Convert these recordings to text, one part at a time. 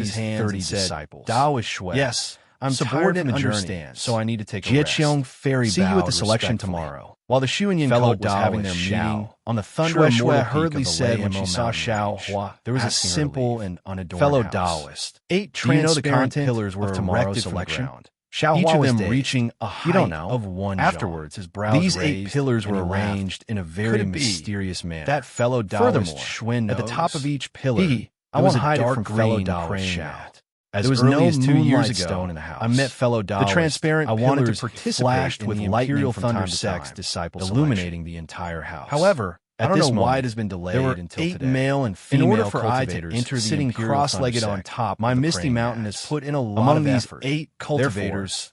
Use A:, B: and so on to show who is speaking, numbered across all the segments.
A: his hands
B: 30
A: and said,
B: disciples.
A: Dao is shui.
B: Yes,
A: I'm
B: subordinate
A: tired from the journey,
B: understands,
A: so I need to take a
B: Jie
A: rest.
B: Qiong fairy
A: See you at
B: bowed
A: the selection
B: respectfully.
A: tomorrow. While the Shu and Yin
B: Fellow
A: cult was
B: Dao
A: having
B: is
A: their
B: Xiao.
A: meeting, on the thunder
B: Shui
A: and
B: Shui
A: mortal
B: hurriedly
A: peak of the
B: said when
A: Leimo
B: she saw
A: mountain
B: Xiao
A: range,
B: Hua,
A: there was a
B: asking her to
A: simple
B: leave.
A: and unadorned
B: Fellow
A: house.
B: Taoist,
A: 8
B: do you know the
A: transparent
B: content
A: pillars were
B: of tomorrow's
A: erected from the
B: selection?
A: ground.
B: Xiao
A: Each
B: Hua
A: of
B: was
A: them
B: dazed.
A: reaching a
B: You don't
A: height
B: know.
A: of 1
B: Afterwards, his brows
A: These 8
B: raised,
A: pillars were
B: and he laughed.
A: arranged in a very
B: Could it be
A: mysterious manner.
B: that fellow Taoist
A: Furthermore,
B: Schwinn
A: at the top
B: knows?
A: of each pillar,
B: I
A: there
B: won't
A: was a
B: hide it
A: dark
B: from fellow
A: green
B: Taoist
A: praying
B: Xiao.
A: mat.
B: As
A: There was
B: early
A: no
B: as 2 years
A: moonlight
B: ago,
A: stone in the house.
B: I met fellow
A: The
B: Taoists.
A: transparent
B: I wanted
A: pillars
B: to participate
A: flashed
B: in
A: with
B: the
A: lightning
B: Imperial
A: from
B: Thunder
A: time to
B: Sect's
A: time,
B: disciple
A: illuminating the entire house.
B: However,
A: I
B: at
A: don't
B: this
A: know why
B: moment,
A: it has been delayed
B: there were
A: until
B: 8
A: today.
B: male and
A: In
B: female
A: order for I to
B: cultivators
A: enter the
B: sitting
A: Imperial
B: cross-legged
A: Thunder
B: on
A: Sect,
B: top
A: my
B: of the
A: Misty
B: praying
A: Mountain
B: mats.
A: has put in a lot
B: Among
A: of
B: these
A: effort.
B: 8 cultivators,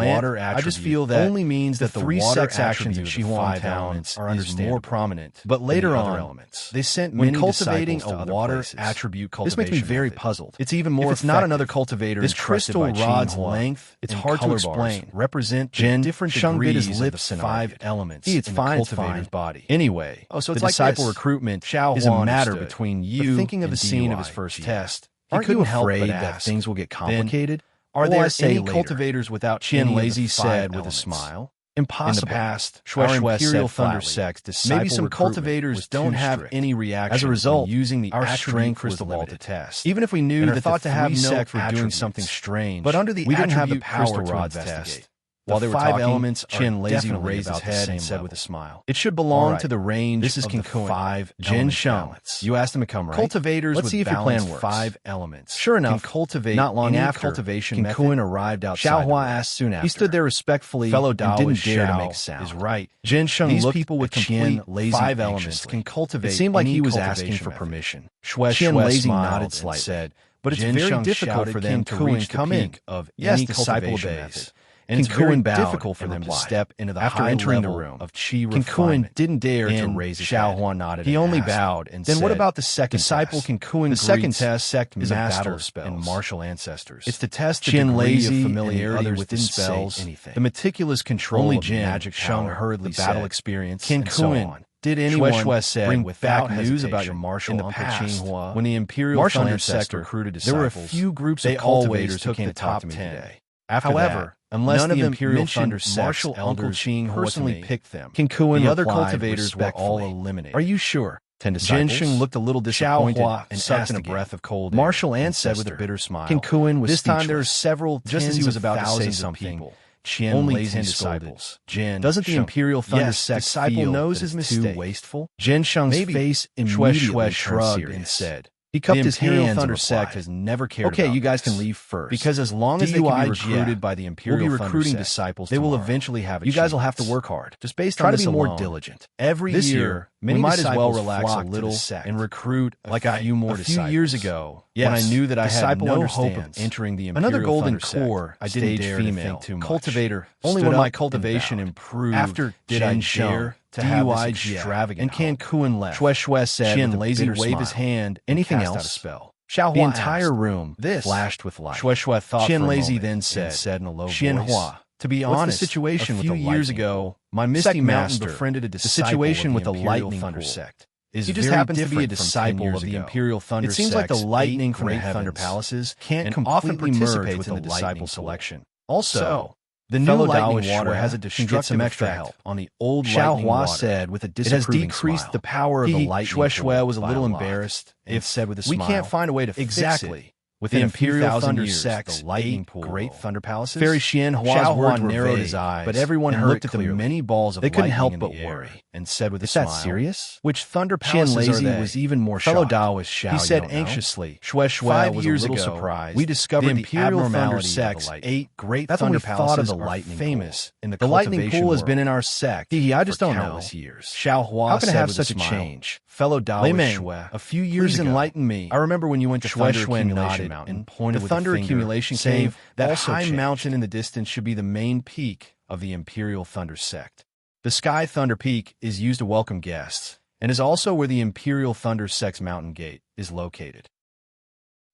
A: plant,
B: water
A: I just
B: attribute
A: feel that
B: only means that the
A: three
B: water
A: sex actions in
B: attribute of the
A: Shihuan
B: 5
A: Town
B: elements
A: are
B: is
A: understandable.
B: more prominent.
A: But later
B: than the other
A: on,
B: elements.
A: they sent
B: When
A: many
B: cultivating
A: disciples to
B: a
A: other
B: water
A: places.
B: attribute
A: This
B: cultivation
A: makes me very
B: method,
A: puzzled.
B: It's even more
A: If it's not another
B: effective.
A: cultivator
B: This
A: entrusted
B: crystal
A: by
B: rod's
A: Qinghua,
B: length
A: it's
B: and
A: hard to
B: color
A: explain.
B: bars represent the
A: Jin,
B: different
A: Shungbit
B: degrees
A: his
B: of
A: lips
B: the
A: scenaried.
B: 5 elements
A: It's
B: in
A: fine,
B: the
A: it's
B: cultivator's
A: fine.
B: body.
A: Anyway,
B: so it's
A: the
B: like
A: disciple
B: this.
A: recruitment
B: Xiao
A: is a
B: Huan
A: matter
B: understood.
A: between
B: But
A: you
B: thinking of
A: and
B: the scene of his
A: DUI,
B: first
A: GF.
B: test,
A: Aren't
B: he
A: you
B: couldn't help
A: afraid
B: but
A: that
B: ask,
A: things will get
B: then,
A: complicated?
B: Are
A: Well,
B: there
A: I say
B: any
A: later.
B: cultivators without
A: Qian
B: any
A: Lazy
B: of the 5
A: said with a
B: elements?
A: smile.
B: In
A: Impossible.
B: the past,
A: Shuai
B: our
A: Shuai
B: Imperial
A: said
B: Thunder
A: flatly.
B: Sect disciple
A: Maybe some
B: recruitment
A: cultivators
B: was
A: don't
B: too
A: have
B: strict.
A: any reaction.
B: As a result,
A: when using the
B: our
A: attribute
B: strength
A: crystal
B: was
A: ball
B: limited.
A: to test.
B: Even if we knew
A: and are
B: that
A: thought
B: the
A: to have
B: 3
A: no
B: sect were doing
A: attributes.
B: something strange,
A: But under the
B: we didn't have the
A: attribute
B: power
A: crystal
B: to
A: rods
B: investigate.
A: test, While they were
B: five
A: talking,
B: elements
A: Chen lazy
B: definitely
A: raised his
B: about the
A: head
B: same
A: and said
B: level.
A: with a smile,
B: It should belong
A: "All right,
B: to the range
A: this is
B: of the
A: Kinkuin.
B: 5
A: Jin
B: element
A: Sheng.
B: balance.
A: You asked him to come, right?
B: Cultivators
A: Let's
B: with
A: see if your plan
B: balanced
A: works.
B: 5 elements.
A: Sure enough,
B: can cultivate
A: not long
B: any
A: after,
B: cultivation
A: Kinkuin
B: method.
A: arrived outside.
B: Xiao
A: the
B: Hua
A: room.
B: asked soon after.
A: He stood there respectfully
B: Fellow
A: and
B: Taoist
A: didn't dare to
B: Xiao
A: make a sound.
B: is right.
A: Jin Sheng
B: These
A: looked
B: people with
A: at
B: complete
A: Qian lazy
B: 5 elements
A: anxiously.
B: can cultivate
A: It seemed like
B: any
A: he was
B: cultivation
A: asking for
B: method.
A: permission.
B: Qian
A: Qian
B: lazy
A: smiled
B: nodded
A: and
B: slightly.
A: said,
B: But it's
A: Jin
B: very
A: Sheng
B: difficult
A: shouted
B: for them to
A: Kinkuin
B: reach the
A: come in.
B: peak of
A: Yes,
B: any
A: the disciple
B: cultivation
A: obeys.
B: method.
A: And
B: It's very
A: Kinkuin bowed
B: difficult for
A: and
B: them to
A: replied.
B: step into the
A: After
B: high
A: entering the
B: level
A: room,
B: of chi
A: Kinkuin
B: refinement.
A: didn't dare to
B: And
A: raise his
B: Xiao
A: head.
B: Hua nodded
A: He
B: and
A: only
B: asked,
A: bowed and
B: "Then
A: said,
B: what about the second
A: Disciple
B: test?
A: Kinkuin
B: The second
A: greets
B: test
A: sect
B: is a battle
A: master
B: of spells
A: and martial ancestors.
B: It's to test the
A: Qian
B: degree
A: lazy
B: of
A: and the
B: familiarity
A: others
B: with the
A: didn't say
B: spells,
A: anything.
B: the meticulous control
A: Only
B: of
A: Jin
B: magic
A: Sheng
B: power,
A: hurriedly
B: the battle
A: said,
B: experience,
A: Kinkuin,
B: and so on.
A: did anyone
B: Shui said
A: bring
B: without
A: back news about your
B: hesitation,
A: martial
B: in the
A: Uncle
B: past,
A: Qinghua?
B: when the Imperial
A: Martial
B: Thunder
A: ancestor
B: Sect recruited
A: there were a
B: disciples,
A: few groups
B: they
A: of
B: always
A: cultivators
B: took
A: who came
B: the
A: to talk
B: top
A: to me
B: 10.
A: today.
B: After
A: However,
B: that,
A: unless
B: none of
A: the
B: them
A: Imperial
B: mentioned
A: Thunder Sect's
B: martial
A: Uncle
B: elders
A: Qinghua
B: personally
A: to me.
B: picked them.
A: Kinkuin
B: The other
A: replied
B: cultivators were all
A: respectfully,
B: eliminated.
A: Are you sure?
B: 10
A: Jin
B: disciples.
A: Sheng looked a little
B: Xiao
A: disappointed
B: Hua
A: and
B: sucked
A: asked
B: in a
A: again.
B: breath of cold air
A: Martial
B: and
A: ancestor
B: said with a bitter smile.
A: Kinkuin was
B: This time there are
A: speechless.
B: several
A: Just as he
B: tens
A: was
B: of
A: about to say
B: thousands of
A: something,
B: people.
A: Qian
B: Only
A: lazy
B: 10
A: scolded.
B: disciples.
A: Jin,
B: Doesn't the
A: Sheng.
B: Imperial Thunder
A: Yes,
B: Sect
A: disciple
B: feel
A: knows
B: that
A: his
B: it's too
A: mistake.
B: wasteful?
A: Jin Sheng's
B: Maybe.
A: face
B: Shui
A: immediately turned
B: shrugged
A: serious.
B: and said,
A: He cupped
B: the
A: his
B: Imperial
A: hands
B: Thunder
A: and
B: Sect
A: replied,
B: has never cared
A: Okay,
B: about
A: you guys
B: this.
A: can leave first.
B: Because as long as they can be recruited by the Imperial
A: we'll be
B: Thunder
A: recruiting
B: Sect,
A: disciples
B: they will
A: tomorrow.
B: eventually have a
A: You guys will have
B: chance.
A: to work hard.
B: Just based
A: Try
B: on
A: to
B: this
A: be more
B: alone,
A: diligent.
B: Every
A: This
B: year,
A: year,
B: many
A: we might as well
B: disciples
A: relax
B: flock
A: a
B: to
A: little
B: the sect
A: and recruit
B: a
A: few more
B: few
A: disciples.
B: years ago,
A: Yes,
B: when I knew that I had
A: disciple
B: no hope of
A: understands.
B: entering the Imperial
A: Another golden
B: Thunder Sect,
A: core,
B: I didn't
A: stage
B: dare
A: female,
B: to think too much.
A: cultivator,
B: Only
A: stood
B: when my
A: up and
B: cultivation
A: bowed.
B: improved
A: After
B: did I
A: Jin Sheng,
B: dare to have this
A: DUIG,
B: extravagant
A: and
B: hope.
A: Kinkuin left.
B: Shui said
A: Qian
B: with a
A: lazy
B: bitter
A: waved his
B: smile
A: hand.
B: and
A: Anything
B: cast out a
A: else?
B: spell.
A: Xiao
B: The
A: Hua
B: entire
A: asked.
B: room
A: flashed with light.
B: Shui thought
A: Qian
B: for a
A: lazy
B: moment
A: then
B: and
A: said,
B: said in a low
A: Qian
B: voice,
A: Hua,
B: to be
A: what's
B: honest,
A: the situation
B: a
A: with
B: few
A: the
B: years
A: lightning
B: ago,
A: bolt?
B: my Misty
A: Sect
B: Mountain
A: master,
B: befriended a
A: the
B: disciple
A: situation
B: of
A: with the
B: Imperial
A: lightning
B: Thunder
A: pool
B: Sect. He
A: is
B: just
A: very
B: happens to be a
A: different from 10
B: disciple
A: years
B: of the
A: ago.
B: Imperial Thunder
A: It seems like the
B: Sect's
A: lightning
B: 8
A: from the
B: great Thunder
A: heavens
B: Palaces
A: can't
B: and
A: completely
B: often
A: merge
B: participate
A: within
B: within
A: the
B: the
A: lightning
B: disciple
A: pool.
B: selection.
A: Also, the new
B: fellow
A: lightning
B: Taoist
A: water
B: Shui
A: has a
B: can get
A: destructive
B: some extra
A: effect
B: help
A: on the old
B: Xiao
A: lightning
B: Hua
A: water.
B: said with a
A: It has
B: disapproving
A: decreased
B: smile.
A: the power of the lightning
B: Shui
A: pool
B: was a
A: by
B: little
A: lot.
B: embarrassed and said with a
A: We
B: smile,
A: can't find a way to fix
B: exactly.
A: it.
B: Within
A: The
B: a few
A: Imperial
B: thousand
A: Thunder
B: years,
A: Sect's
B: the lightning
A: 8
B: pool
A: great
B: will.
A: Thunder Palaces.
B: Fairy Xian Hua's
A: Xiao Hua
B: words were
A: narrowed
B: vague,
A: his eyes,
B: but everyone
A: and
B: heard
A: looked
B: it
A: at the
B: clearly.
A: many balls of
B: They couldn't
A: lightning
B: help
A: in
B: but
A: the air
B: worry.
A: and said with a
B: Is that
A: smile,
B: serious?
A: Which Thunder
B: Qian
A: Palaces
B: Lazy
A: are they?
B: was even more
A: Fellow
B: shocked.
A: Taoist Xiao,
B: He said
A: you don't know?
B: anxiously,
A: Shui
B: 5
A: was
B: years
A: a little
B: ago,
A: surprised.
B: we discovered
A: the
B: the
A: Imperial Thunder
B: abnormality of the
A: Sect's
B: lightning.
A: 8 great
B: That's when
A: Thunder
B: we thought of
A: Palaces
B: the
A: are
B: lightning
A: famous
B: pool.
A: in the
B: The lightning
A: cultivation
B: pool has
A: world.
B: been in our sect
A: I just
B: for
A: don't know.
B: countless years.
A: Xiao Hua
B: How can I
A: said
B: have
A: with
B: such
A: a
B: a
A: smile.
B: change?
A: Fellow Taoist
B: Meng,
A: Shui,
B: a few years
A: please
B: ago,
A: enlighten me.
B: I remember when you went to
A: Shui
B: Thunder Accumulation
A: nodded
B: Mountain
A: and pointed
B: the
A: with
B: Thunder
A: a finger,
B: Accumulation
A: saying
B: Cave
A: that
B: also
A: high
B: changed.
A: mountain in the distance should be the main peak of the Imperial Thunder Sect. The Sky Thunder Peak is used to welcome guests, and is also where the Imperial Thunder Sect's mountain gate is located.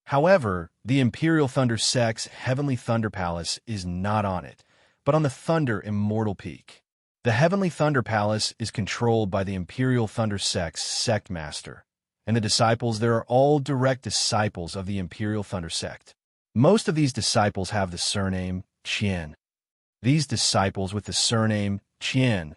A: However, the Imperial Thunder Sect's Heavenly Thunder Palace is not on it, but on the Thunder Immortal Peak. The Heavenly Thunder Palace is controlled by the Imperial Thunder Sect's Sect Master, and the disciples there are all direct disciples of the Imperial Thunder Sect. Most of these disciples have the surname Qian. These disciples with the surname Qian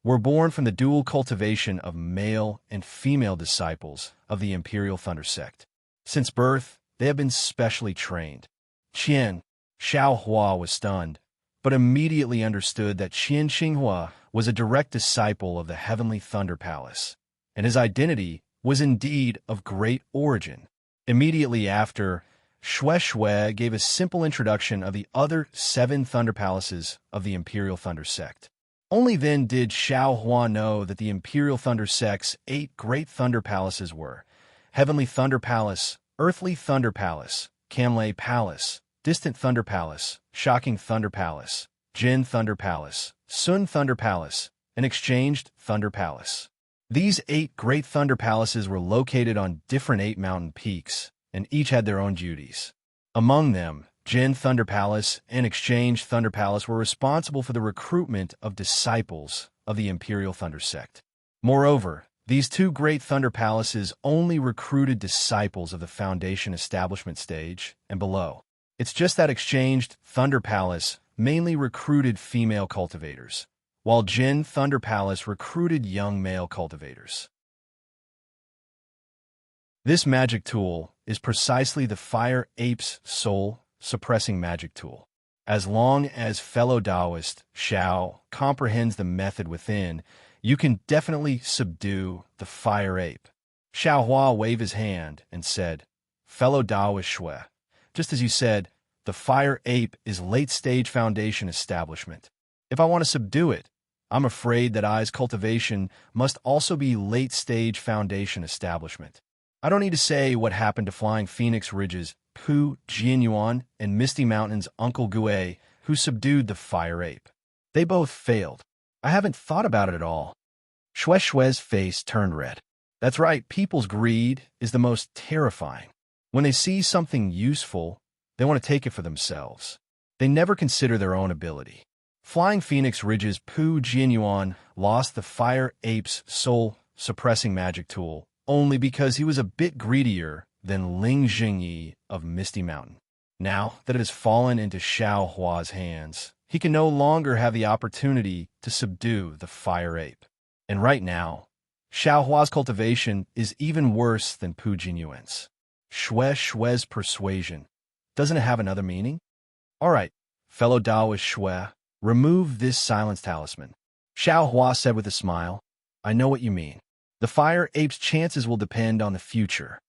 A: were born from the dual cultivation of male and female disciples of the Imperial Thunder Sect. Since birth, they have been specially trained. Qian, Xiao Hua was stunned, but immediately understood that Qian Xinghua was a direct disciple of the Heavenly Thunder Palace, and his identity was indeed of great origin. Immediately after, Shui gave a simple introduction of the other 7 Thunder Palaces of the Imperial Thunder Sect. Only then did Xiao Hua know that the Imperial Thunder Sect's 8 great Thunder Palaces were Heavenly Thunder Palace, Earthly Thunder Palace, Kamlei Palace, Distant Thunder Palace, Shocking Thunder Palace, Jin Thunder Palace, Sun Thunder Palace, and Exchanged Thunder Palace. These 8 great Thunder Palaces were located on different 8 mountain peaks, and each had their own duties. Among them, Jin Thunder Palace and Exchange Thunder Palace were responsible for the recruitment of disciples of the Imperial Thunder Sect. Moreover, these 2 great Thunder Palaces only recruited disciples of the Foundation establishment stage and below. It's just that Exchanged Thunder Palace mainly recruited female cultivators, while Jin Thunder Palace recruited young male cultivators. This magic tool is precisely the Fire Ape's soul suppressing magic tool. As long as fellow Taoist Xiao comprehends the method within, you can definitely subdue the fire ape. Xiao Hua waved his hand and said, fellow Taoist Shui, just as you said, the fire ape is late-stage foundation establishment. If I want to subdue it, I'm afraid that I's cultivation must also be late-stage foundation establishment. I don't need to say what happened to Flying Phoenix Ridge's Pu Jianyuan and Misty Mountain's Uncle Gue, who subdued the fire ape. They both failed. I haven't thought about it at all. Shui Shui's face turned red. That's right, people's greed is the most terrifying. When they see something useful, they want to take it for themselves. They never consider their own ability. Flying Phoenix Ridge's Pu Jianyuan lost the fire ape's soul-suppressing magic tool only because he was a bit greedier than Ling Jingyi of Misty Mountain. Now that it has fallen into Xiao Hua's hands, he can no longer have the opportunity to subdue the fire ape. And right now, Xiao Hua's cultivation is even worse than Pu Jianyuan's. Shui's persuasion. Doesn't it have another meaning? All right, fellow Taoist Shui, remove this silence talisman. Xiao Hua said with a smile, I know what you mean. The fire ape's chances will depend on the future.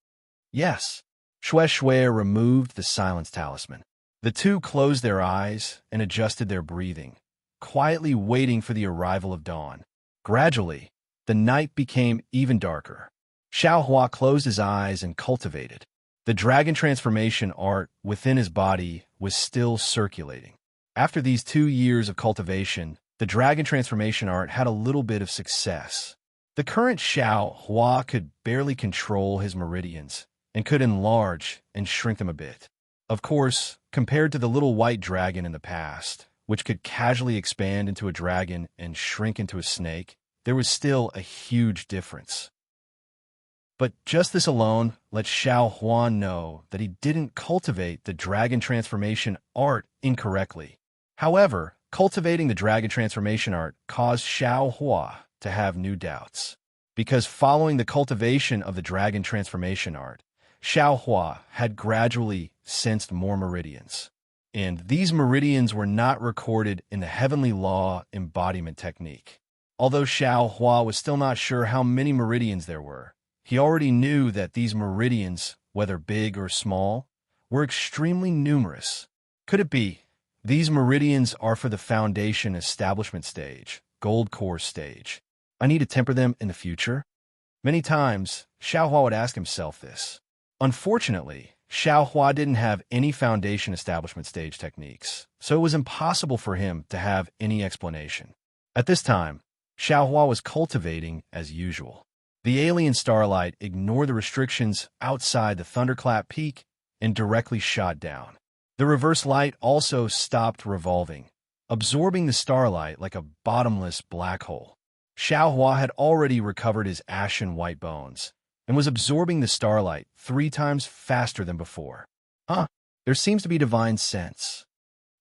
A: Yes. Shui removed the silence talisman. The two closed their eyes and adjusted their breathing, quietly waiting for the arrival of dawn. Gradually, the night became even darker. Xiao Hua closed his eyes and cultivated. The dragon transformation art within his body was still circulating. After these 2 years of cultivation, the dragon transformation art had a little bit of success. The current Xiao Hua could barely control his meridians and could enlarge and shrink them a bit. Of course, compared to the little white dragon in the past, which could casually expand into a dragon and shrink into a snake, there was still a huge difference. But just this alone let Xiao Hua know that he didn't cultivate the dragon transformation art incorrectly. However, cultivating the dragon transformation art caused Xiao Hua to have new doubts. Because following the cultivation of the dragon transformation art, Xiao Hua had gradually sensed more meridians. And these meridians were not recorded in the heavenly law embodiment technique. Although Xiao Hua was still not sure how many meridians there were, he already knew that these meridians, whether big or small, were extremely numerous. Could it be these meridians are for the foundation establishment stage, gold core stage? I need to temper them in the future? Many times, Xiao Hua would ask himself this. Unfortunately, Xiao Hua didn't have any foundation establishment stage techniques, so it was impossible for him to have any explanation. At this time, Xiao Hua was cultivating as usual. The alien starlight ignored the restrictions outside the thunderclap peak and directly shot down. The reverse light also stopped revolving, absorbing the starlight like a bottomless black hole. Xiao Hua had already recovered his ashen white bones and was absorbing the starlight 3 times faster than before. There seems to be divine sense.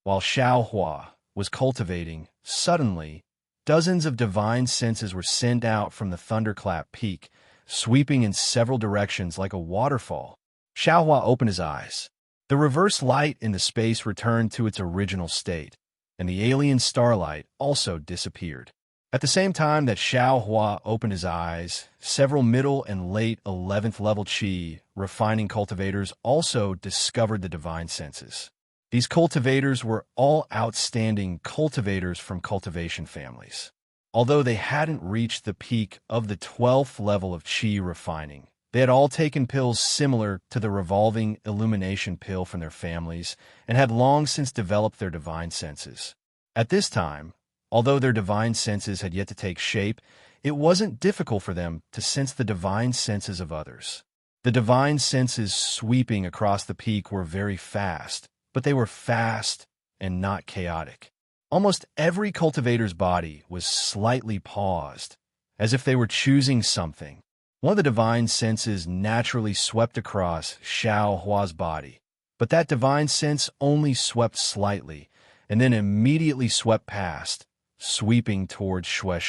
A: While Xiao Hua was cultivating, suddenly, dozens of divine senses were sent out from the thunderclap peak, sweeping in several directions like a waterfall. Xiao Hua opened his eyes. The reverse light in the space returned to its original state, and the alien starlight also disappeared. At the same time that Xiao Hua opened his eyes, several middle and late 11th level Qi refining cultivators also discovered the divine senses. These cultivators were all outstanding cultivators from cultivation families. Although they hadn't reached the peak of the 12th level of Qi refining, they had all taken pills similar to the revolving illumination pill from their families and had long since developed their divine senses. At this time, although their divine senses had yet to take shape, it wasn't difficult for them to sense the divine senses of others. The divine senses sweeping across the peak were very fast, but they were fast and not chaotic. Almost every cultivator's body was slightly paused, as if they were choosing something. One of the divine senses naturally swept across Xiao Hua's body, but that divine sense only swept slightly, and then immediately swept past, sweeping towards Shui.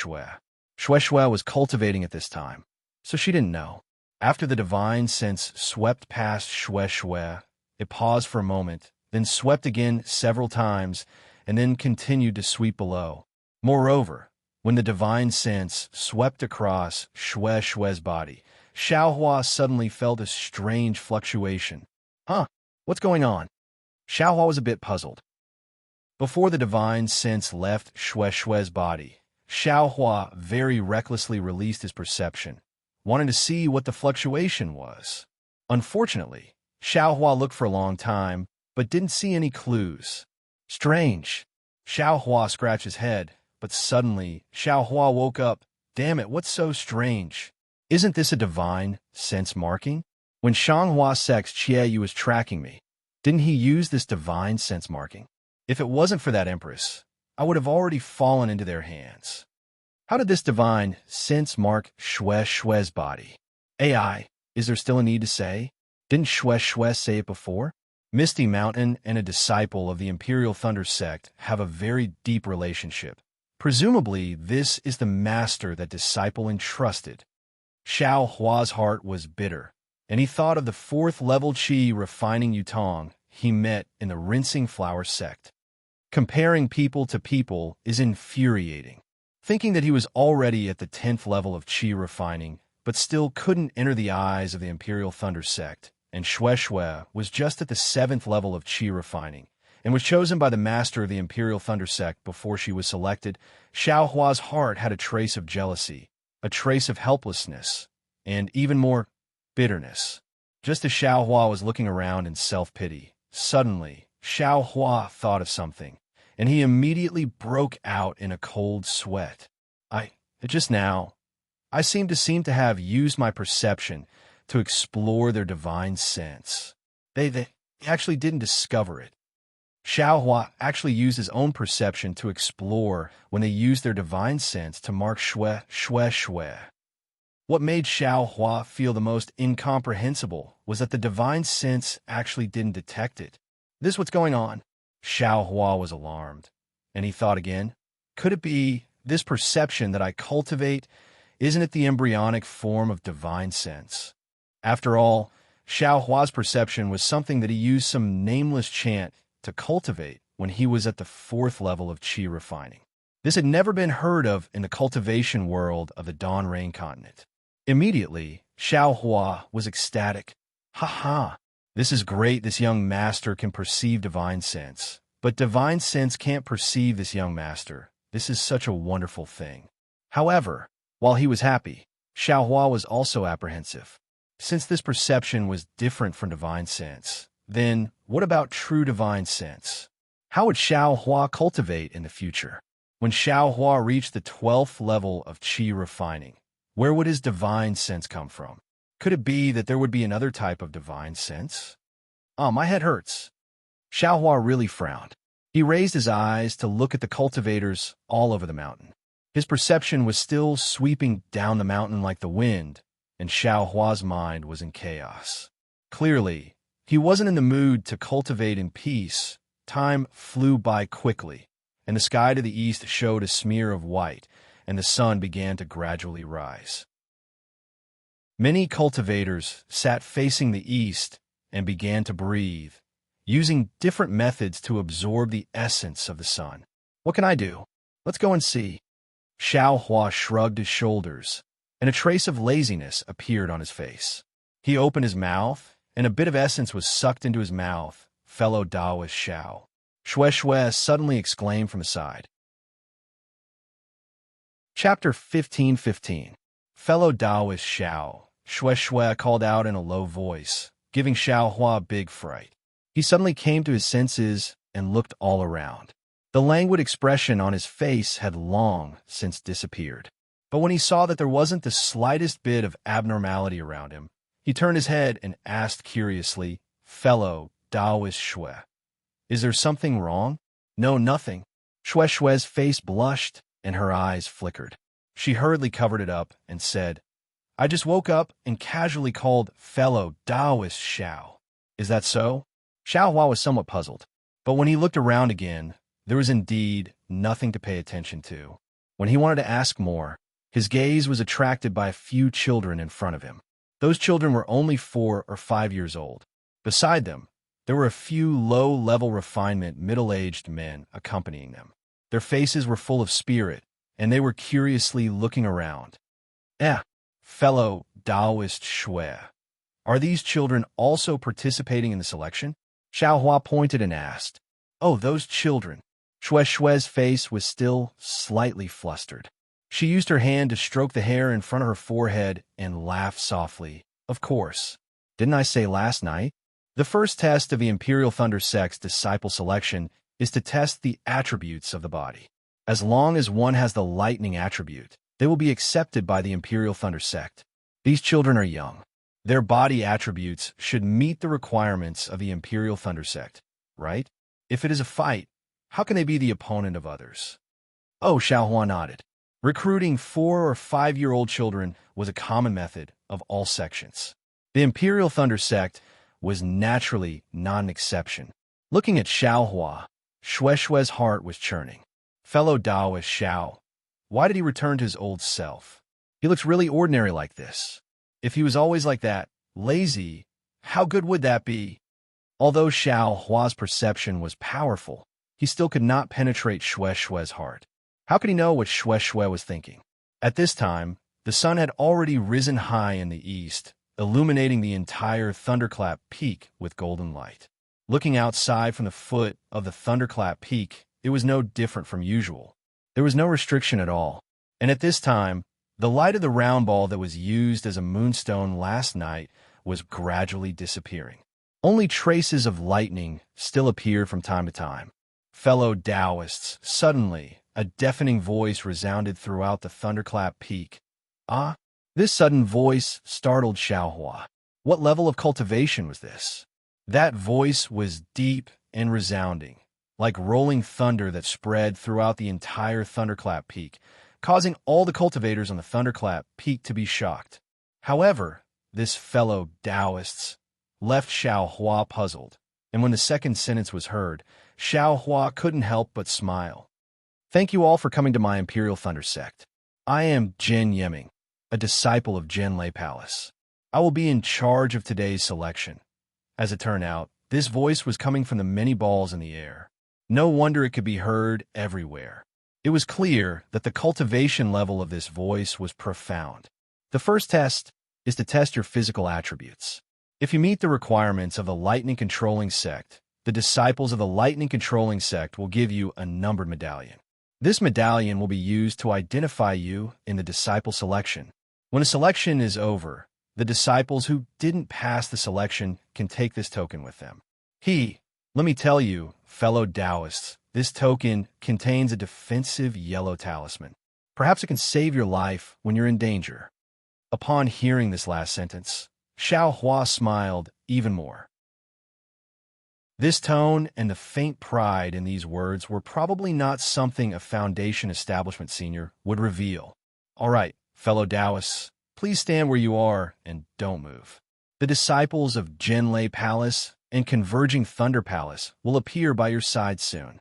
A: Shui was cultivating at this time, so she didn't know. After the divine sense swept past Shui, it paused for a moment, then swept again several times, and then continued to sweep below. Moreover, when the divine sense swept across Shue's body, Xiaohua suddenly felt a strange fluctuation. Huh? What's going on? Xiaohua was a bit puzzled. Before the divine sense left Shue's body, Xiaohua very recklessly released his perception, wanting to see what the fluctuation was. Unfortunately, Xiaohua looked for a long time, but didn't see any clues. Strange. Xiaohua scratched his head, but suddenly, Xiaohua woke up. Damn it, what's so strange? Isn't this a divine sense marking? When Shanghua Sex Qiyu was tracking me, didn't he use this divine sense marking? If it wasn't for that empress, I would have already fallen into their hands. How did this divine sense mark Shue's body? AI, is there still a need to say? Didn't Shue say it before? Misty Mountain and a disciple of the Imperial Thunder sect have a very deep relationship. Presumably, this is the master that disciple entrusted. Xiao Hua's heart was bitter, and he thought of the fourth-level qi refining Yutong he met in the Rinsing Flower sect. Comparing people to people is infuriating. Thinking that he was already at the 10th level of qi refining, but still couldn't enter the eyes of the Imperial Thunder sect, and Shue was just at the 7th level of qi refining, and was chosen by the master of the Imperial Thunder sect before she was selected, Xiao Hua's heart had a trace of jealousy, a trace of helplessness, and even more bitterness. Just as Xiao Hua was looking around in self-pity, suddenly, Xiao Hua thought of something, and he immediately broke out in a cold sweat. Just now, I seem to have used my perception to explore their divine sense. They actually didn't discover it. Xiao Hua actually used his own perception to explore when they used their divine sense to mark Shue. What made Xiao Hua feel the most incomprehensible was that the divine sense actually didn't detect it. This is what's going on. Xiao Hua was alarmed, and he thought again, could it be this perception that I cultivate? Isn't it the embryonic form of divine sense? After all, Xiao Hua's perception was something that he used some nameless chant to cultivate when he was at the 4th level of qi refining. This had never been heard of in the cultivation world of the Dawn Rain continent. Immediately, Xiao Hua was ecstatic. Ha ha! This is great, this young master can perceive divine sense. But divine sense can't perceive this young master. This is such a wonderful thing. However, while he was happy, Xiao Hua was also apprehensive. Since this perception was different from divine sense, then what about true divine sense? How would Xiao Hua cultivate in the future? When Xiao Hua reached the 12th level of qi refining, where would his divine sense come from? Could it be that there would be another type of divine sense? My head hurts. Xiao Hua really frowned. He raised his eyes to look at the cultivators all over the mountain. His perception was still sweeping down the mountain like the wind, and Xiao Hua's mind was in chaos. Clearly, he wasn't in the mood to cultivate in peace. Time flew by quickly, and the sky to the east showed a smear of white, and the sun began to gradually rise. Many cultivators sat facing the east and began to breathe, using different methods to absorb the essence of the sun. What can I do? Let's go and see. Xiao Hua shrugged his shoulders, and a trace of laziness appeared on his face. He opened his mouth, and a bit of essence was sucked into his mouth. Fellow Taoist Xiao. Shue suddenly exclaimed from aside. Chapter 15:15. Fellow Taoist Xiao. Shue called out in a low voice, giving Xiao Hua a big fright. He suddenly came to his senses and looked all around. The languid expression on his face had long since disappeared. But when he saw that there wasn't the slightest bit of abnormality around him, he turned his head and asked curiously, Fellow Taoist Shue, is there something wrong? No, nothing. Shue's face blushed and her eyes flickered. She hurriedly covered it up and said, I just woke up and casually called fellow Taoist Xiao. Is that so? Xiao Hua was somewhat puzzled, but when he looked around again, there was indeed nothing to pay attention to. When he wanted to ask more, his gaze was attracted by a few children in front of him. Those children were only 4 or 5 years old. Beside them, There were a few low-level refinement middle-aged men accompanying them. Their faces were full of spirit, and they were curiously looking around. Fellow Taoist Shui, are these children also participating in the selection? Xiao Hua pointed and asked. Oh, those children. Shui's face was still slightly flustered. She used her hand to stroke the hair in front of her forehead and laughed softly. Of course. Didn't I say last night? The first test of the Imperial Thunder Sect's disciple selection is to test the attributes of the body. As long as one has the lightning attribute, they will be accepted by the Imperial Thunder Sect. These children are young. Their body attributes should meet the requirements of the Imperial Thunder Sect, right? If it is a fight, how can they be the opponent of others? Oh, Xiaohua nodded. Recruiting 4- or 5-year-old children was a common method of all sections. The Imperial Thunder Sect was naturally not an exception. Looking at Xiaohua, Shui's heart was churning. Fellow Taoist Xiao, why did he return to his old self? He looks really ordinary like this. If he was always like that, lazy, how good would that be? Although Xiaohua's perception was powerful, he still could not penetrate Shui's heart. How could he know what Shui was thinking? At this time, the sun had already risen high in the east, illuminating the entire Thunderclap Peak with golden light. Looking outside from the foot of the Thunderclap Peak, it was no different from usual. There was no restriction at all. And at this time, the light of the round ball that was used as a moonstone last night was gradually disappearing. Only traces of lightning still appeared from time to time. Fellow Taoists, suddenly, a deafening voice resounded throughout the Thunderclap Peak. This sudden voice startled Xiaohua. What level of cultivation was this? That voice was deep and resounding, like rolling thunder that spread throughout the entire Thunderclap Peak, causing all the cultivators on the Thunderclap Peak to be shocked. However, this fellow Taoists left Xiaohua puzzled, and when the second sentence was heard, Xiaohua couldn't help but smile. Thank you all for coming to my Imperial Thunder Sect. I am Jin Yeming, a disciple of Jinlei Palace. I will be in charge of today's selection. As it turned out, this voice was coming from the many balls in the air. No wonder it could be heard everywhere. It was clear that the cultivation level of this voice was profound. The first test is to test your physical attributes. If you meet the requirements of the Lightning Controlling Sect, the disciples of the Lightning Controlling Sect will give you a numbered medallion. This medallion will be used to identify you in the disciple selection. When a selection is over, the disciples who didn't pass the selection can take this token with them. Let me tell you, fellow Taoists, this token contains a defensive yellow talisman. Perhaps it can save your life when you're in danger. Upon hearing this last sentence, Xiaohua smiled even more. This tone and the faint pride in these words were probably not something a Foundation Establishment senior would reveal. All right, fellow Taoists, please stand where you are and don't move. The disciples of Jinlei Palace and Converging Thunder Palace will appear by your side soon.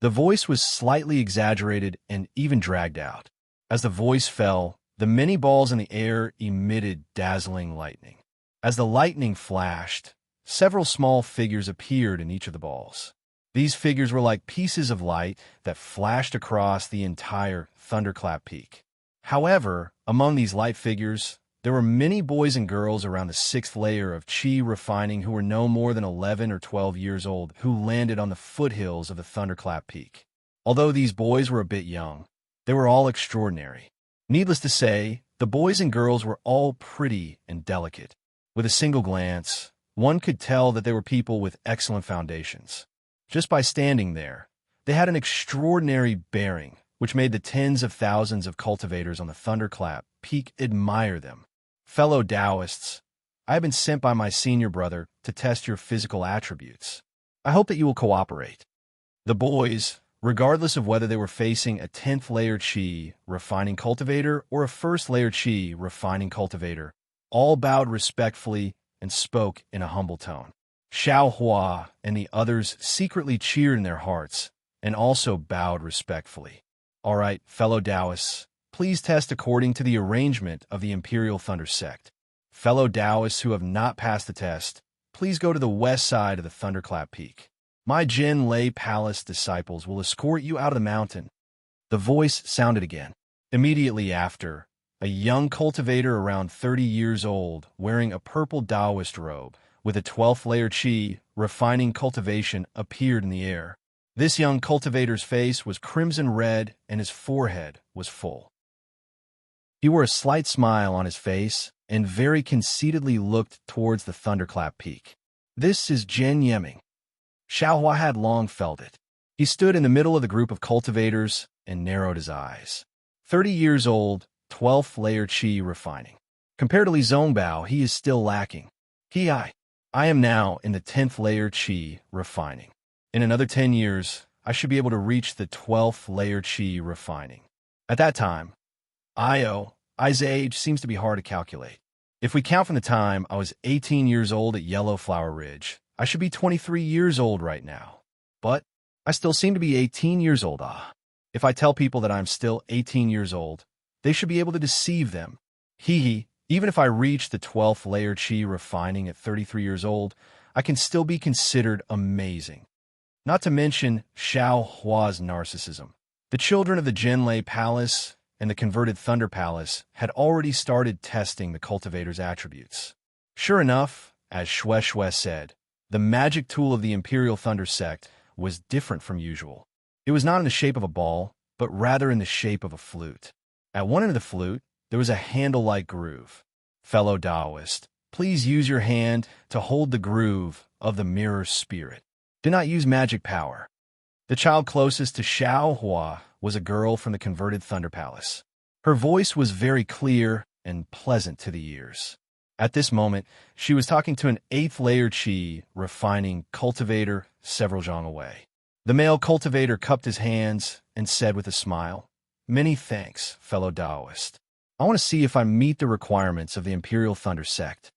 A: The voice was slightly exaggerated and even dragged out. As the voice fell, the many balls in the air emitted dazzling lightning. As the lightning flashed, several small figures appeared in each of the balls. These figures were like pieces of light that flashed across the entire Thunderclap Peak. However, among these light figures, there were many boys and girls around the 6th layer of Qi refining who were no more than 11 or 12 years old who landed on the foothills of the Thunderclap Peak. Although these boys were a bit young, they were all extraordinary. Needless to say, the boys and girls were all pretty and delicate. With a single glance, one could tell that they were people with excellent foundations. Just by standing there, they had an extraordinary bearing, which made the tens of thousands of cultivators on the Thunderclap Peak admire them. Fellow Taoists, I have been sent by my senior brother to test your physical attributes. I hope that you will cooperate. The boys, regardless of whether they were facing a 10th layer Qi refining cultivator or a 1st layer Qi refining cultivator, all bowed respectfully and spoke in a humble tone. Xiaohua and the others secretly cheered in their hearts and also bowed respectfully. All right, fellow Taoists, please test according to the arrangement of the Imperial Thunder Sect. Fellow Taoists who have not passed the test, please go to the west side of the Thunderclap Peak. My Jin Lei Palace disciples will escort you out of the mountain." The voice sounded again. Immediately after, a young cultivator around 30 years old, wearing a purple Taoist robe, with a 12th layer chi, refining cultivation, appeared in the air. This young cultivator's face was crimson red and his forehead was full. He wore a slight smile on his face and very conceitedly looked towards the Thunderclap Peak. "This is Jen Yeming." Xiaohua had long felt it. He stood in the middle of the group of cultivators and narrowed his eyes. 30 years old, 12th layer chi refining. Compared to Li Zongbao, he is still lacking. I am now in the 10th layer chi refining. In another 10 years, I should be able to reach the 12th layer chi refining. At that time, I's age seems to be hard to calculate. If we count from the time I was 18 years old at Yellow Flower Ridge, I should be 23 years old right now. But I still seem to be 18 years old. If I tell people that I'm still 18 years old, they should be able to deceive them. Even if I reach the 12th layer chi refining at 33 years old, I can still be considered amazing. Not to mention Xiaohua's narcissism. The children of the Jinlei Palace and the converted Thunder Palace had already started testing the cultivator's attributes. Sure enough, as Shue said, the magic tool of the Imperial Thunder Sect was different from usual. It was not in the shape of a ball, but rather in the shape of a flute. At one end of the flute, there was a handle-like groove. Fellow Taoist, please use your hand to hold the groove of the mirror spirit. Do not use magic power. The child closest to Xiaohua was a girl from the converted Thunder Palace. Her voice was very clear and pleasant to the ears. At this moment, she was talking to an 8th layer chi refining cultivator several zhang away. The male cultivator cupped his hands and said with a smile, "Many thanks, fellow Taoist. I want to see if I meet the requirements of the Imperial Thunder Sect."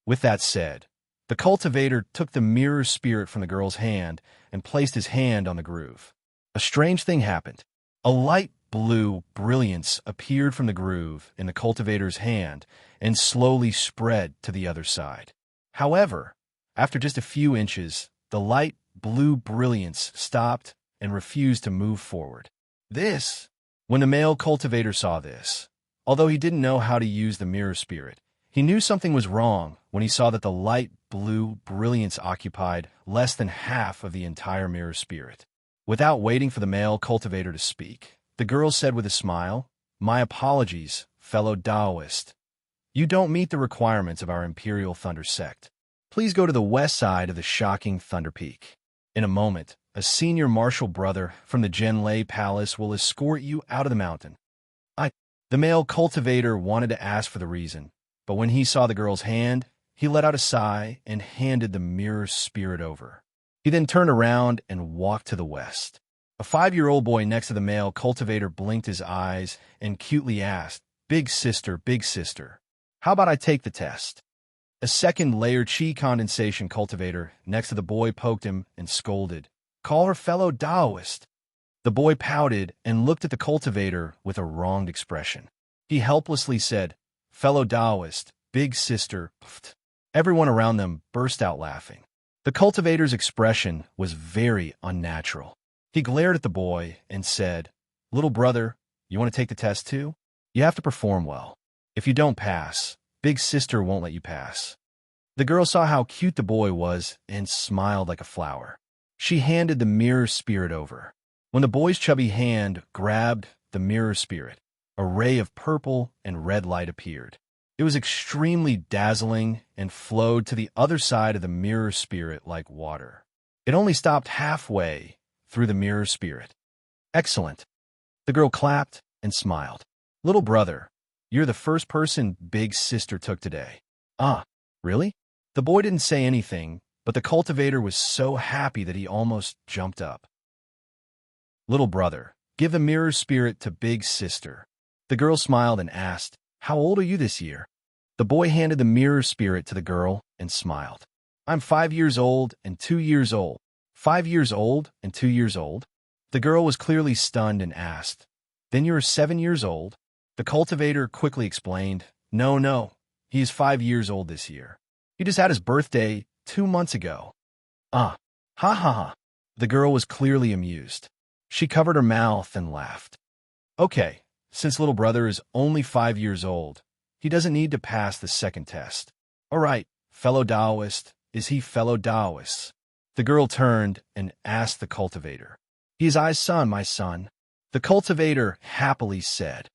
A: With that said, the cultivator took the mirror spirit from the girl's hand and placed his hand on the groove. A strange thing happened. A light blue brilliance appeared from the groove in the cultivator's hand and slowly spread to the other side. However, after just a few inches, the light blue brilliance stopped and refused to move forward. When the male cultivator saw this, although he didn't know how to use the mirror spirit, he knew something was wrong when he saw that the light blue brilliance occupied less than half of the entire mirror spirit. Without waiting for the male cultivator to speak, the girl said with a smile, "My apologies, fellow Taoist. You don't meet the requirements of our Imperial Thunder Sect. Please go to the west side of the shocking Thunder Peak. In a moment, a senior martial brother from the Jinlei Palace will escort you out of the mountain." The male cultivator wanted to ask for the reason, but when he saw the girl's hand, he let out a sigh and handed the mirror spirit over. He then turned around and walked to the west. A 5-year-old boy next to the male cultivator blinked his eyes and cutely asked, big sister, how about I take the test?" A 2nd layer chi condensation cultivator next to the boy poked him and scolded, "Call her fellow Taoist." The boy pouted and looked at the cultivator with a wronged expression. He helplessly said, "Fellow Taoist, big sister." Everyone around them burst out laughing. The cultivator's expression was very unnatural. He glared at the boy and said, "Little brother, you want to take the test too? You have to perform well. If you don't pass, big sister won't let you pass." The girl saw how cute the boy was and smiled like a flower. She handed the mirror spirit over. When the boy's chubby hand grabbed the mirror spirit, a ray of purple and red light appeared. It was extremely dazzling and flowed to the other side of the mirror spirit like water. It only stopped halfway through the mirror spirit. "Excellent." The girl clapped and smiled. "Little brother, you're the first person big sister took today." Really?" The boy didn't say anything, but the cultivator was so happy that he almost jumped up. "Little brother, give the mirror spirit to big sister." The girl smiled and asked, "How old are you this year?" The boy handed the mirror spirit to the girl and smiled. "I'm 5 years old and 2 years old." 5 years old and 2 years old? The girl was clearly stunned and asked, "Then you're 7 years old?" The cultivator quickly explained, No, he is 5 years old this year. He just had his birthday 2 months ago. Ha ha ha. The girl was clearly amused. She covered her mouth and laughed. Okay, since little brother is only 5 years old, he doesn't need to pass the second test. All right, fellow Taoist, is he fellow Taoist? The girl turned and asked the cultivator. He is I's son, my son. The cultivator happily said.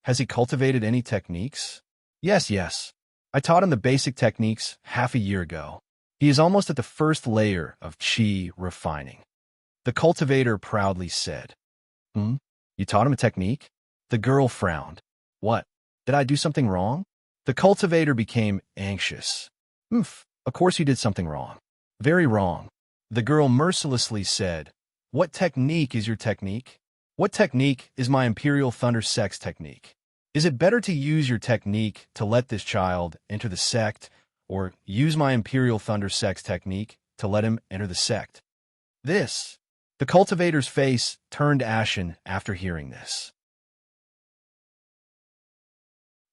A: Has he cultivated any techniques? Yes. I taught him the basic techniques half a year ago. He is almost at the first layer of qi refining. The cultivator proudly said. You taught him a technique? The girl frowned. What? Did I do something wrong? The cultivator became anxious. Of course you did something wrong. Very wrong. The girl mercilessly said, What technique is your technique? What technique is my Imperial Thunder Sect's technique? Is it better to use your technique to let this child enter the sect, or use my Imperial Thunder Sect's technique to let him enter the sect? The cultivator's face turned ashen after hearing this.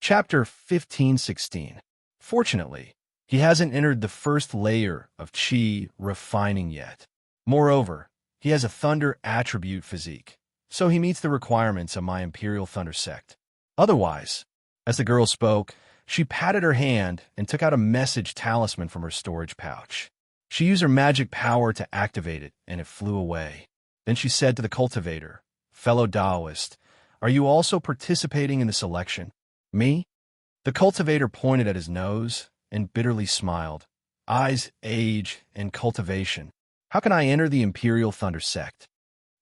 A: Chapter 15:16. Fortunately, he hasn't entered the first layer of qi refining yet. Moreover, he has a thunder attribute physique, so he meets the requirements of my Imperial Thunder Sect. Otherwise, as the girl spoke, she patted her hand and took out a message talisman from her storage pouch. She used her magic power to activate it, and it flew away. Then she said to the cultivator, Fellow Taoist, are you also participating in the selection? Me? The cultivator pointed at his nose and bitterly smiled. Eyes, age, and cultivation. How can I enter the Imperial Thunder Sect?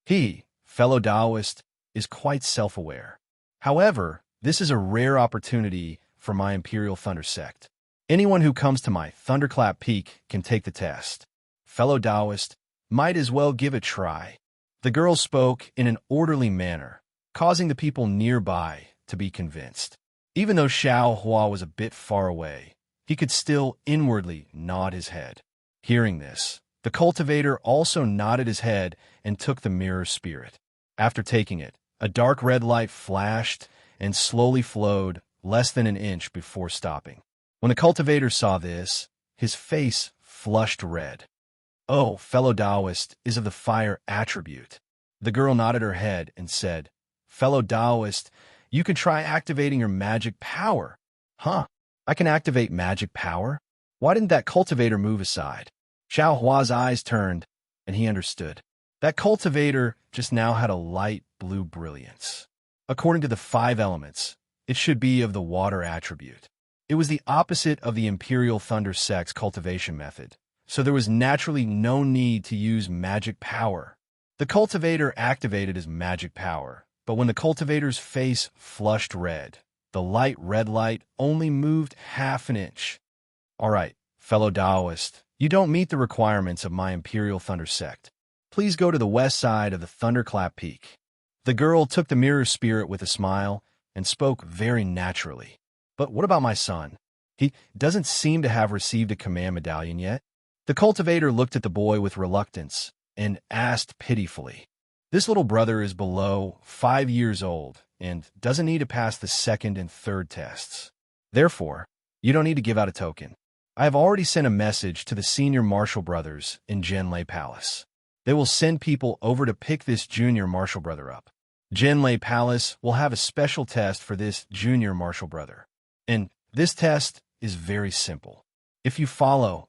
A: He, fellow Taoist, is quite self-aware. However, this is a rare opportunity for my Imperial Thunder Sect. Anyone who comes to my Thunderclap Peak can take the test. Fellow Taoist, might as well give a try. The girl spoke in an orderly manner, causing the people nearby to be convinced. Even though Xiao Hua was a bit far away, he could still inwardly nod his head. Hearing this, the cultivator also nodded his head and took the mirror spirit. After taking it, a dark red light flashed and slowly flowed less than an inch before stopping. When the cultivator saw this, his face flushed red. Oh, fellow Taoist is of the fire attribute. The girl nodded her head and said, Fellow Taoist, you can try activating your magic power. I can activate magic power? Why didn't that cultivator move aside? Xiao Hua's eyes turned, and he understood. That cultivator just now had a light blue brilliance. According to the 5 elements, it should be of the water attribute. It was the opposite of the Imperial Thunder Sect's cultivation method, so there was naturally no need to use magic power. The cultivator activated his magic power, but when the cultivator's face flushed red, the light red light only moved half an inch. All right, fellow Taoist, you don't meet the requirements of my Imperial Thunder Sect. Please go to the west side of the Thunderclap Peak. The girl took the mirror spirit with a smile and spoke very naturally. But what about my son? He doesn't seem to have received a command medallion yet. The cultivator looked at the boy with reluctance and asked pitifully. This little brother is below 5 years old and doesn't need to pass the second and third tests. Therefore, you don't need to give out a token. I have already sent a message to the senior marshal brothers in Zhenlei Palace. They will send people over to pick this junior marshal brother up. Zhenlei Palace will have a special test for this junior marshal brother. And this test is very simple. If you follow,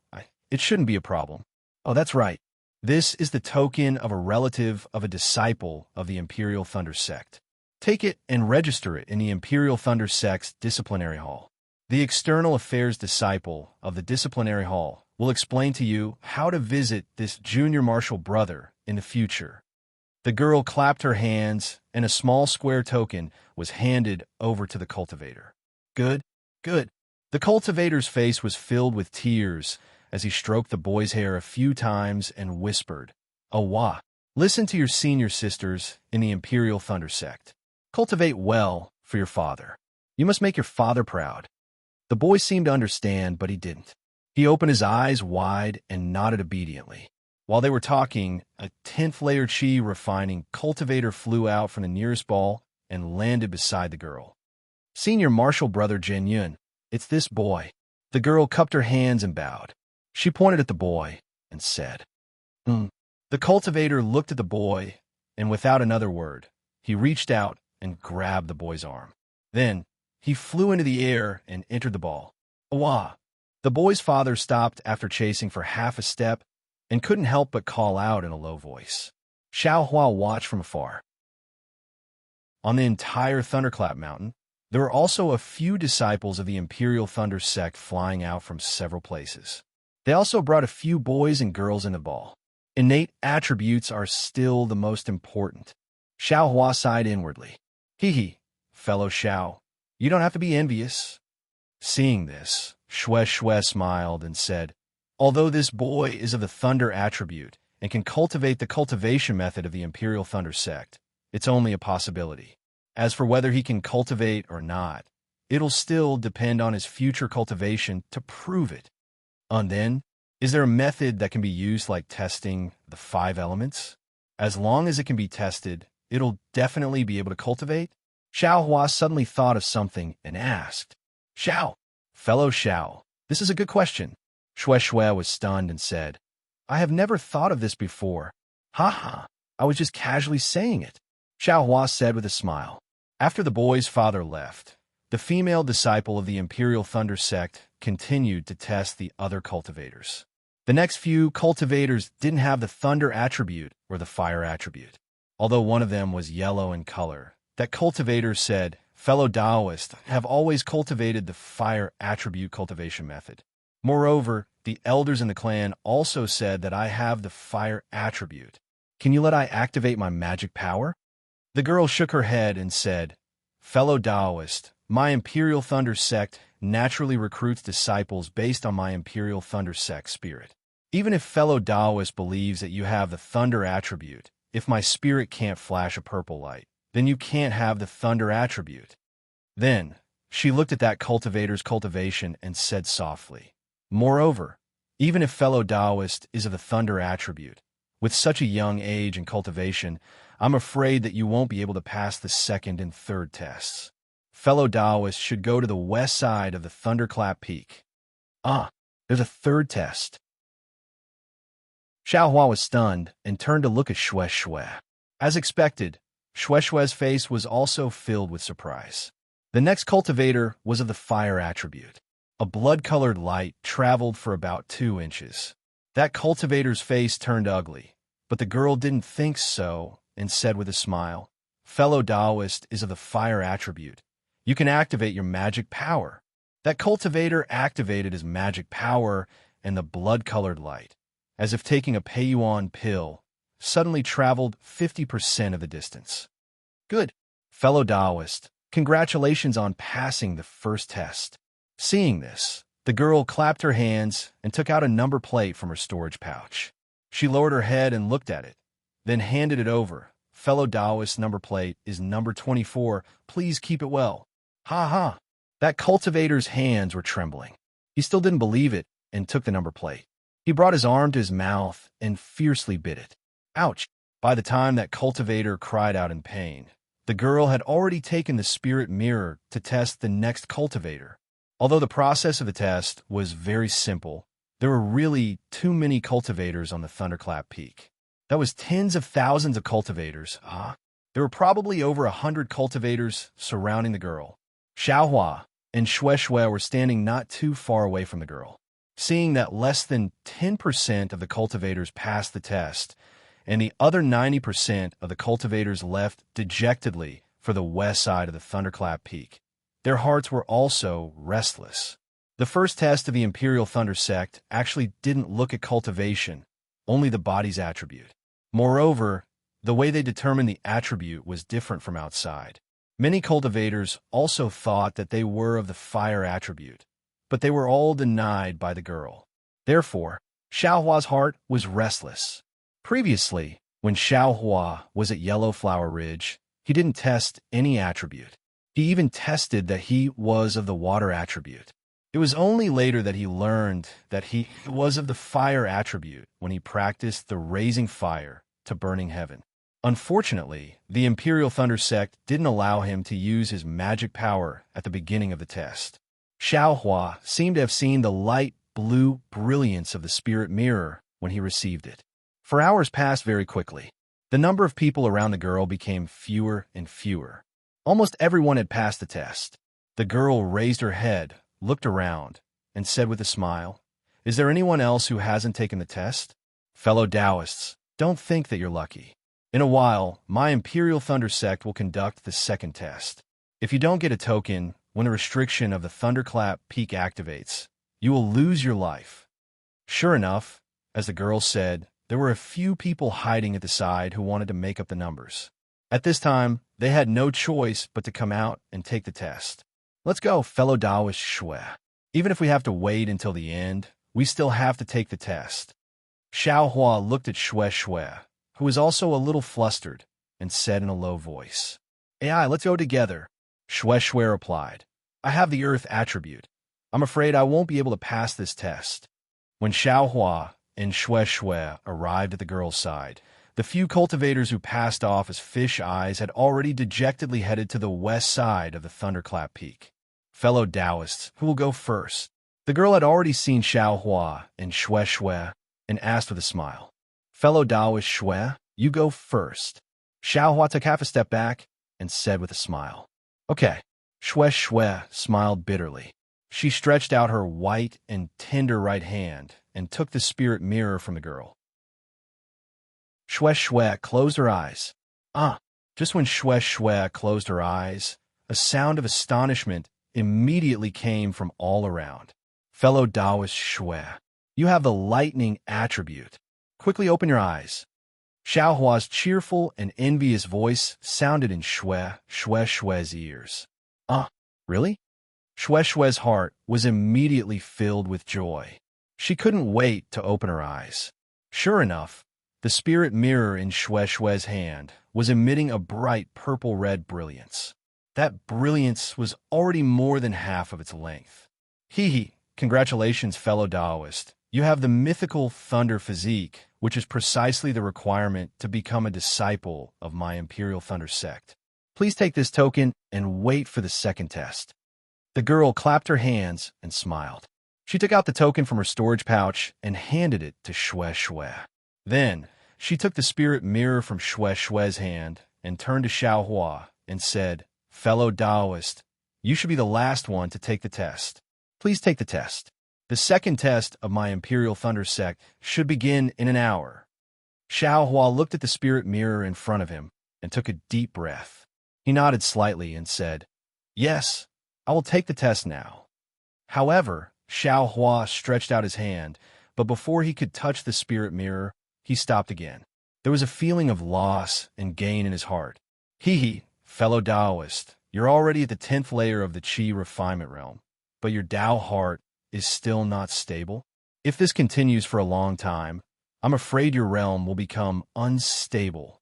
A: it shouldn't be a problem. Oh, that's right. This is the token of a relative of a disciple of the Imperial Thunder Sect. Take it and register it in the Imperial Thunder Sect's disciplinary hall. The external affairs disciple of the disciplinary hall will explain to you how to visit this junior marshal brother in the future. The girl clapped her hands, and a small square token was handed over to the cultivator. Good. The cultivator's face was filled with tears as he stroked the boy's hair a few times and whispered, Awa, listen to your senior sisters in the Imperial Thunder Sect. Cultivate well for your father. You must make your father proud. The boy seemed to understand, but he didn't. He opened his eyes wide and nodded obediently. While they were talking, a 10th layer qi refining cultivator flew out from the nearest ball and landed beside the girl. Senior marshal brother Zhen Yun, it's this boy. The girl cupped her hands and bowed. She pointed at the boy and said, "Hmm." The cultivator looked at the boy, and without another word, he reached out and grabbed the boy's arm. Then, he flew into the air and entered the ball. Awah! The boy's father stopped after chasing for half a step and couldn't help but call out in a low voice. Xiao Hua watched from afar. On the entire Thunderclap Mountain, there were also a few disciples of the Imperial Thunder sect flying out from several places. They also brought a few boys and girls in the ball. Innate attributes are still the most important. Xiao Hua sighed inwardly. Hee, fellow Xiao, you don't have to be envious. Seeing this, Shue smiled and said, although this boy is of the Thunder attribute and can cultivate the cultivation method of the Imperial Thunder sect, it's only a possibility. As for whether he can cultivate or not, it'll still depend on his future cultivation to prove it. And then, is there a method that can be used like testing the 5 elements? As long as it can be tested, it'll definitely be able to cultivate? Xiao Hua suddenly thought of something and asked, fellow Xiao, this is a good question. Shue was stunned and said, I have never thought of this before. Ha, I was just casually saying it. Xiao Hua said with a smile. After the boy's father left, the female disciple of the Imperial Thunder sect continued to test the other cultivators. The next few cultivators didn't have the Thunder attribute or the Fire attribute. Although one of them was yellow in color, that cultivator said, fellow Taoists have always cultivated the Fire attribute cultivation method. Moreover, the elders in the clan also said that I have the Fire attribute. Can you let I activate my magic power? The girl shook her head and said, fellow Taoist, my Imperial Thunder sect naturally recruits disciples based on my Imperial Thunder sect spirit. Even if fellow Taoist believes that you have the Thunder attribute, if my spirit can't flash a purple light, then you can't have the Thunder attribute. Then, she looked at that cultivator's cultivation and said softly, moreover, even if fellow Taoist is of the Thunder attribute, with such a young age and cultivation, I'm afraid that you won't be able to pass the 2nd and 3rd tests. Fellow Taoists should go to the west side of the Thunderclap Peak. There's a 3rd test. Xiao Hua was stunned and turned to look at Shue. As expected, Shue's face was also filled with surprise. The next cultivator was of the Fire attribute. A blood-colored light traveled for about 2 inches. That cultivator's face turned ugly, but the girl didn't think so and said with a smile, fellow Taoist is of the Fire attribute. You can activate your magic power. That cultivator activated his magic power, and the blood-colored light, as if taking a Pei-Yuan pill, suddenly traveled 50% of the distance. Good. Fellow Taoist, congratulations on passing the 1st test. Seeing this, the girl clapped her hands and took out a number plate from her storage pouch. She lowered her head and looked at it, then handed it over. Fellow Taoist number plate is number 24. Please keep it well. Ha. That cultivator's hands were trembling. He still didn't believe it and took the number plate. He brought his arm to his mouth and fiercely bit it. Ouch! By the time that cultivator cried out in pain, the girl had already taken the spirit mirror to test the next cultivator. Although the process of the test was very simple, there were really too many cultivators on the Thunderclap Peak. That was tens of thousands of cultivators. There were probably over 100 cultivators surrounding the girl. Xiao Hua and Shue were standing not too far away from the girl. Seeing that less than 10% of the cultivators passed the test, and the other 90% of the cultivators left dejectedly for the west side of the Thunderclap Peak, their hearts were also restless. The 1st test of the Imperial Thunder sect actually didn't look at cultivation, only the body's attribute. Moreover, the way they determined the attribute was different from outside. Many cultivators also thought that they were of the Fire attribute, but they were all denied by the girl. Therefore, Xiao Hua's heart was restless. Previously, when Xiao Hua was at Yellow Flower Ridge, he didn't test any attribute. He even tested that he was of the Water attribute. It was only later that he learned that he was of the Fire attribute when he practiced the raising fire to burning heaven. Unfortunately, the Imperial Thunder sect didn't allow him to use his magic power at the beginning of the test. Xiao Hua seemed to have seen the light blue brilliance of the spirit mirror when he received it. For hours passed very quickly. The number of people around the girl became fewer and fewer. Almost everyone had passed the test. The girl raised her head, looked around, and said with a smile, "Is there anyone else who hasn't taken the test? Fellow Taoists, don't think that you're lucky. In a while, my Imperial Thunder Sect will conduct the second test. If you don't get a token when the restriction of the Thunderclap Peak activates, you will lose your life." Sure enough, as the girl said, there were a few people hiding at the side who wanted to make up the numbers. At this time, they had no choice but to come out and take the test. "Let's go, fellow Taoist Shui. Even if we have to wait until the end, we still have to take the test." Xiao Hua looked at Shui, who was also a little flustered, and said in a low voice, "AI, let's go together." Shui replied, "I have the Earth attribute. I'm afraid I won't be able to pass this test." When Xiao Hua and Shui arrived at the girl's side, the few cultivators who passed off as fish eyes had already dejectedly headed to the west side of the Thunderclap Peak. "Fellow Taoists, who will go first?" The girl had already seen Xiao Hua and Shui and asked with a smile. "Fellow Taoist Shui, you go first." Xiao Hua took half a step back and said with a smile, "Okay." Shui smiled bitterly. She stretched out her white and tender right hand and took the spirit mirror from the girl. Shui closed her eyes. Just when Shui closed her eyes, a sound of astonishment immediately came from all around. "Fellow Taoist Shui, you have the lightning attribute. Quickly open your eyes." Xiao Hua's cheerful and envious voice sounded in Shui's ears. Really?" Shui's heart was immediately filled with joy. She couldn't wait to open her eyes. Sure enough, the spirit mirror in Shui's hand was emitting a bright purple-red brilliance. That brilliance was already more than half of its length. Congratulations, fellow Taoist. You have the mythical Thunder Physique, which is precisely the requirement to become a disciple of my Imperial Thunder Sect. Please take this token and wait for the second test." The girl clapped her hands and smiled. She took out the token from her storage pouch and handed it to Shui. Then, she took the spirit mirror from Shui's hand and turned to Xiao Hua and said, "Fellow Taoist, you should be the last one to take the test. Please take the test. The second test of my Imperial Thunder Sect should begin in an hour." Xiao Hua looked at the spirit mirror in front of him and took a deep breath. He nodded slightly and said, "Yes, I will take the test now." However, Xiao Hua stretched out his hand, but before he could touch the spirit mirror, he stopped again. There was a feeling of loss and gain in his heart. Fellow Taoist, you're already at the 10th layer of the Qi refinement realm, but your Tao heart is still not stable. If this continues for a long time, I'm afraid your realm will become unstable.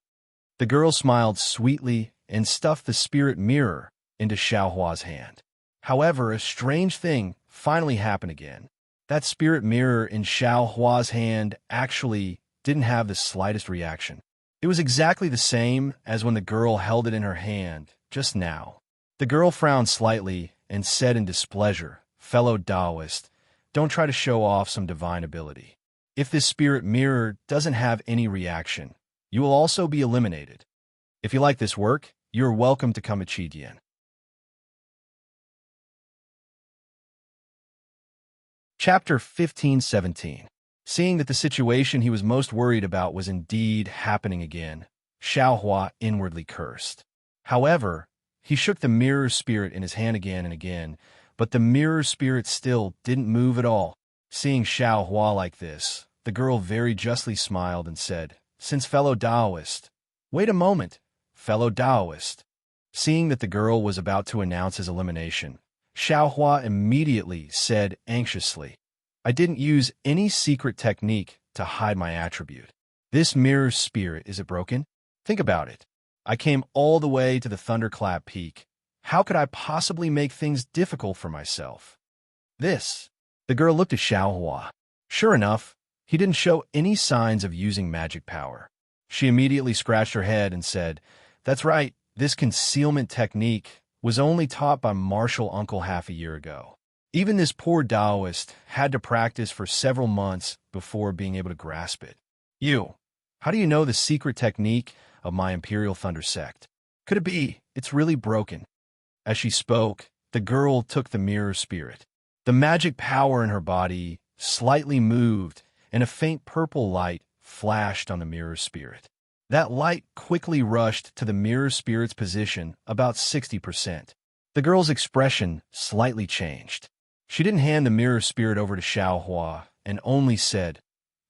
A: The girl smiled sweetly and stuffed the spirit mirror into Xiao Hua's hand. However, a strange thing finally happened again. That spirit mirror in Xiao Hua's hand actually didn't have the slightest reaction. It was exactly the same as when the girl held it in her hand just now. The girl frowned slightly and said in displeasure, "Fellow Taoist, don't try to show off some divine ability. If this spirit mirror doesn't have any reaction, you will also be eliminated. If you like this work, you are welcome to come to Qidian." Chapter 15-17. Seeing that the situation he was most worried about was indeed happening again, Xiao Hua inwardly cursed. However, he shook the mirror spirit in his hand again and again, but the mirror spirit still didn't move at all. Seeing Xiao Hua like this, the girl very justly smiled and said, "Since fellow Taoist." "Wait a moment, fellow Taoist." Seeing that the girl was about to announce his elimination, Xiao Hua immediately said anxiously, "I didn't use any secret technique to hide my attribute. This mirror spirit, is it broken? Think about it. I came all the way to the Thunderclap Peak. How could I possibly make things difficult for myself?" The girl looked at Xiao Hua. Sure enough, he didn't show any signs of using magic power. She immediately scratched her head and said, "That's right, this concealment technique was only taught by Martial Uncle half a year ago. Even this poor Taoist had to practice for several months before being able to grasp it. How do you know the secret technique of my Imperial Thunder sect? Could it be it's really broken? As she spoke, the girl took the mirror spirit. The magic power in her body slightly moved, and a faint purple light flashed on the mirror spirit. That light quickly rushed to the mirror spirit's position about 60%. The girl's expression slightly changed. She didn't hand the mirror spirit over to Xiaohua and only said,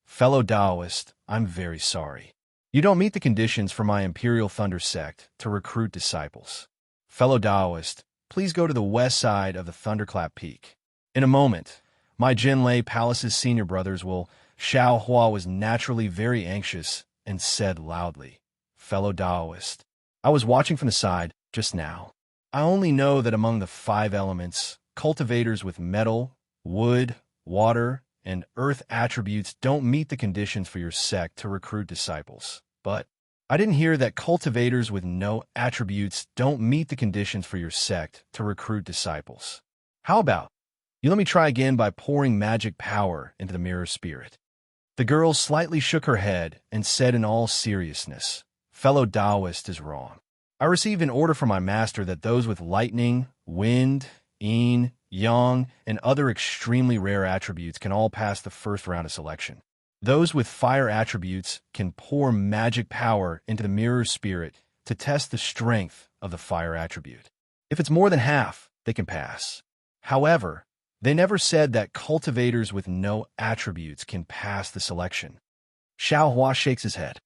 A: "Fellow Taoist, I'm very sorry. You don't meet the conditions for my Imperial Thunder sect to recruit disciples. Fellow Taoist, please go to the west side of the Thunderclap Peak. In a moment, my Jinlei Palace's senior brothers will..." Xiaohua was naturally very anxious and said loudly, "Fellow Taoist, I was watching from the side just now. I only know that among the 5 elements, cultivators with metal, wood, water, and earth attributes don't meet the conditions for your sect to recruit disciples. But I didn't hear that cultivators with no attributes don't meet the conditions for your sect to recruit disciples. How about you let me try again by pouring magic power into the mirror spirit?" The girl slightly shook her head and said in all seriousness, "Fellow Taoist is wrong. I received an order from my master that those with lightning, wind, yin, yang, and other extremely rare attributes can all pass the first round of selection. Those with fire attributes can pour magic power into the mirror spirit to test the strength of the fire attribute. If it's more than half, they can pass. However, they never said that cultivators with no attributes can pass the selection." Xiaohua shakes his head.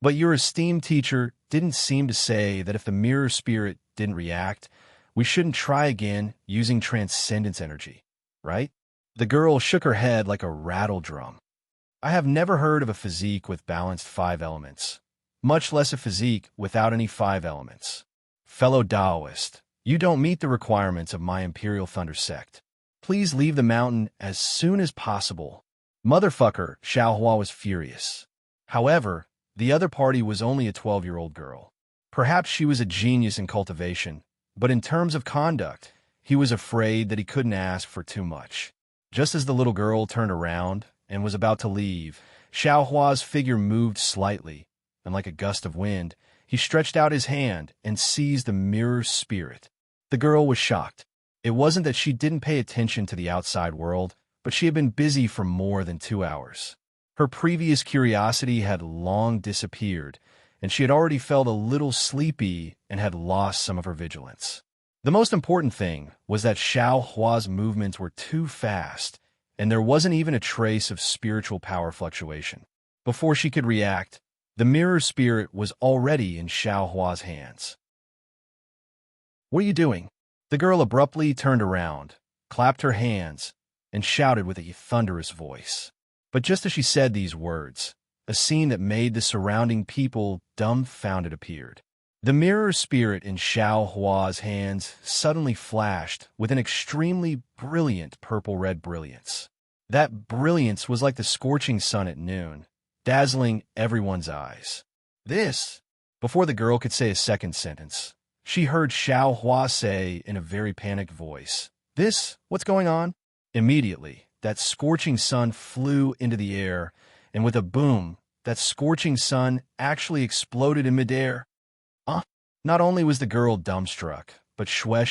A: "But your esteemed teacher didn't seem to say that if the mirror spirit didn't react, we shouldn't try again using transcendence energy, right?" The girl shook her head like a rattle drum. "I have never heard of a physique with balanced 5 elements, much less a physique without any 5 elements. Fellow Taoist, you don't meet the requirements of my Imperial Thunder sect. Please leave the mountain as soon as possible." Motherfucker, Xiaohua was furious. However, the other party was only a 12-year-old girl. Perhaps she was a genius in cultivation, but in terms of conduct, he was afraid that he couldn't ask for too much. Just as the little girl turned around and was about to leave, Xiaohua's figure moved slightly, and like a gust of wind, he stretched out his hand and seized the mirror spirit. The girl was shocked. It wasn't that she didn't pay attention to the outside world, but she had been busy for more than 2 hours. Her previous curiosity had long disappeared, and she had already felt a little sleepy and had lost some of her vigilance. The most important thing was that Xiaohua's movements were too fast, and there wasn't even a trace of spiritual power fluctuation. Before she could react, the mirror spirit was already in Xiaohua's hands. "What are you doing?" The girl abruptly turned around, clapped her hands, and shouted with a thunderous voice. But just as she said these words, a scene that made the surrounding people dumbfounded appeared. The mirror spirit in Xiaohua's hands suddenly flashed with an extremely brilliant purple-red brilliance. That brilliance was like the scorching sun at noon, dazzling everyone's eyes. "This..." Before the girl could say a second sentence, she heard Xiaohua say in a very panicked voice, "This? What's going on?" Immediately, that scorching sun flew into the air, and with a boom, that scorching sun actually exploded in midair. Not only was the girl dumbstruck, but Shui,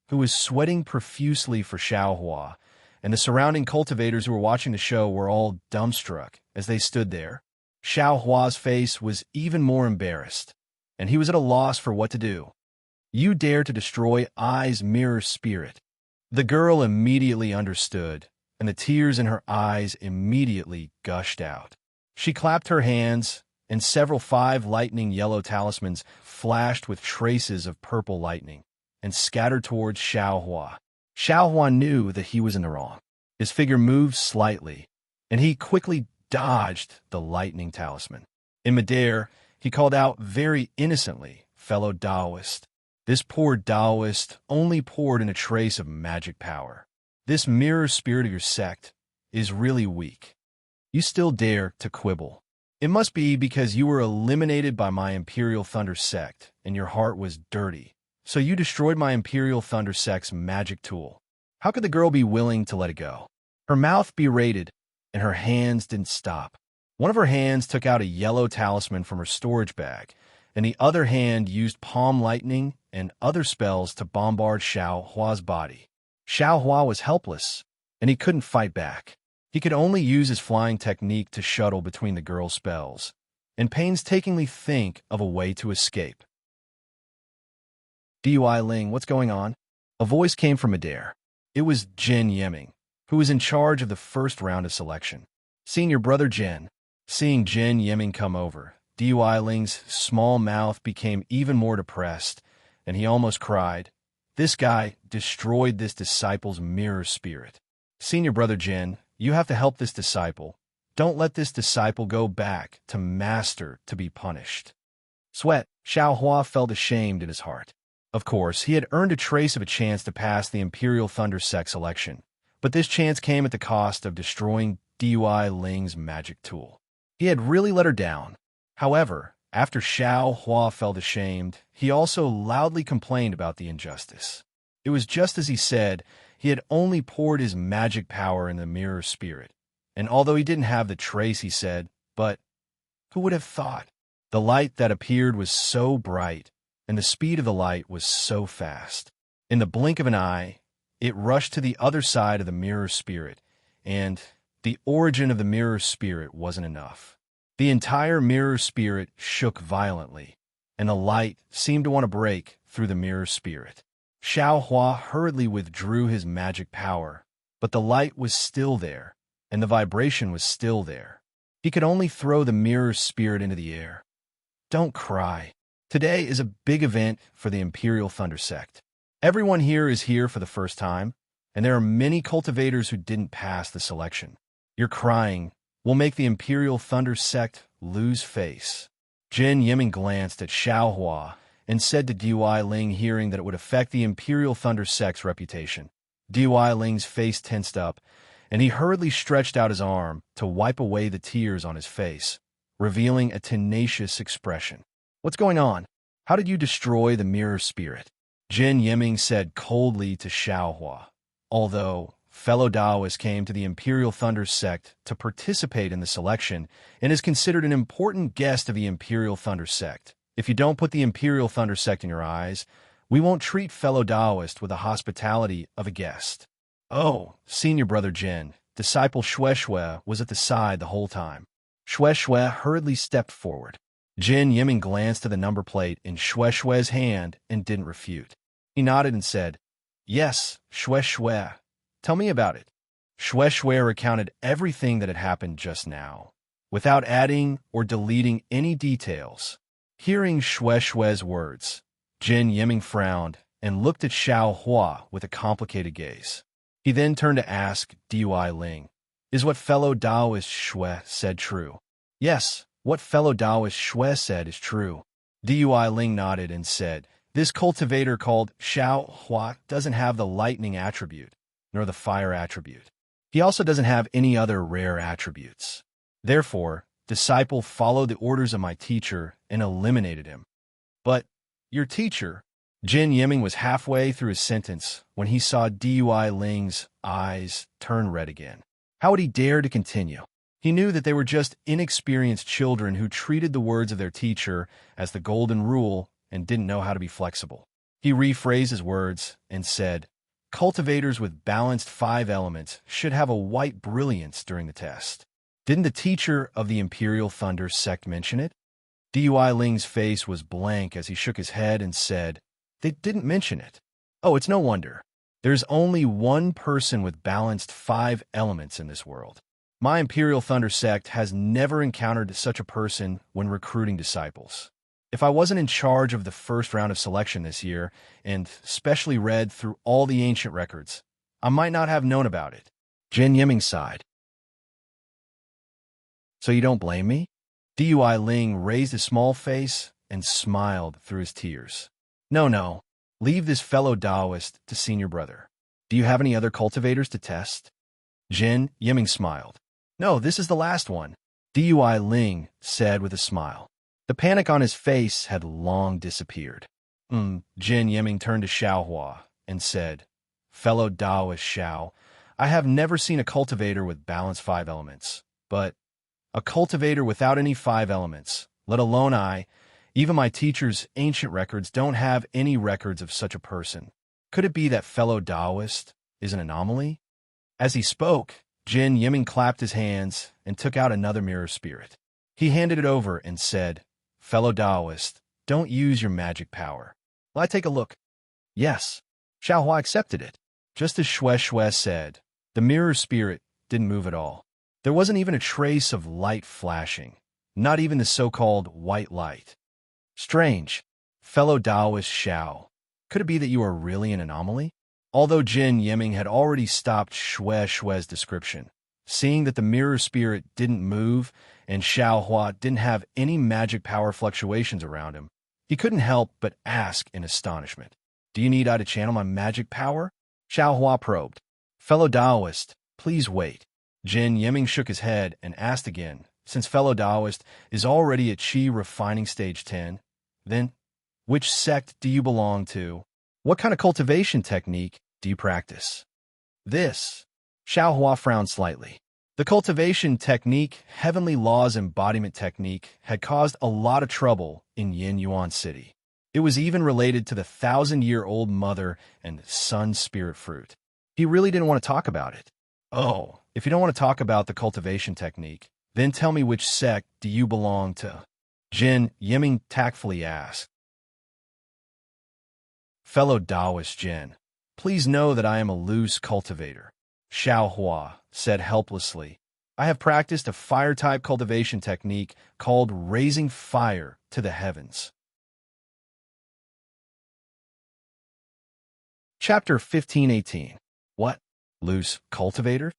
A: who was sweating profusely for Xiaohua, and the surrounding cultivators who were watching the show were all dumbstruck as they stood there. Xiaohua's face was even more embarrassed, and he was at a loss for what to do. "You dare to destroy I's mirror spirit." The girl immediately understood, and the tears in her eyes immediately gushed out. She clapped her hands, and several 5 lightning yellow talismans flashed with traces of purple lightning and scattered towards Xiaohua. Xiaohua knew that he was in the wrong. His figure moved slightly, and he quickly dodged the lightning talisman. In midair, he called out very innocently, "Fellow Taoist." This poor Taoist only poured in a trace of magic power. "This mirror spirit of your sect is really weak. You still dare to quibble. It must be because you were eliminated by my Imperial Thunder sect and your heart was dirty, so you destroyed my Imperial Thunder sect's magic tool. How could the girl be willing to let it go? Her mouth berated, and her hands didn't stop. One of her hands took out a yellow talisman from her storage bag, and the other hand used palm lightning and other spells to bombard Xiao Hua's body. Xiao Hua was helpless, and he couldn't fight back. He could only use his flying technique to shuttle between the girl's spells, and painstakingly think of a way to escape. "Dui Ling, what's going on?" A voice came from Adair. It was Jin Yiming, who was in charge of the first round of selection. "Senior brother Jin." Seeing Jin Yiming come over, Dui Ling's small mouth became even more depressed, and he almost cried. This guy destroyed this disciple's mirror spirit. "Senior brother Jin, you have to help this disciple. Don't let this disciple go back to master to be punished." Sweat, Xiao Hua felt ashamed in his heart. Of course, he had earned a trace of a chance to pass the Imperial Thunder Sect selection, but this chance came at the cost of destroying Dui Ling's magic tool. He had really let her down. However, after Xiao Hua felt ashamed, he also loudly complained about the injustice. It was just as he said. He had only poured his magic power in the mirror spirit, and although he didn't have the trace, he said, but who would have thought? The light that appeared was so bright, and the speed of the light was so fast. In the blink of an eye, it rushed to the other side of the mirror spirit, and the origin of the mirror spirit wasn't enough. The entire mirror spirit shook violently, and the light seemed to want to break through the mirror spirit. Xiao Hua hurriedly withdrew his magic power, but the light was still there, and the vibration was still there. He could only throw the mirror spirit into the air. Don't cry. Today is a big event for the Imperial Thunder Sect. Everyone here is here for the first time, and there are many cultivators who didn't pass the selection. Your crying will make the Imperial Thunder Sect lose face. Jin Yiming glanced at Xiao Hua and said to Dui Ling, hearing that it would affect the Imperial Thunder Sect's reputation. Dui Ling's face tensed up, and he hurriedly stretched out his arm to wipe away the tears on his face, revealing a tenacious expression. "What's going on? How did you destroy the mirror spirit?" Jin Yiming said coldly to Xiao Hua. Although fellow Daoist came to the Imperial Thunder Sect to participate in the selection and is considered an important guest of the Imperial Thunder Sect, if you don't put the Imperial Thunder Sect in your eyes, we won't treat fellow Daoist with the hospitality of a guest. "Oh, senior brother Jin," disciple Xue Xue was at the side the whole time. Xue Xue hurriedly stepped forward. Jin Yiming glanced to the number plate in Xue Xue's hand and didn't refute. He nodded and said, "Yes, Xue Xue. Tell me about it." Xue Xue recounted everything that had happened just now, without adding or deleting any details. Hearing Xue Xue's words, Jin Yiming frowned and looked at Xiao Hua with a complicated gaze. He then turned to ask Dui Ling, "Is what fellow Daoist Xue said true?" "Yes, what fellow Daoist Xue said is true." Dui Ling nodded and said, "This cultivator called Xiao Hua doesn't have the lightning attribute, nor the fire attribute. He also doesn't have any other rare attributes. Therefore, disciple followed the orders of my teacher and eliminated him." "But your teacher?" Jin Yiming was halfway through his sentence when he saw Dui Ling's eyes turn red again. How would he dare to continue? He knew that they were just inexperienced children who treated the words of their teacher as the golden rule and didn't know how to be flexible. He rephrased his words and said, "Cultivators with balanced 5 elements should have a white brilliance during the test." Didn't the teacher of the Imperial Thunder Sect mention it? Dui Ling's face was blank as he shook his head and said, "They didn't mention it." "Oh, it's no wonder. There's only one person with balanced 5 elements in this world. My Imperial Thunder Sect has never encountered such a person when recruiting disciples. If I wasn't in charge of the first round of selection this year, and specially read through all the ancient records, I might not have known about it." Jin Yiming sighed. "So you don't blame me?" Dui Ling raised his small face and smiled through his tears. No. Leave this fellow Daoist to senior brother. Do you have any other cultivators to test?" Jin Yiming smiled. "No, this is the last one," Dui Ling said with a smile. The panic on his face had long disappeared. Jin Yiming turned to Xiao Hua and said, fellow Taoist Xiao. I have never seen a cultivator with balanced 5 elements, but a cultivator without any 5 elements, let alone even my teacher's ancient records don't have any records of such a person. Could it be that fellow Taoist is an anomaly? As he spoke, Jin Yiming clapped his hands and took out another mirror spirit. He handed it over and said, "Fellow Taoist, don't use your magic power. Will I take a look?" Yes. Xiao Hua accepted it. Just as Shue said, the mirror spirit didn't move at all. There wasn't even a trace of light flashing, not even the so-called white light. Strange. Fellow Taoist Xiao, could it be that you are really an anomaly? Although Jin Yiming had already stopped Shue's description, seeing that the mirror spirit didn't move and Xiao Hua didn't have any magic power fluctuations around him, he couldn't help but ask in astonishment, "Do you need I to channel my magic power?" Xiao Hua probed. "Fellow Taoist, please wait." Jin Yiming shook his head and asked again, "Since fellow Taoist is already at Qi refining stage 10, then which sect do you belong to? What kind of cultivation technique do you practice?" This, Xiao Hua frowned slightly. The cultivation technique, Heavenly Law's embodiment technique, had caused a lot of trouble in Yin Yuan City. It was even related to the 1,000-year-old mother and son spirit fruit. He really didn't want to talk about it. "Oh, if you don't want to talk about the cultivation technique, then tell me which sect do you belong to?" Jin Yiming tactfully asked. "Fellow Taoist Jin, please know that I am a loose cultivator," Xiao Hua said helplessly. "I have practiced a fire-type cultivation technique called raising fire to the heavens." Chapter 1518. What? Loose cultivator?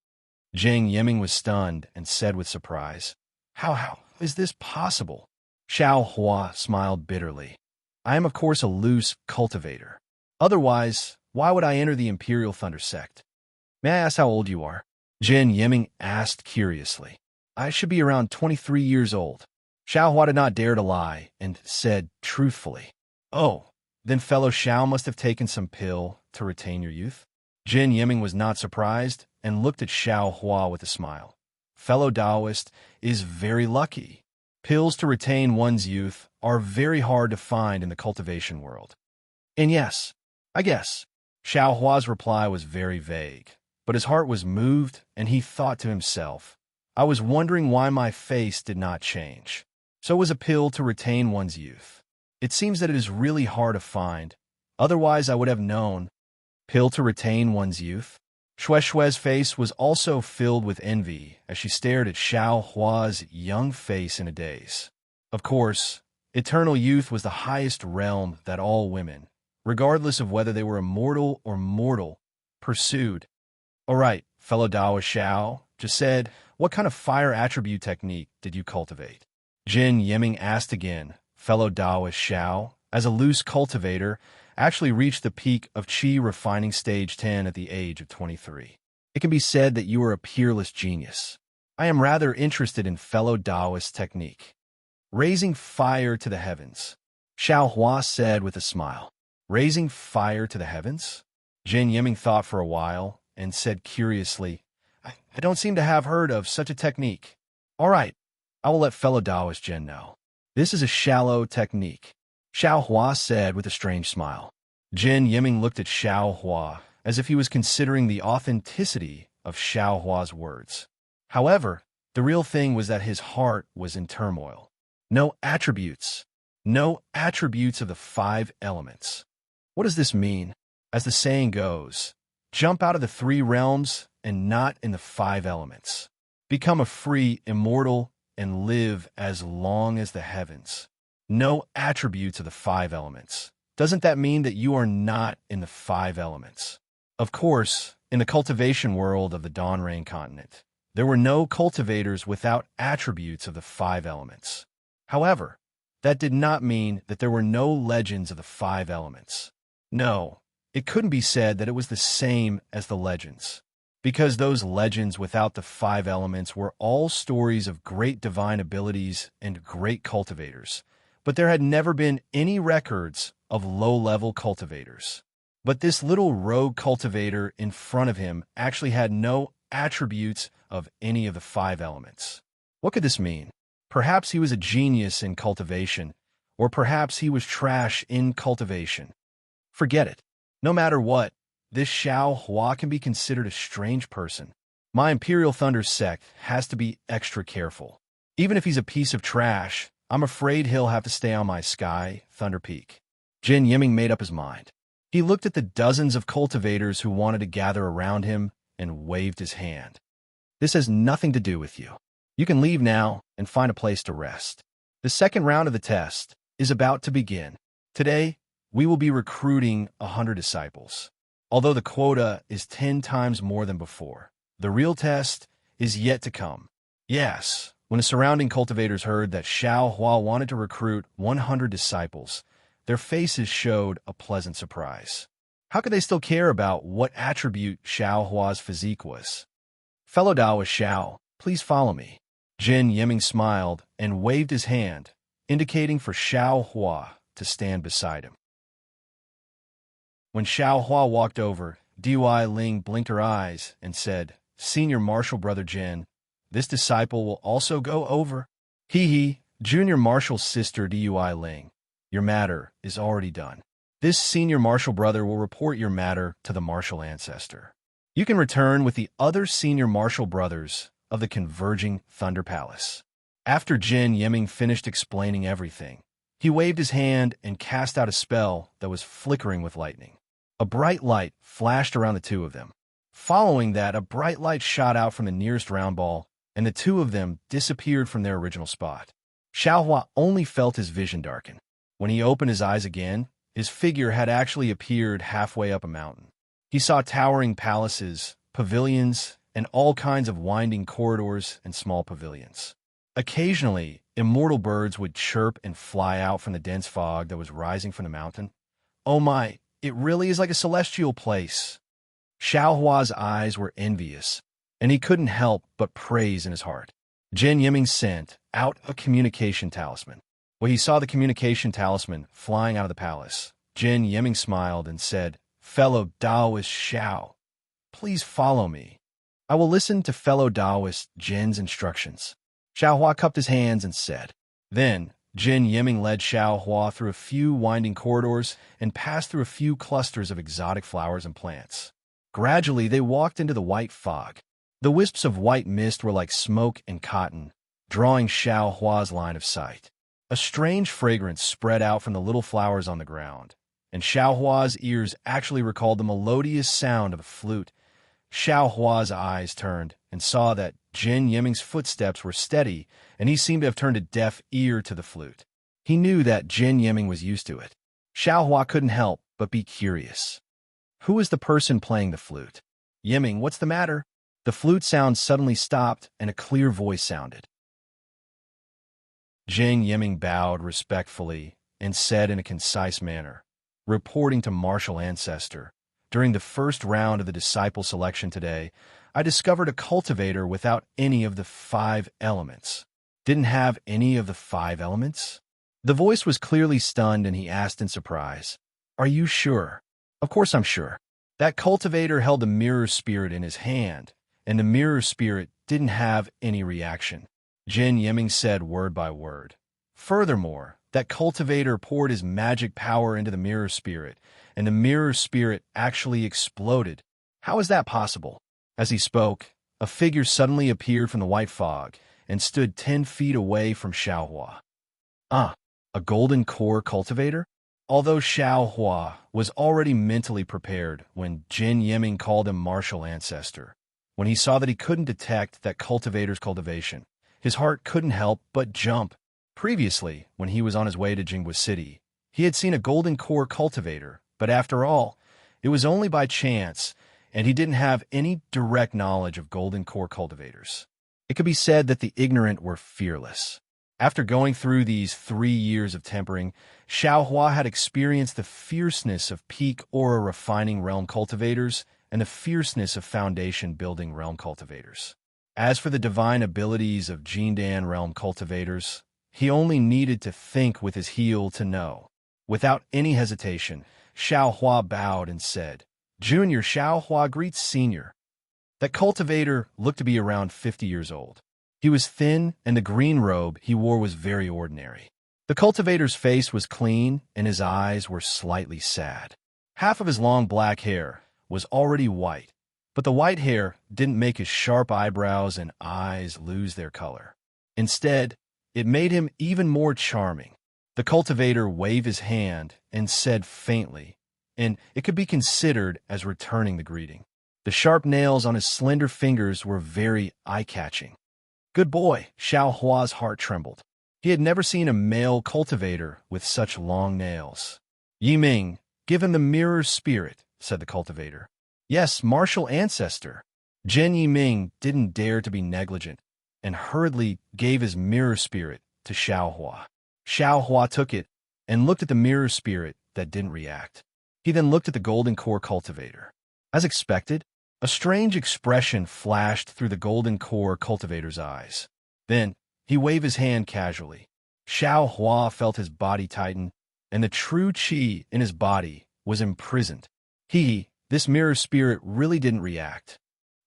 A: Jing Yiming was stunned and said with surprise, How is this possible?" Xiao Hua smiled bitterly. "I am of course a loose cultivator. Otherwise, why would I enter the Imperial Thunder sect?" "May I ask how old you are?" Jin Yiming asked curiously. "I should be around 23 years old." Xiao Hua did not dare to lie and said truthfully, "Oh, then fellow Xiao must have taken some pill to retain your youth?" Jin Yiming was not surprised and looked at Xiao Hua with a smile. "Fellow Taoist is very lucky. Pills to retain one's youth are very hard to find in the cultivation world." "And yes, I guess." Xiao Hua's reply was very vague, but his heart was moved and he thought to himself, "I was wondering why my face did not change. So was a pill to retain one's youth. It seems that it is really hard to find. Otherwise, I would have known. Pill to retain one's youth?" Shue's face was also filled with envy as she stared at Xiao Hua's young face in a daze. Of course, eternal youth was the highest realm that all women, regardless of whether they were immortal or mortal, pursued. "All right, fellow Taoist Xiao, just said, what kind of fire attribute technique did you cultivate?" Jin Yiming asked again. Fellow Taoist Xiao, as a loose cultivator, actually reached the peak of Qi refining stage 10 at the age of 23. It can be said that you are a peerless genius. I am rather interested in fellow Taoist technique. Raising fire to the heavens, Xiao Hua said with a smile. Raising fire to the heavens? Jin Yiming thought for a while and said curiously, I don't seem to have heard of such a technique. All right, I will let fellow Taoist Jin know. This is a shallow technique, Xiao Hua said with a strange smile. Jin Yiming looked at Xiao Hua as if he was considering the authenticity of Xiao Hua's words. However, the real thing was that his heart was in turmoil. No attributes of the 5 elements. What does this mean? As the saying goes, jump out of the 3 realms and not in the 5 elements. Become a free immortal and live as long as the heavens. No attributes of the 5 elements. Doesn't that mean that you are not in the 5 elements? Of course, in the cultivation world of the Dawn Rain continent, there were no cultivators without attributes of the 5 elements. However, that did not mean that there were no legends of the 5 elements. No, it couldn't be said that it was the same as the legends, because those legends without the 5 elements were all stories of great divine abilities and great cultivators, but there had never been any records of low-level cultivators. But this little rogue cultivator in front of him actually had no attributes of any of the 5 elements. What could this mean? Perhaps he was a genius in cultivation, or perhaps he was trash in cultivation. Forget it. No matter what, this Xiao Hua can be considered a strange person. My Imperial Thunder sect has to be extra careful. Even if he's a piece of trash, I'm afraid he'll have to stay on my Sky Thunder Peak. Jin Yiming made up his mind. He looked at the dozens of cultivators who wanted to gather around him and waved his hand. This has nothing to do with you. You can leave now and find a place to rest. The second round of the test is about to begin. Today, we will be recruiting 100 disciples. Although the quota is 10 times more than before, the real test is yet to come. Yes, when the surrounding cultivators heard that Xiao Hua wanted to recruit 100 disciples, their faces showed a pleasant surprise. How could they still care about what attribute Xiao Hua's physique was? Fellow Daoist Xiao, please follow me. Jin Yiming smiled and waved his hand, indicating for Xiao Hua to stand beside him. When Xiao Hua walked over, Dui Ling blinked her eyes and said, "Senior Marshal Brother Jin, this disciple will also go over." Hee, Junior Marshal's sister Dui Ling, your matter is already done. This Senior Marshal Brother will report your matter to the Marshal Ancestor. You can return with the other Senior Marshal Brothers of the Converging Thunder Palace. After Jin Yiming finished explaining everything, he waved his hand and cast out a spell that was flickering with lightning. A bright light flashed around the two of them. Following that, a bright light shot out from the nearest round ball, and the two of them disappeared from their original spot. Xiao Hua only felt his vision darken. When he opened his eyes again, his figure had actually appeared halfway up a mountain. He saw towering palaces, pavilions, and all kinds of winding corridors and small pavilions. Occasionally, immortal birds would chirp and fly out from the dense fog that was rising from the mountain. Oh my, it really is like a celestial place. Xiao Hua's eyes were envious, and he couldn't help but praise in his heart. Jin Yiming sent out a communication talisman. When he saw the communication talisman flying out of the palace, Jin Yiming smiled and said, "Fellow Daoist Xiao, please follow me. I will listen to fellow Daoist Jin's instructions." Xiao Hua cupped his hands and said. Then, Jin Yiming led Xiao Hua through a few winding corridors and passed through a few clusters of exotic flowers and plants. Gradually, they walked into the white fog. The wisps of white mist were like smoke and cotton, drawing Xiao Hua's line of sight. A strange fragrance spread out from the little flowers on the ground, and Xiao Hua's ears actually recalled the melodious sound of a flute. Xiao Hua's eyes turned and saw that Jin Yiming's footsteps were steady, and he seemed to have turned a deaf ear to the flute. He knew that Jin Yiming was used to it. Xiao Hua couldn't help but be curious. Who is the person playing the flute? Yiming, what's the matter? The flute sound suddenly stopped, and a clear voice sounded. Jin Yiming bowed respectfully and said in a concise manner, "Reporting to Marshal Ancestor, during the first round of the disciple selection today, I discovered a cultivator without any of the 5 elements." Didn't have any of the 5 elements? The voice was clearly stunned, and he asked in surprise, "Are you sure?" "Of course I'm sure." That cultivator held the mirror spirit in his hand, and the mirror spirit didn't have any reaction. Jin Yiming said word by word. Furthermore, that cultivator poured his magic power into the mirror spirit, and the mirror spirit actually exploded. How is that possible? As he spoke, a figure suddenly appeared from the white fog and stood 10 feet away from Xiao Hua. A golden core cultivator? Although Xiao Hua was already mentally prepared when Jin Yiming called him Marshal Ancestor, when he saw that he couldn't detect that cultivator's cultivation, his heart couldn't help but jump. Previously, when he was on his way to Jinghua City, he had seen a golden core cultivator, but after all, it was only by chance, and he didn't have any direct knowledge of golden core cultivators. It could be said that the ignorant were fearless. After going through these 3 years of tempering, Xiao Hua had experienced the fierceness of peak aura refining realm cultivators and the fierceness of foundation building realm cultivators. As for the divine abilities of Jindan realm cultivators, he only needed to think with his heel to know. Without any hesitation, Xiao Hua bowed and said, Junior Xiao Hua greets Senior. That cultivator looked to be around 50 years old. He was thin, and the green robe he wore was very ordinary. The cultivator's face was clean, and his eyes were slightly sad. Half of his long black hair was already white, but the white hair didn't make his sharp eyebrows and eyes lose their color. Instead, it made him even more charming. The cultivator waved his hand and said faintly, and it could be considered as returning the greeting. The sharp nails on his slender fingers were very eye-catching. Good boy, Xiao Hua's heart trembled. He had never seen a male cultivator with such long nails. Yiming, give him the mirror spirit, said the cultivator. Yes, martial ancestor. Zhen Yiming didn't dare to be negligent and hurriedly gave his mirror spirit to Xiao Hua. Xiao Hua took it and looked at the mirror spirit that didn't react. He then looked at the golden core cultivator. As expected, a strange expression flashed through the golden core cultivator's eyes. Then, he waved his hand casually. Xiao Hua felt his body tighten, and the true qi in his body was imprisoned. This mirror spirit really didn't react.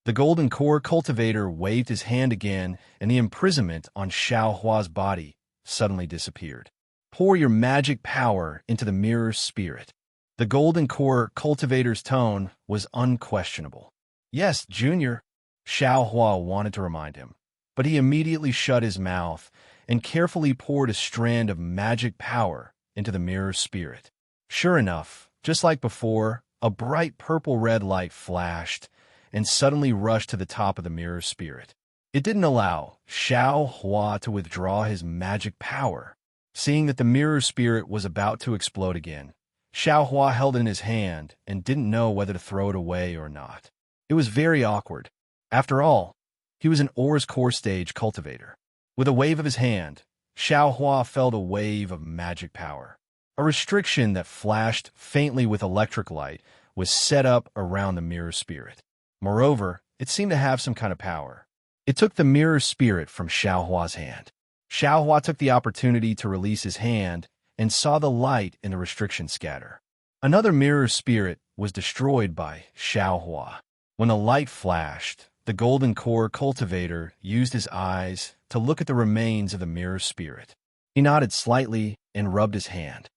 A: The golden core cultivator waved his hand again, and the imprisonment on Xiao Hua's body suddenly disappeared. Pour your magic power into the mirror spirit. The golden core cultivator's tone was unquestionable. Yes, Junior, Xiao Hua wanted to remind him, but he immediately shut his mouth and carefully poured a strand of magic power into the mirror spirit. Sure enough, just like before, a bright purple-red light flashed and suddenly rushed to the top of the mirror spirit. It didn't allow Xiao Hua to withdraw his magic power. Seeing that the mirror spirit was about to explode again, Xiao Hua held it in his hand and didn't know whether to throw it away or not. It was very awkward. After all, he was an Aura's core stage cultivator. With a wave of his hand, Xiao Hua felt a wave of magic power. A restriction that flashed faintly with electric light was set up around the mirror spirit. Moreover, it seemed to have some kind of power. It took the mirror spirit from Xiao Hua's hand. Xiao Hua took the opportunity to release his hand and saw the light in the restriction scatter. Another mirror spirit was destroyed by Xiao Hua. When the light flashed, the golden core cultivator used his eyes to look at the remains of the mirror spirit. He nodded slightly and rubbed his hand.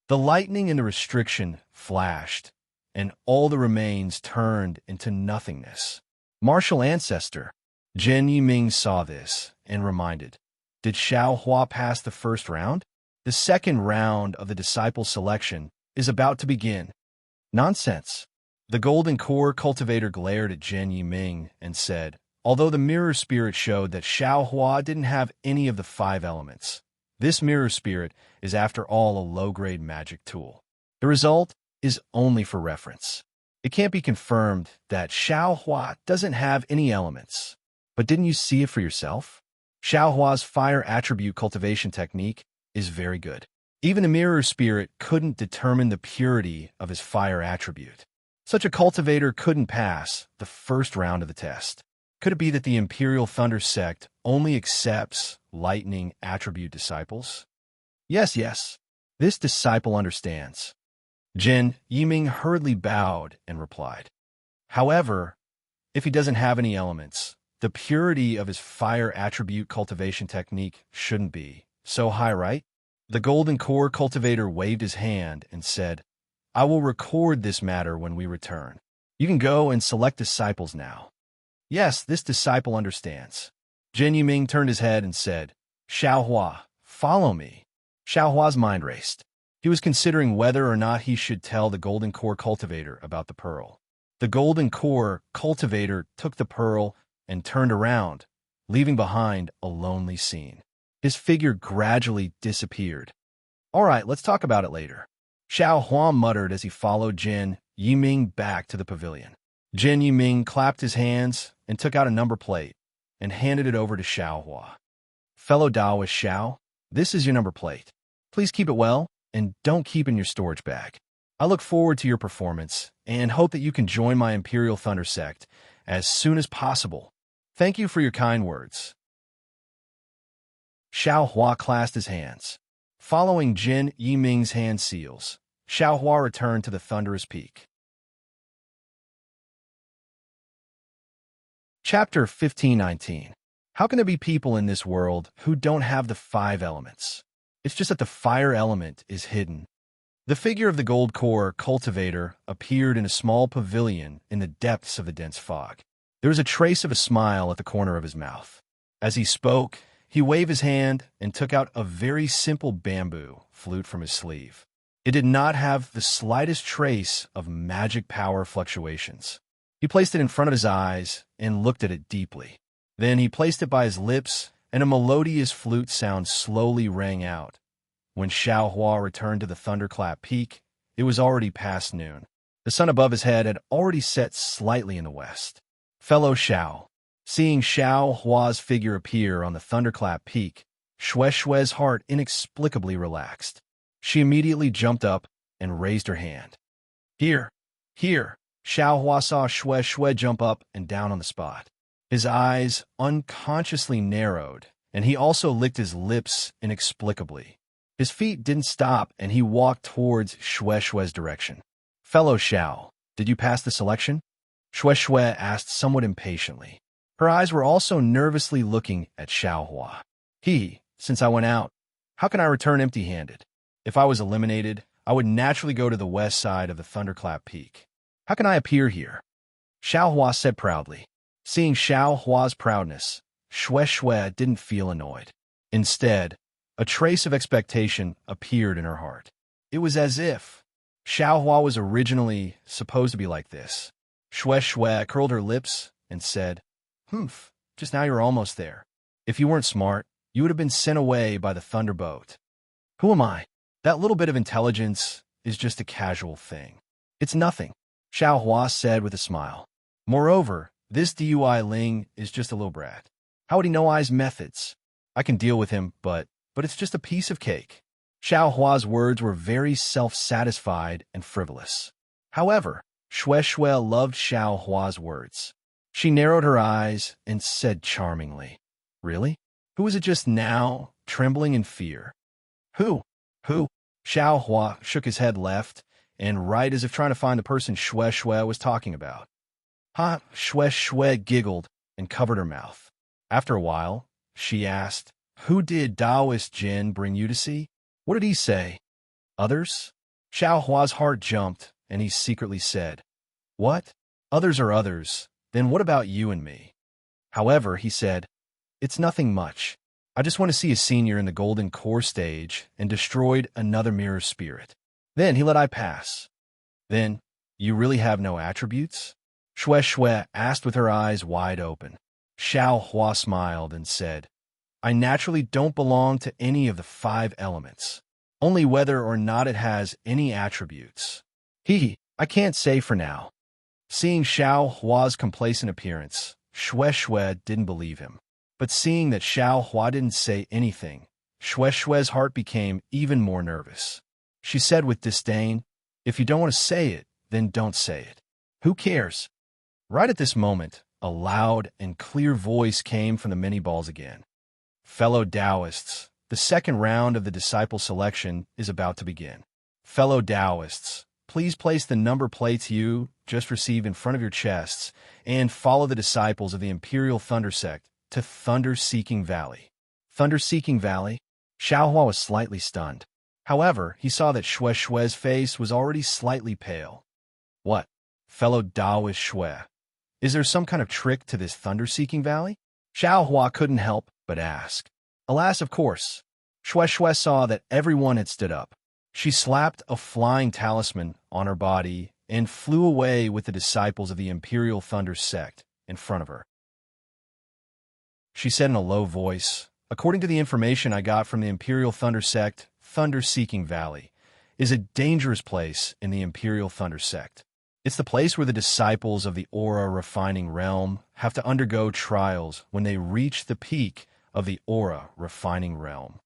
A: The lightning in the restriction flashed, and all the remains turned into nothingness. Martial ancestor, Zhen Yiming saw this and reminded, did Xiao Hua pass the first round? The second round of the disciple selection is about to begin. Nonsense. The golden core cultivator glared at Zhen Yiming and said, although the mirror spirit showed that Xiao Hua didn't have any of the 5 elements, this mirror spirit is after all a low-grade magic tool. The result is only for reference. It can't be confirmed that Xiao Hua doesn't have any elements. But didn't you see it for yourself? Xiao Hua's fire attribute cultivation technique is very good. Even the mirror spirit couldn't determine the purity of his fire attribute. Such a cultivator couldn't pass the first round of the test. Could it be that the Imperial Thunder sect only accepts lightning attribute disciples? Yes. This disciple understands. Zhen Yiming hurriedly bowed and replied. However, if he doesn't have any elements, the purity of his fire attribute cultivation technique shouldn't be so high, right? The golden core cultivator waved his hand and said, I will record this matter when we return. You can go and select disciples now. Yes, this disciple understands. Zhen Yiming turned his head and said, Xiao Hua, follow me. Xiao Hua's mind raced. He was considering whether or not he should tell the golden core cultivator about the pearl. The golden core cultivator took the pearl and turned around, leaving behind a lonely scene. His figure gradually disappeared. All right, let's talk about it later. Xiao Hua muttered as he followed Zhen Yiming back to the pavilion. Zhen Yiming clapped his hands and took out a number plate and handed it over to Xiao Hua. Fellow Taoist Xiao, this is your number plate. Please keep it well and don't keep in your storage bag. I look forward to your performance and hope that you can join my Imperial Thunder sect as soon as possible. Thank you for your kind words. Xiao Hua clasped his hands. Following Jin Yiming's hand seals, Xiaohua returned to the thunderous peak. Chapter 1519. How can there be people in this world who don't have the 5 elements? It's just that the fire element is hidden. The figure of the gold core cultivator appeared in a small pavilion in the depths of the dense fog. There was a trace of a smile at the corner of his mouth. As he spoke, he waved his hand and took out a very simple bamboo flute from his sleeve. It did not have the slightest trace of magic power fluctuations. He placed it in front of his eyes and looked at it deeply. Then he placed it by his lips, and a melodious flute sound slowly rang out. When Xiaohua returned to the thunderclap peak, it was already past noon. The sun above his head had already set slightly in the west. Fellow Xiao. Seeing Xiaohua's figure appear on the thunderclap peak, Shue's heart inexplicably relaxed. She immediately jumped up and raised her hand. Here, here. Xiaohua saw Shui jump up and down on the spot. His eyes unconsciously narrowed, and he also licked his lips inexplicably. His feet didn't stop, and he walked towards Shue's direction. Fellow Xiao, did you pass the selection? Shui asked somewhat impatiently. Her eyes were also nervously looking at Xiaohua. Since I went out, how can I return empty-handed? If I was eliminated, I would naturally go to the west side of the thunderclap peak. How can I appear here? Xiaohua said proudly. Seeing Xiaohua's proudness, Shui didn't feel annoyed. Instead, a trace of expectation appeared in her heart. It was as if Xiaohua was originally supposed to be like this. Shui curled her lips and said, Humph, just now you're almost there. If you weren't smart, you would have been sent away by the thunderbolt. Who am I? That little bit of intelligence is just a casual thing. It's nothing, Xiaohua said with a smile. Moreover, this DUI Ling is just a little brat. How would he know I's methods? I can deal with him, but it's just a piece of cake. Xiaohua's words were very self-satisfied and frivolous. However, Shui loved Xiaohua's words. She narrowed her eyes and said charmingly, Really? Who is it just now, trembling in fear? Who? Xiaohua shook his head left and right as if trying to find the person Shui was talking about. Ha! Shui giggled and covered her mouth. After a while, she asked, Who did Taoist Jin bring you to see? What did he say? Others? Xiaohua's heart jumped, and he secretly said, What? Others are others. Then what about you and me? However, he said, It's nothing much. I just want to see a senior in the golden core stage and destroyed another mirror spirit. Then he let I pass. Then, you really have no attributes? Shui asked with her eyes wide open. Xiaohua smiled and said, I naturally don't belong to any of the 5 elements. Only whether or not it has any attributes. I can't say for now. Seeing Xiaohua's complacent appearance, Shui didn't believe him. But seeing that Xiaohua didn't say anything, Shui's heart became even more nervous. She said with disdain, If you don't want to say it, then don't say it. Who cares? Right at this moment, a loud and clear voice came from the many balls again. Fellow Taoists, the second round of the disciple selection is about to begin. Fellow Taoists, please place the number plates you just received in front of your chests and follow the disciples of the Imperial Thunder Sect to Thunder-Seeking Valley. Thunder-Seeking Valley? Xiaohua was slightly stunned. However, he saw that Shui's face was already slightly pale. What? Fellow Taoist Shui, is there some kind of trick to this Thunder-Seeking Valley? Xiaohua couldn't help but ask. Alas, of course. Shui saw that everyone had stood up. She slapped a flying talisman on her body and flew away with the disciples of the Imperial Thunder Sect in front of her. She said in a low voice, According to the information I got from the Imperial Thunder Sect, Thunder-Seeking Valley is a dangerous place in the Imperial Thunder Sect. It's the place where the disciples of the Aura Refining Realm have to undergo trials when they reach the peak of the Aura Refining Realm.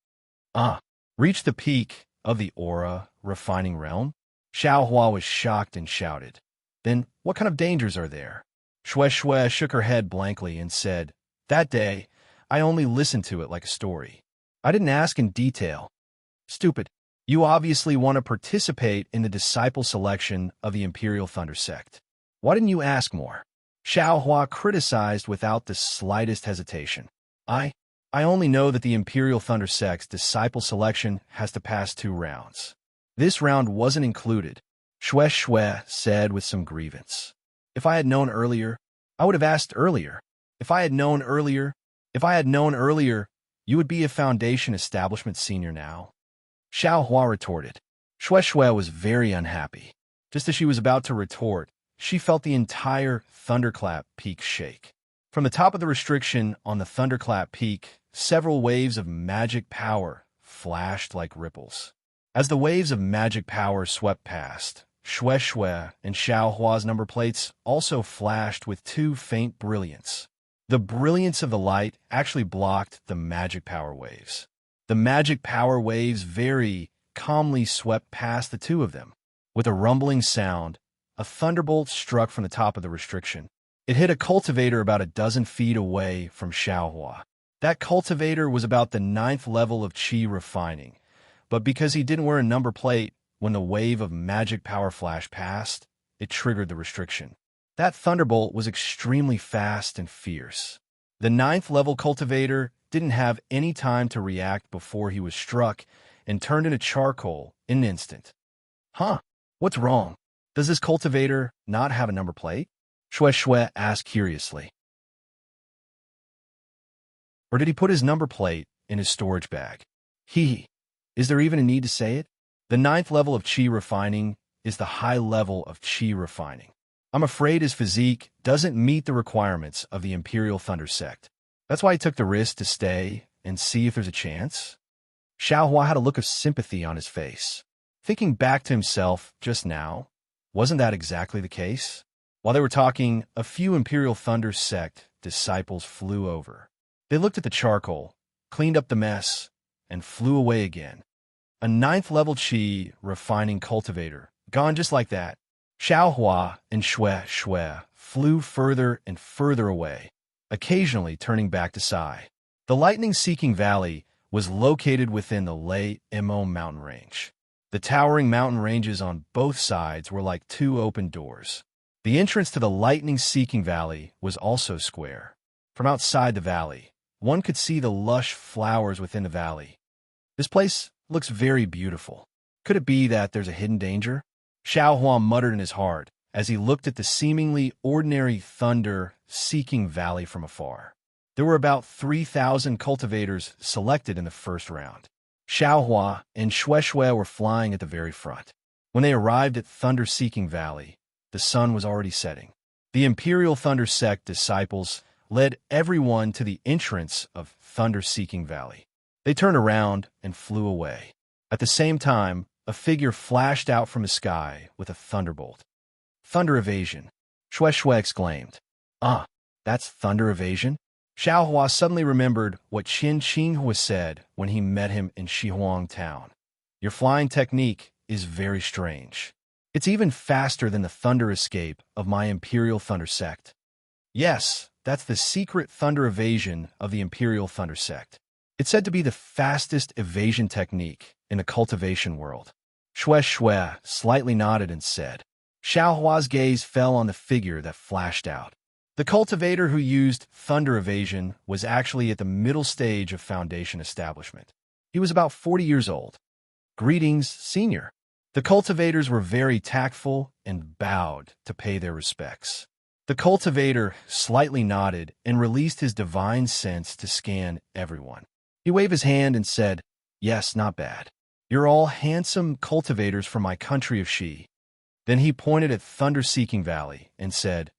A: Reach the peak of the Aura Refining Realm? Xiaohua was shocked and shouted. Then what kind of dangers are there? Shui shook her head blankly and said, That day, I only listened to it like a story. I didn't ask in detail. Stupid. You obviously want to participate in the disciple selection of the Imperial Thunder Sect. Why didn't you ask more? Xiao Hua criticized without the slightest hesitation. I only know that the Imperial Thunder Sect's disciple selection has to pass 2 rounds. This round wasn't included, Shue said with some grievance. If I had known earlier, I would have asked earlier. If I had known earlier, you would be a Foundation Establishment senior now. Xiao Hua retorted. Shue was very unhappy. Just as she was about to retort, she felt the entire Thunderclap Peak shake. From the top of the restriction on the Thunderclap Peak, several waves of magic power flashed like ripples. As the waves of magic power swept past, Shue and Xiao Hua's number plates also flashed with 2 faint brilliance. The brilliance of the light actually blocked the magic power waves. The magic power waves very calmly swept past the 2 of them. With a rumbling sound, a thunderbolt struck from the top of the restriction. It hit a cultivator about a dozen feet away from Xiao Hua. That cultivator was about the 9th level of Qi refining, but because he didn't wear a number plate, when the wave of magic power flashed past, it triggered the restriction. That thunderbolt was extremely fast and fierce. The 9th level cultivator didn't have any time to react before he was struck and turned into charcoal in an instant. Huh? What's wrong? Does this cultivator not have a number plate? Shue asked curiously. Or did he put his number plate in his storage bag? Is there even a need to say it? The 9th level of Qi refining is the high level of Qi refining. I'm afraid his physique doesn't meet the requirements of the Imperial Thunder Sect. That's why he took the risk to stay and see if there's a chance. Xiao Hua had a look of sympathy on his face. Thinking back to himself just now, wasn't that exactly the case? While they were talking, a few Imperial Thunder Sect disciples flew over. They looked at the charcoal, cleaned up the mess, and flew away again. A 9th level Qi refining cultivator, gone just like that. Xiao Hua and Shue flew further and further away, occasionally turning back to sigh. The lightning-seeking valley was located within the Lei Imo mountain range. The towering mountain ranges on both sides were like 2 open doors. The entrance to the lightning-seeking valley was also square. From outside the valley, one could see the lush flowers within the valley. This place looks very beautiful. Could it be that there's a hidden danger? Xiao Hua muttered in his heart as he looked at the seemingly ordinary thunder-seeking valley from afar. There were about 3,000 cultivators selected in the first round. Xiao Hua and Shue were flying at the very front. When they arrived at Thunder-Seeking Valley, the sun was already setting. The Imperial Thunder Sect disciples led everyone to the entrance of Thunder-Seeking Valley. They turned around and flew away. At the same time, a figure flashed out from the sky with a thunderbolt. Thunder evasion, Shue exclaimed. Ah, that's thunder evasion? Xiao Hua suddenly remembered what Qin Qinghua said when he met him in Shihuang town. Your flying technique is very strange. It's even faster than the thunder escape of my Imperial Thunder Sect. Yes, that's the secret thunder evasion of the Imperial Thunder Sect. It's said to be the fastest evasion technique in the cultivation world. Shue slightly nodded and said. Xiao Hua's gaze fell on the figure that flashed out. The cultivator who used thunder evasion was actually at the middle stage of Foundation establishment. He was about 40 years old. Greetings, senior. The cultivators were very tactful and bowed to pay their respects. The cultivator slightly nodded and released his divine sense to scan everyone. He waved his hand and said, Yes, not bad. You're all handsome cultivators from my country of Xi. Then he pointed at Thunder-Seeking Valley and said,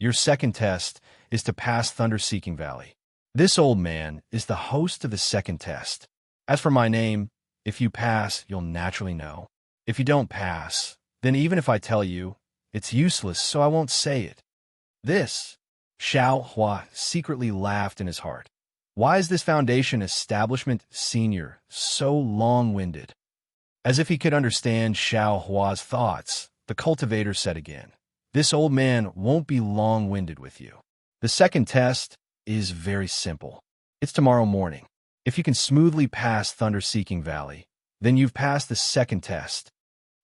A: Your second test is to pass Thunder-Seeking Valley. This old man is the host of the second test. As for my name, if you pass, you'll naturally know. If you don't pass, then even if I tell you, it's useless, so I won't say it. This, Xiao Hua secretly laughed in his heart. Why is this Foundation Establishment Senior so long-winded? As if he could understand Xiao Hua's thoughts, the cultivator said again, This old man won't be long-winded with you. The second test is very simple. It's tomorrow morning. If you can smoothly pass Thunder-Seeking Valley, then you've passed the second test.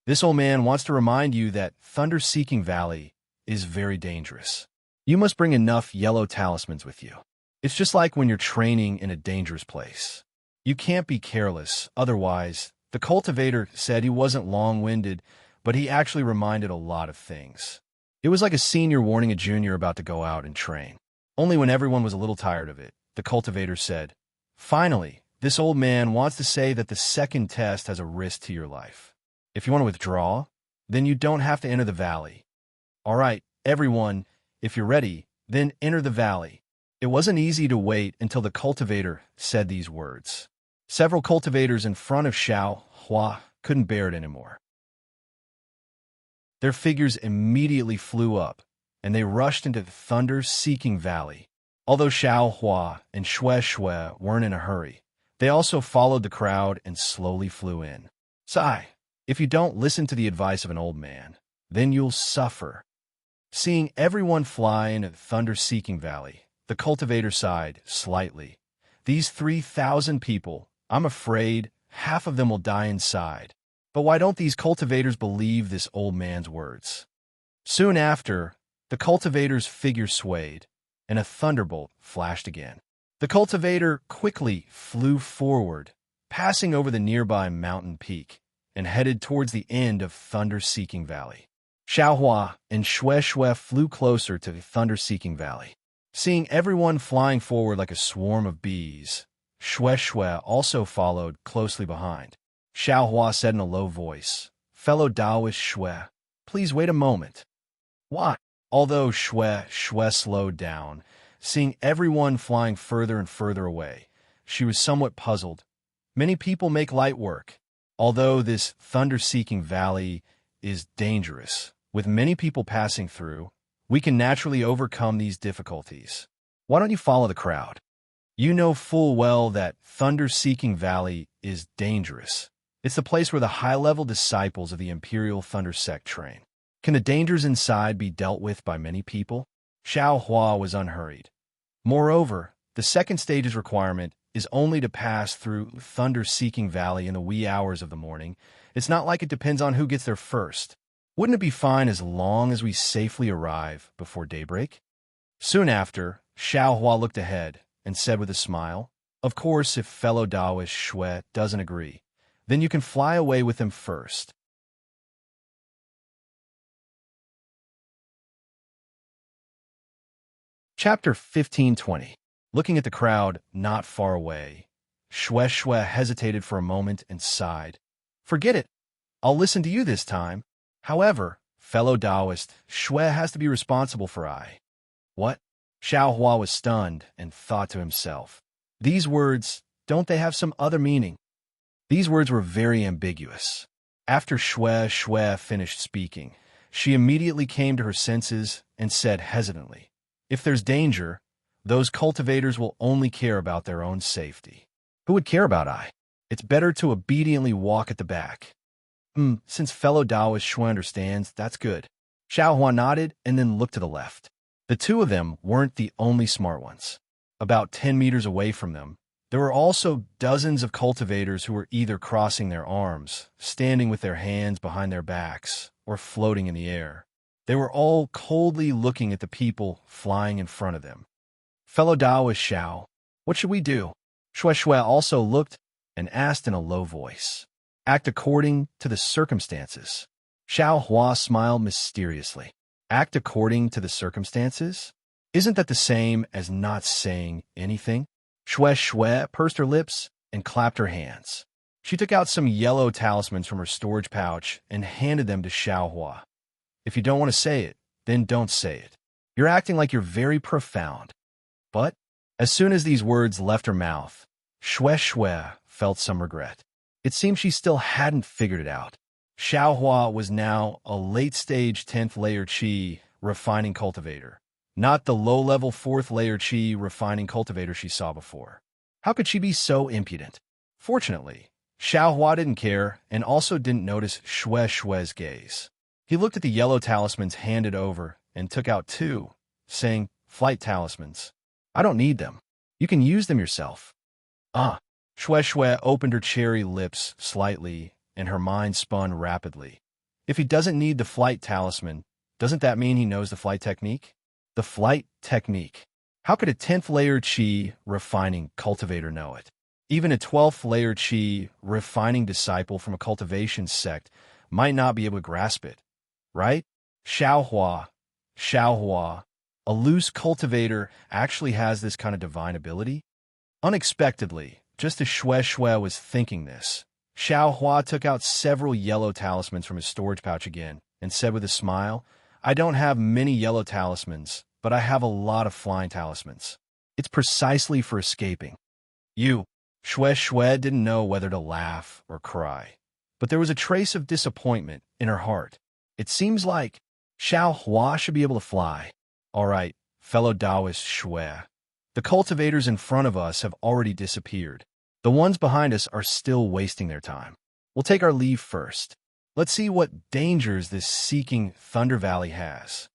A: This old man wants to remind you that Thunder-Seeking Valley is very dangerous. You must bring enough yellow talismans with you. It's just like when you're training in a dangerous place. You can't be careless, otherwise. The cultivator said he wasn't long-winded, but he actually reminded a lot of things. It was like a senior warning a junior about to go out and train. Only when everyone was a little tired of it, the cultivator said, "Finally, this old man wants to say that the second test has a risk to your life. If you want to withdraw, then you don't have to enter the valley. All right, everyone, if you're ready, then enter the valley." It wasn't easy to wait until the cultivator said these words. Several cultivators in front of Xiao Hua couldn't bear it anymore. Their figures immediately flew up, and they rushed into the Thunder-Seeking Valley. Although Xiao Hua and Xue weren't in a hurry, they also followed the crowd and slowly flew in. Sigh, if you don't listen to the advice of an old man, then you'll suffer. Seeing everyone fly into the Thunder-Seeking Valley, the cultivator sighed slightly. These 3,000 people, I'm afraid half of them will die inside. But why don't these cultivators believe this old man's words? Soon after, the cultivator's figure swayed, and a thunderbolt flashed again. The cultivator quickly flew forward, passing over the nearby mountain peak, and headed towards the end of Thunder-Seeking Valley. Xiaohua and Xue flew closer to the Thunder-Seeking Valley. Seeing everyone flying forward like a swarm of bees, Xue also followed closely behind. Xiaohua said in a low voice, "Fellow Taoist Xue, please wait a moment." Why? Although Xue slowed down, seeing everyone flying further and further away, she was somewhat puzzled. Many people make light work. Although this Thunder-Seeking Valley is dangerous, with many people passing through, we can naturally overcome these difficulties. Why don't you follow the crowd? You know full well that Thunder-Seeking Valley is dangerous. It's the place where the high-level disciples of the Imperial Thunder Sect train. Can the dangers inside be dealt with by many people? Xiao Hua was unhurried. Moreover, the second stage's requirement is only to pass through Thunder-Seeking Valley in the wee hours of the morning. It's not like it depends on who gets there first. Wouldn't it be fine as long as we safely arrive before daybreak? Soon after, Xiao Hua looked ahead and said with a smile, "Of course, if fellow Taoist Xue doesn't agree, then you can fly away with him first." Chapter 15:20. Looking at the crowd not far away, Xue hesitated for a moment and sighed. "Forget it. I'll listen to you this time. However, fellow Taoist, Xue has to be responsible for I." What? Xiao Hua was stunned and thought to himself, "These words, don't they have some other meaning?" These words were very ambiguous. After Xue finished speaking, she immediately came to her senses and said hesitantly, "If there's danger, those cultivators will only care about their own safety. Who would care about I? It's better to obediently walk at the back." Since fellow Taoist Xue understands, that's good. Xiao Hua nodded and then looked to the left. The two of them weren't the only smart ones. About 10 meters away from them, there were also dozens of cultivators who were either crossing their arms, standing with their hands behind their backs, or floating in the air. They were all coldly looking at the people flying in front of them. "Fellow Taoist Xiao, what should we do?" Xue also looked and asked in a low voice. "Act according to the circumstances." Xiao Hua smiled mysteriously. Act according to the circumstances? Isn't that the same as not saying anything? Xue pursed her lips and clapped her hands. She took out some yellow talismans from her storage pouch and handed them to Xiao Hua. "If you don't want to say it, then don't say it. You're acting like you're very profound." But as soon as these words left her mouth, Xue felt some regret. It seemed she still hadn't figured it out. Xiao Hua was now a late-stage 10th-layer Qi refining cultivator, not the low-level 4th-layer Qi refining cultivator she saw before. How could she be so impudent? Fortunately, Xiao Hua didn't care and also didn't notice Xue's gaze. He looked at the yellow talismans handed over and took out 2, saying, "Flight talismans. I don't need them. You can use them yourself." Shue Shue opened her cherry lips slightly, and her mind spun rapidly. If he doesn't need the flight talisman, doesn't that mean he knows the flight technique? The flight technique. How could a 10th layer chi refining cultivator know it? Even a 12th layer chi refining disciple from a cultivation sect might not be able to grasp it, right? Xiaohua, a loose cultivator actually has this kind of divine ability? Unexpectedly, just as Shue Shue was thinking this, Xiaohua took out several yellow talismans from his storage pouch again and said with a smile, I don't have many yellow talismans, but I have a lot of flying talismans. It's precisely for escaping. Shue Shue didn't know whether to laugh or cry, but there was a trace of disappointment in her heart. It seems like Xiaohua should be able to fly. All right, fellow Taoist Shue. The cultivators in front of us have already disappeared. The ones behind us are still wasting their time. We'll take our leave first. Let's see what dangers this seeking Thunder Valley has.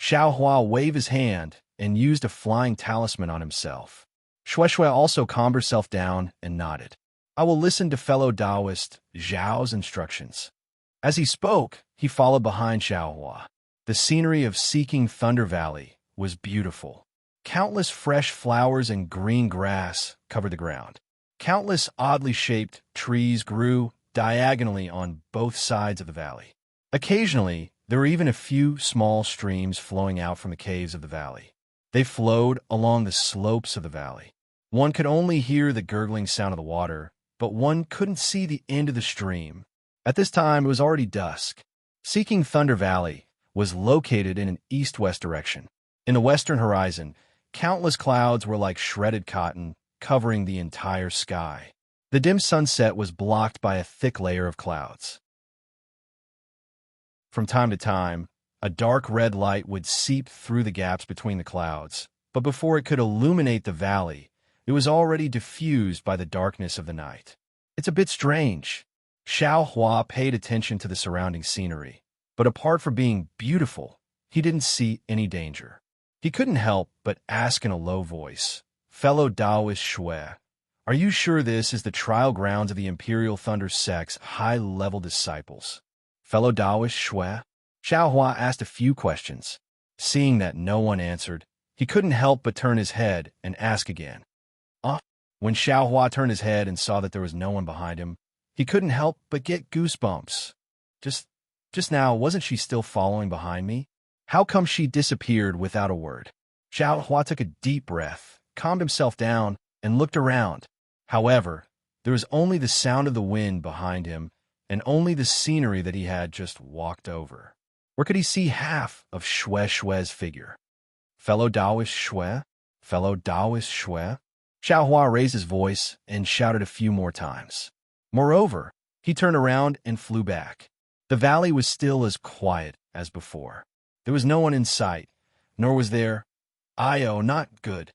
A: Xiaohua waved his hand and used a flying talisman on himself. Shue Shue also calmed herself down and nodded. I will listen to fellow Taoist Zhao's instructions. As he spoke, he followed behind Xiaohua. The scenery of Seeking Thunder Valley was beautiful. Countless fresh flowers and green grass covered the ground. Countless oddly shaped trees grew diagonally on both sides of the valley. Occasionally, there were even a few small streams flowing out from the caves of the valley. They flowed along the slopes of the valley. One could only hear the gurgling sound of the water, but one couldn't see the end of the stream. At this time, it was already dusk. Seeking Thunder Valley was located in an east-west direction. In the western horizon, countless clouds were like shredded cotton, covering the entire sky. The dim sunset was blocked by a thick layer of clouds. From time to time, a dark red light would seep through the gaps between the clouds, but before it could illuminate the valley, it was already diffused by the darkness of the night. It's a bit strange. Xiaohua paid attention to the surrounding scenery, but apart from being beautiful, he didn't see any danger. He couldn't help but ask in a low voice, Fellow Taoist Shue, are you sure this is the trial grounds of the Imperial Thunder Sect's high-level disciples? Fellow Taoist Shue? Xiaohua asked a few questions. Seeing that no one answered, he couldn't help but turn his head and ask again. When Xiaohua turned his head and saw that there was no one behind him, he couldn't help but get goosebumps. Just now, wasn't she still following behind me? How come she disappeared without a word? Xiaohua took a deep breath, calmed himself down, and looked around. However, there was only the sound of the wind behind him and only the scenery that he had just walked over. Where could he see half of Shue Shue's figure? Fellow Taoist Shue? Fellow Taoist Shue? Xiaohua raised his voice and shouted a few more times. Moreover, he turned around and flew back. The valley was still as quiet as before. There was no one in sight, nor was there, not good.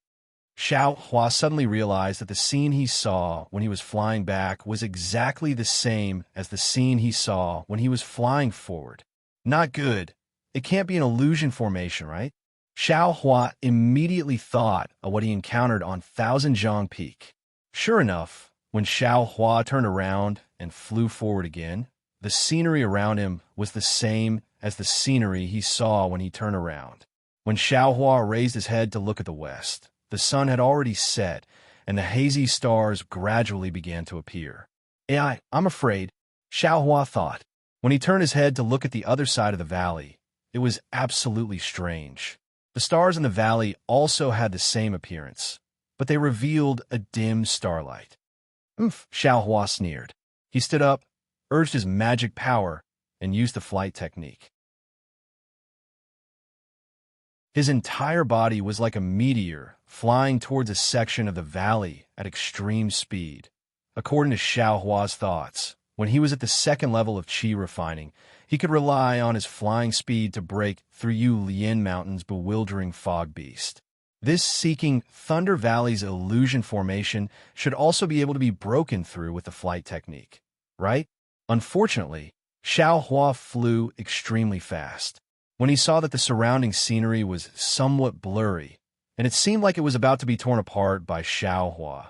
A: Xiaohua suddenly realized that the scene he saw when he was flying back was exactly the same as the scene he saw when he was flying forward. Not good. It can't be an illusion formation, right? Xiaohua immediately thought of what he encountered on Thousand-Zhang Peak. Sure enough, when Xiaohua turned around and flew forward again, the scenery around him was the same as the scenery he saw when he turned around. When Xiaohua raised his head to look at the west, the sun had already set, and the hazy stars gradually began to appear. I'm afraid, Xiaohua thought. When he turned his head to look at the other side of the valley, it was absolutely strange. The stars in the valley also had the same appearance, but they revealed a dim starlight. Xiaohua sneered. He stood up, urged his magic power, and used the flight technique. His entire body was like a meteor flying towards a section of the valley at extreme speed. According to Xiaohua's thoughts, when he was at the second level of qi refining, he could rely on his flying speed to break through Yulin Mountain's bewildering fog beast. This Seeking Thunder Valley's illusion formation should also be able to be broken through with the flight technique, right? Unfortunately, Xiaohua flew extremely fast. When he saw that the surrounding scenery was somewhat blurry, and it seemed like it was about to be torn apart by Xiaohua,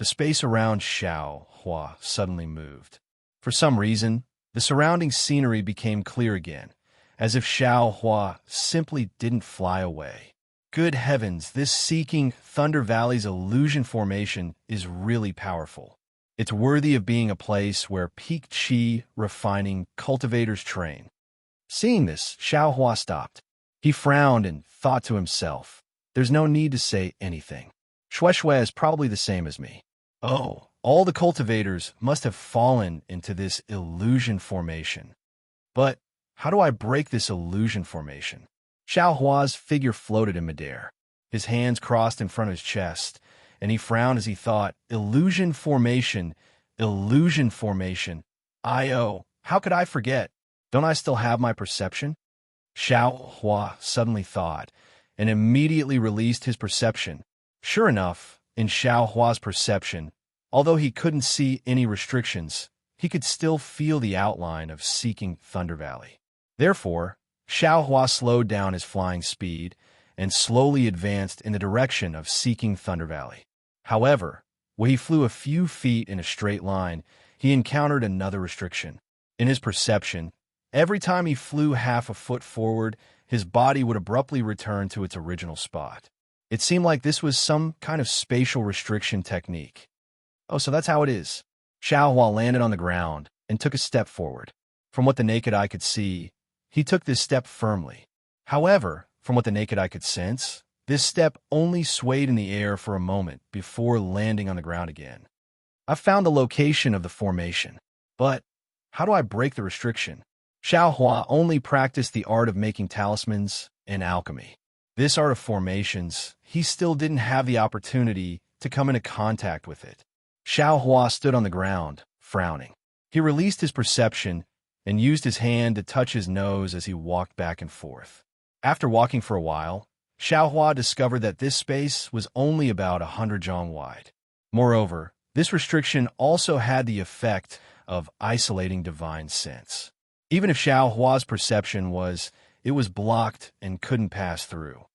A: the space around Xiao Hua suddenly moved. For some reason, the surrounding scenery became clear again, as if Xiao Hua simply didn't fly away. Good heavens, this Seeking Thunder Valley's illusion formation is really powerful. It's worthy of being a place where peak chi refining cultivators train. Seeing this, Xiao Hua stopped. He frowned and thought to himself, there's no need to say anything. Shui is probably the same as me. Oh, all the cultivators must have fallen into this illusion formation. But how do I break this illusion formation? Xiao Hua's figure floated in midair. His hands crossed in front of his chest, and he frowned as he thought, illusion formation, illusion formation. How could I forget? Don't I still have my perception? Xiao Hua suddenly thought, and immediately released his perception. Sure enough, in Xiao Hua's perception, although he couldn't see any restrictions, he could still feel the outline of Seeking Thunder Valley. Therefore, Xiao Hua slowed down his flying speed and slowly advanced in the direction of Seeking Thunder Valley. However, when he flew a few feet in a straight line, he encountered another restriction. In his perception, every time he flew half a foot forward, his body would abruptly return to its original spot. It seemed like this was some kind of spatial restriction technique. Oh, so that's how it is. Xiao Hua landed on the ground and took a step forward. From what the naked eye could see, he took this step firmly. However, from what the naked eye could sense, this step only swayed in the air for a moment before landing on the ground again. I found the location of the formation, but how do I break the restriction? Xiao Hua only practiced the art of making talismans and alchemy. This art of formations, he still didn't have the opportunity to come into contact with it. Xiao Hua stood on the ground, frowning. He released his perception and used his hand to touch his nose as he walked back and forth. After walking for a while, Xiao Hua discovered that this space was only about 100 zhong wide. Moreover, this restriction also had the effect of isolating divine sense. Even if Xiao Hua's perception was, it was blocked and couldn't pass through.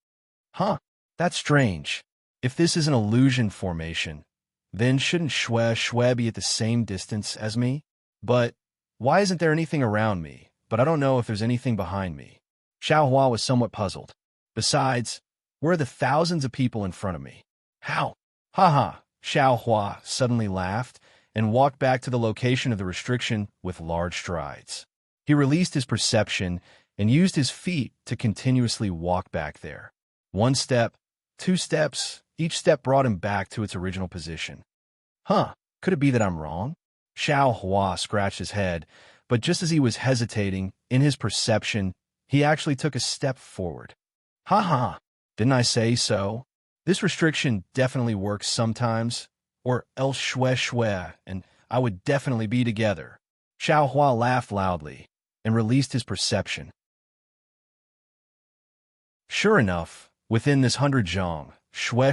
A: Huh, that's strange. If this is an illusion formation, then shouldn't Shui be at the same distance as me? But why isn't there anything around me? But I don't know if there's anything behind me. Xiao Hua was somewhat puzzled. Besides, where are the thousands of people in front of me? How? Ha. Xiao Hua suddenly laughed and walked back to the location of the restriction with large strides. He released his perception and used his feet to continuously walk back there. 1 step, 2 steps, each step brought him back to its original position. Huh, could it be that I'm wrong? Xiao Hua scratched his head, but just as he was hesitating, in his perception, he actually took a step forward. Ha, didn't I say so? This restriction definitely works sometimes, or else Shui and I would definitely be together. Xiao Hua laughed loudly and released his perception. Sure enough, within this 100 zhong, Shui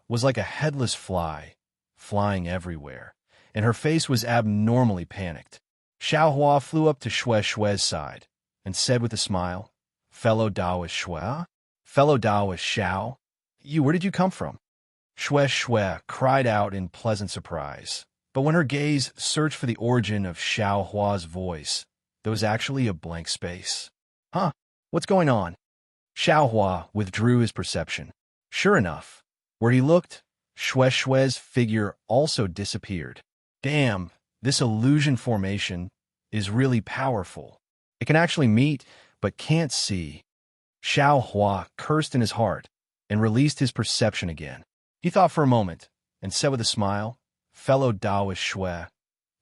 A: was like a headless fly, flying everywhere, and her face was abnormally panicked. Xiao Hua flew up to Shui's side and said with a smile, "Fellow Taoist Shui? Fellow Taoist Xiao? Where did you come from?" Shui cried out in pleasant surprise, but when her gaze searched for the origin of Xiao Hua's voice, there was actually a blank space. Huh, what's going on? Xiao Hua withdrew his perception. Sure enough, where he looked, Shui's figure also disappeared. Damn, this illusion formation is really powerful. It can actually meet, but can't see. Xiao Hua cursed in his heart and released his perception again. He thought for a moment and said with a smile, "Fellow Taoist Shui,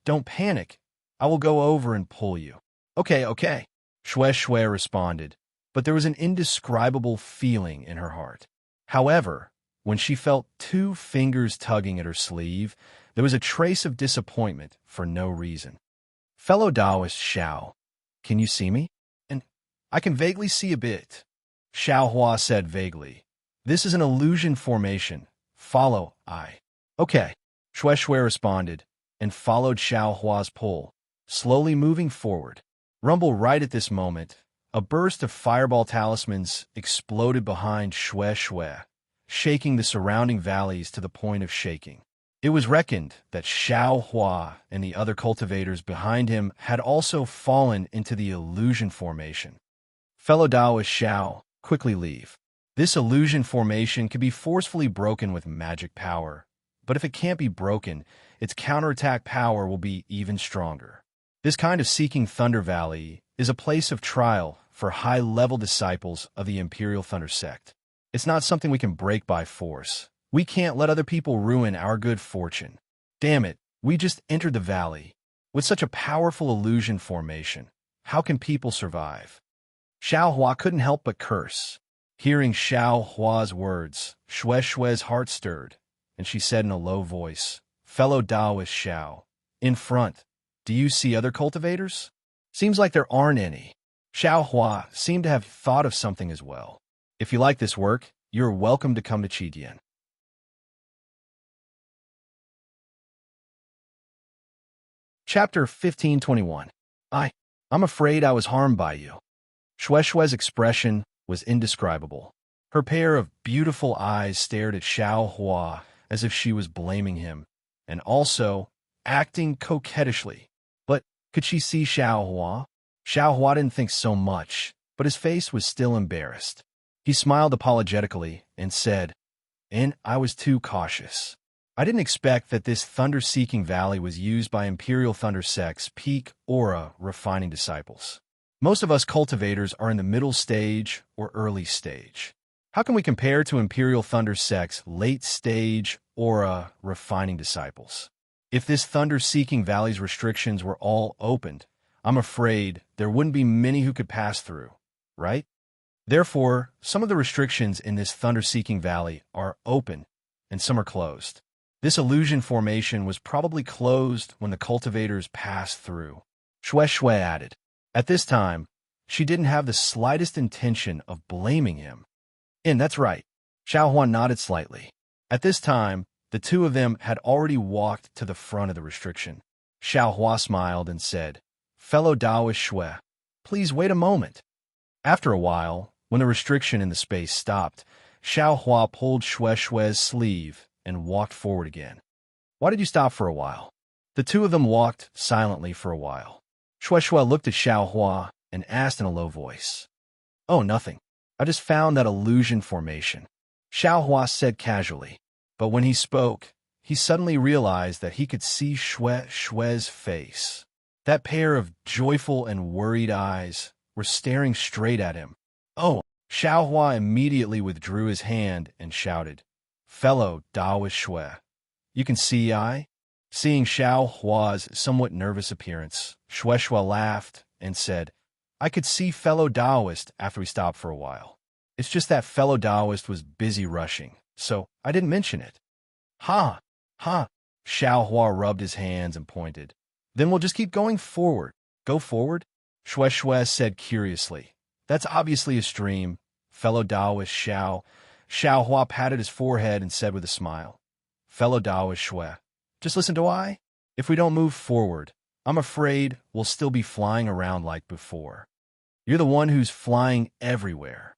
A: don't panic. I will go over and pull you." Okay. Shui responded, but there was an indescribable feeling in her heart. However, when she felt 2 fingers tugging at her sleeve, there was a trace of disappointment for no reason. "Fellow Taoist Xiao, can you see me?" "And I can vaguely see a bit," Xiao Hua said vaguely. "This is an illusion formation. Follow I." "Okay," Shui responded and followed Xiao Hua's pull, slowly moving forward. Rumble right at this moment, a burst of fireball talismans exploded behind Shui, shaking the surrounding valleys to the point of shaking. It was reckoned that Xiao Hua and the other cultivators behind him had also fallen into the illusion formation. Fellow Taoist Xiao, quickly leave. This illusion formation can be forcefully broken with magic power, but if it can't be broken, its counterattack power will be even stronger. This kind of Seeking Thunder Valley is a place of trial for high-level disciples of the Imperial Thunder Sect. It's not something we can break by force. We can't let other people ruin our good fortune. Damn it, we just entered the valley. With such a powerful illusion formation, how can people survive? Xiao Hua couldn't help but curse. Hearing Xiao Hua's words, Xue's heart stirred, and she said in a low voice, "Fellow Taoist Xiao, in front, do you see other cultivators? Seems like there aren't any." Xiao Hua seemed to have thought of something as well. If you like this work, you're welcome to come to Qidian. Chapter 1521. I'm afraid I was harmed by you. Xue's expression was indescribable. Her pair of beautiful eyes stared at Xiao Hua as if she was blaming him, and also acting coquettishly. But could she see Xiao Hua? Xiao Hua didn't think so much, but his face was still embarrassed. He smiled apologetically and said, "And I was too cautious. I didn't expect that this thunder-seeking valley was used by Imperial Thunder Sect's peak aura refining disciples. Most of us cultivators are in the middle stage or early stage. How can we compare to Imperial Thunder Sect's late stage aura refining disciples? If this thunder-seeking valley's restrictions were all opened, I'm afraid there wouldn't be many who could pass through, right? Therefore, some of the restrictions in this thunder-seeking valley are open and some are closed. This illusion formation was probably closed when the cultivators passed through." Xue added. At this time, she didn't have the slightest intention of blaming him. "And that's right." Xiao Hua nodded slightly. At this time, the two of them had already walked to the front of the restriction. Xiao Hua smiled and said, "Fellow Taoist Xue, please wait a moment." After a while, when the restriction in the space stopped, Xiao Hua pulled Xue's sleeve and walked forward again. "Why did you stop for a while?" The two of them walked silently for a while. Xue looked at Xiao Hua and asked in a low voice, "Oh, nothing. I just found that illusion formation," Xiao Hua said casually. But when he spoke, he suddenly realized that he could see Xue's face. That pair of joyful and worried eyes were staring straight at him. "Oh!" Xiao Hua immediately withdrew his hand and shouted, "Fellow Taoist Xue, you can see I?" Seeing Xiao Hua's somewhat nervous appearance, Xue laughed and said, "I could see fellow Taoist after we stopped for a while. It's just that fellow Taoist was busy rushing, so I didn't mention it." "Ha! Ha!" Xiao Hua rubbed his hands and pointed. "Then we'll just keep going forward." "Go forward?" Xue said curiously. "That's obviously a stream." Fellow Taoist Xiao Hua patted his forehead and said with a smile, "Fellow Taoist Xue, just listen to I. If we don't move forward, I'm afraid we'll still be flying around like before. You're the one who's flying everywhere."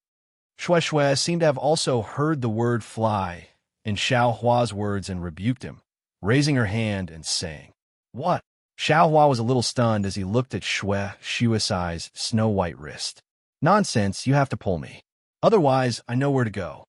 A: Xue seemed to have also heard the word fly in Xiao Hua's words and rebuked him, raising her hand and saying, "What?" Xiao Hua was a little stunned as he looked at Xue's snow-white wrist. "Nonsense, you have to pull me. Otherwise, I know where to go."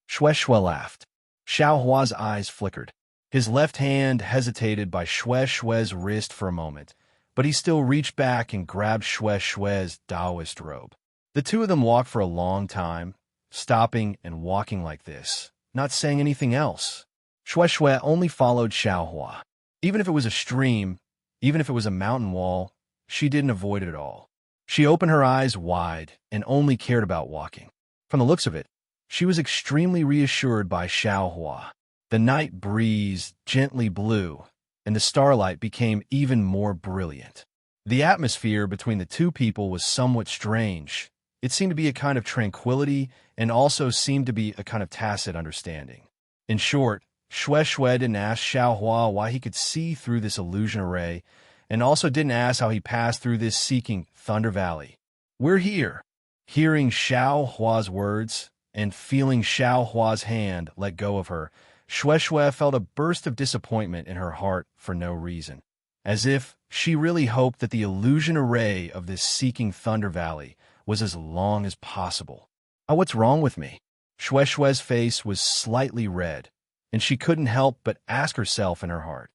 A: Xue laughed. Xiao Hua's eyes flickered. His left hand hesitated by Xue's wrist for a moment, but he still reached back and grabbed Xue's Taoist robe. The two of them walked for a long time, stopping and walking like this, not saying anything else. Xue only followed Xiao Hua. Even if it was a stream, even if it was a mountain wall, she didn't avoid it at all. She opened her eyes wide and only cared about walking. From the looks of it, she was extremely reassured by Xiao Hua. The night breeze gently blew, and the starlight became even more brilliant. The atmosphere between the two people was somewhat strange. It seemed to be a kind of tranquility and also seemed to be a kind of tacit understanding. In short, Xue didn't ask Xiao Hua why he could see through this illusion array, and also didn't ask how he passed through this Seeking Thunder Valley. "We're here." Hearing Xiao Hua's words and feeling Xiao Hua's hand let go of her, Shue Shue felt a burst of disappointment in her heart for no reason, as if she really hoped that the illusion array of this seeking Thunder Valley was as long as possible. Oh, what's wrong with me? Shue Shue's face was slightly red, and she couldn't help but ask herself in her heart.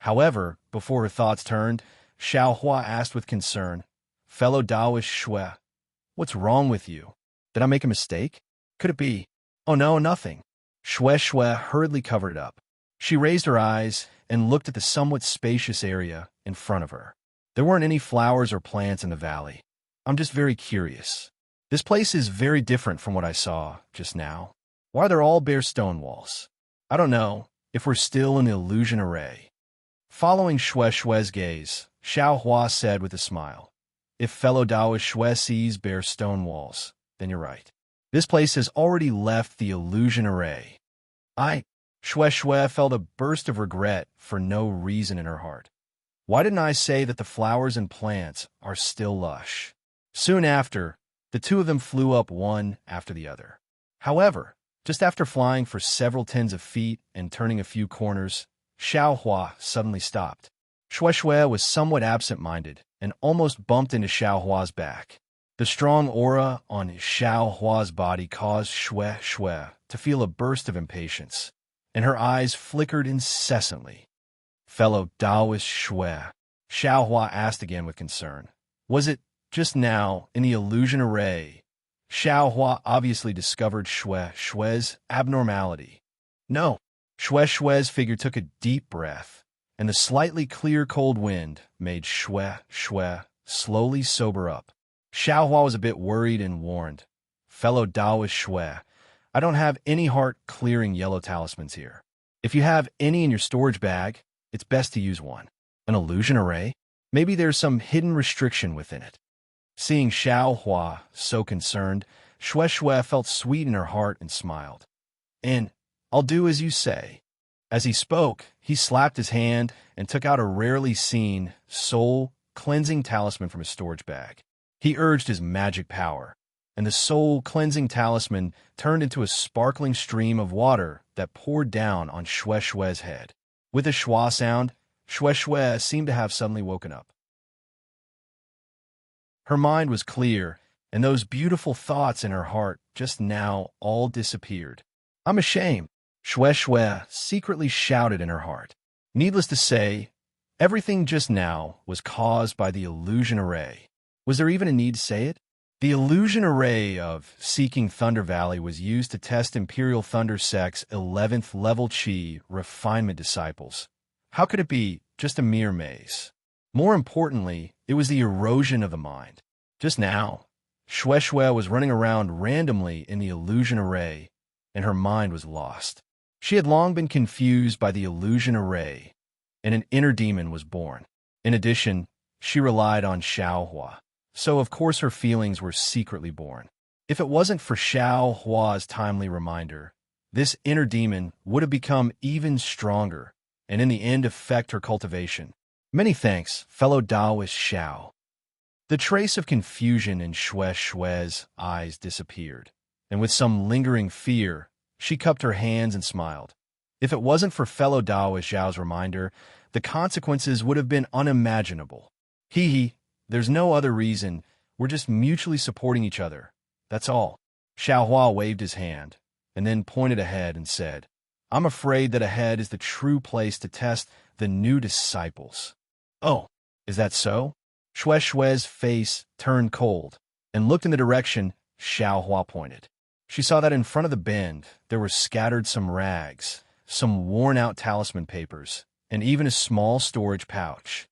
A: However, before her thoughts turned, Xiao Hua asked with concern, "Fellow Taoist Shue, what's wrong with you? Did I make a mistake? Could it be?" "Oh no, nothing." Shue Shue hurriedly covered it up. She raised her eyes and looked at the somewhat spacious area in front of her. There weren't any flowers or plants in the valley. "I'm just very curious. This place is very different from what I saw just now. Why are there all bare stone walls? I don't know if we're still in the illusion array." Following Shue Shue's gaze, Xiao Hua said with a smile, "If fellow Taoist Shue sees bare stone walls, then you're right. This place has already left the illusion array." Shue Shue felt a burst of regret for no reason in her heart. Why didn't I say that the flowers and plants are still lush? Soon after, the two of them flew up one after the other. However, just after flying for several tens of feet and turning a few corners, Xiao Hua suddenly stopped. Shue Shue was somewhat absent-minded and almost bumped into Xiao Hua's back. The strong aura on Xiao Hua's body caused Shue Shue to feel a burst of impatience, and her eyes flickered incessantly. "Fellow Taoist Shue," Xiao Hua asked again with concern, "was it just now in the illusion array?" Xiao Hua obviously discovered Shue Shue's abnormality. "No." Shue Shue's figure took a deep breath, and the slightly clear cold wind made Shue Shue slowly sober up. Xiao Hua was a bit worried and warned, "Fellow Taoist Shue, I don't have any heart-clearing yellow talismans here. If you have any in your storage bag, it's best to use one." "An illusion array? Maybe there's some hidden restriction within it." Seeing Xiao Hua so concerned, Shue Shue felt sweet in her heart and smiled. "And I'll do as you say." As he spoke, he slapped his hand and took out a rarely seen soul-cleansing talisman from his storage bag. He urged his magic power, and the soul-cleansing talisman turned into a sparkling stream of water that poured down on Shue Shue's head. With a schwa sound, Shue Shue seemed to have suddenly woken up. Her mind was clear, and those beautiful thoughts in her heart just now all disappeared. "I'm ashamed," Shue Shue secretly shouted in her heart. Needless to say, everything just now was caused by the illusion array. Was there even a need to say it? The illusion array of Seeking Thunder Valley was used to test Imperial Thunder Sect's 11th level Qi refinement disciples. How could it be just a mere maze? More importantly, it was the erosion of the mind. Just now, Shue Shue was running around randomly in the illusion array, and her mind was lost. She had long been confused by the illusion array, and an inner demon was born. In addition, she relied on Xiao Hua, so of course her feelings were secretly born. If it wasn't for Xiao Hua's timely reminder, this inner demon would have become even stronger, and in the end affect her cultivation. Many thanks, fellow Taoist Xiao. The trace of confusion in Shue Shue's eyes disappeared, and with some lingering fear, she cupped her hands and smiled. If it wasn't for fellow Taoist Xiao's reminder, the consequences would have been unimaginable. Hee, there's no other reason. We're just mutually supporting each other. That's all. Xiao Hua waved his hand, and then pointed ahead and said, "I'm afraid that ahead is the true place to test the new disciples." "Oh, is that so?" Shue Shue's face turned cold, and looked in the direction Xiao Hua pointed. She saw that in front of the bend, there were scattered some rags, some worn-out talisman papers, and even a small storage pouch.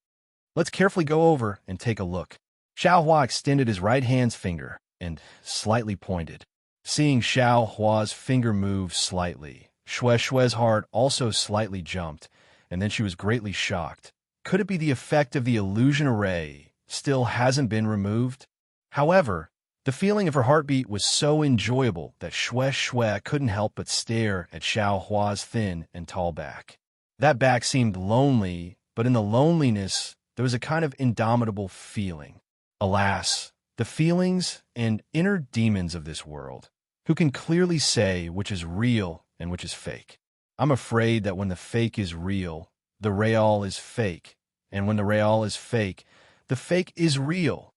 A: "Let's carefully go over and take a look." Xiao Hua extended his right hand's finger and slightly pointed. Seeing Xiao Hua's finger move slightly, Shue Shue's heart also slightly jumped, and then she was greatly shocked. Could it be the effect of the illusion array still hasn't been removed? However, the feeling of her heartbeat was so enjoyable that Shue Shue couldn't help but stare at Xiao Hua's thin and tall back. That back seemed lonely, but in the loneliness, there was a kind of indomitable feeling. Alas, the feelings and inner demons of this world who can clearly say which is real and which is fake. I'm afraid that when the fake is real, the real is fake, and when the real is fake, the fake is real.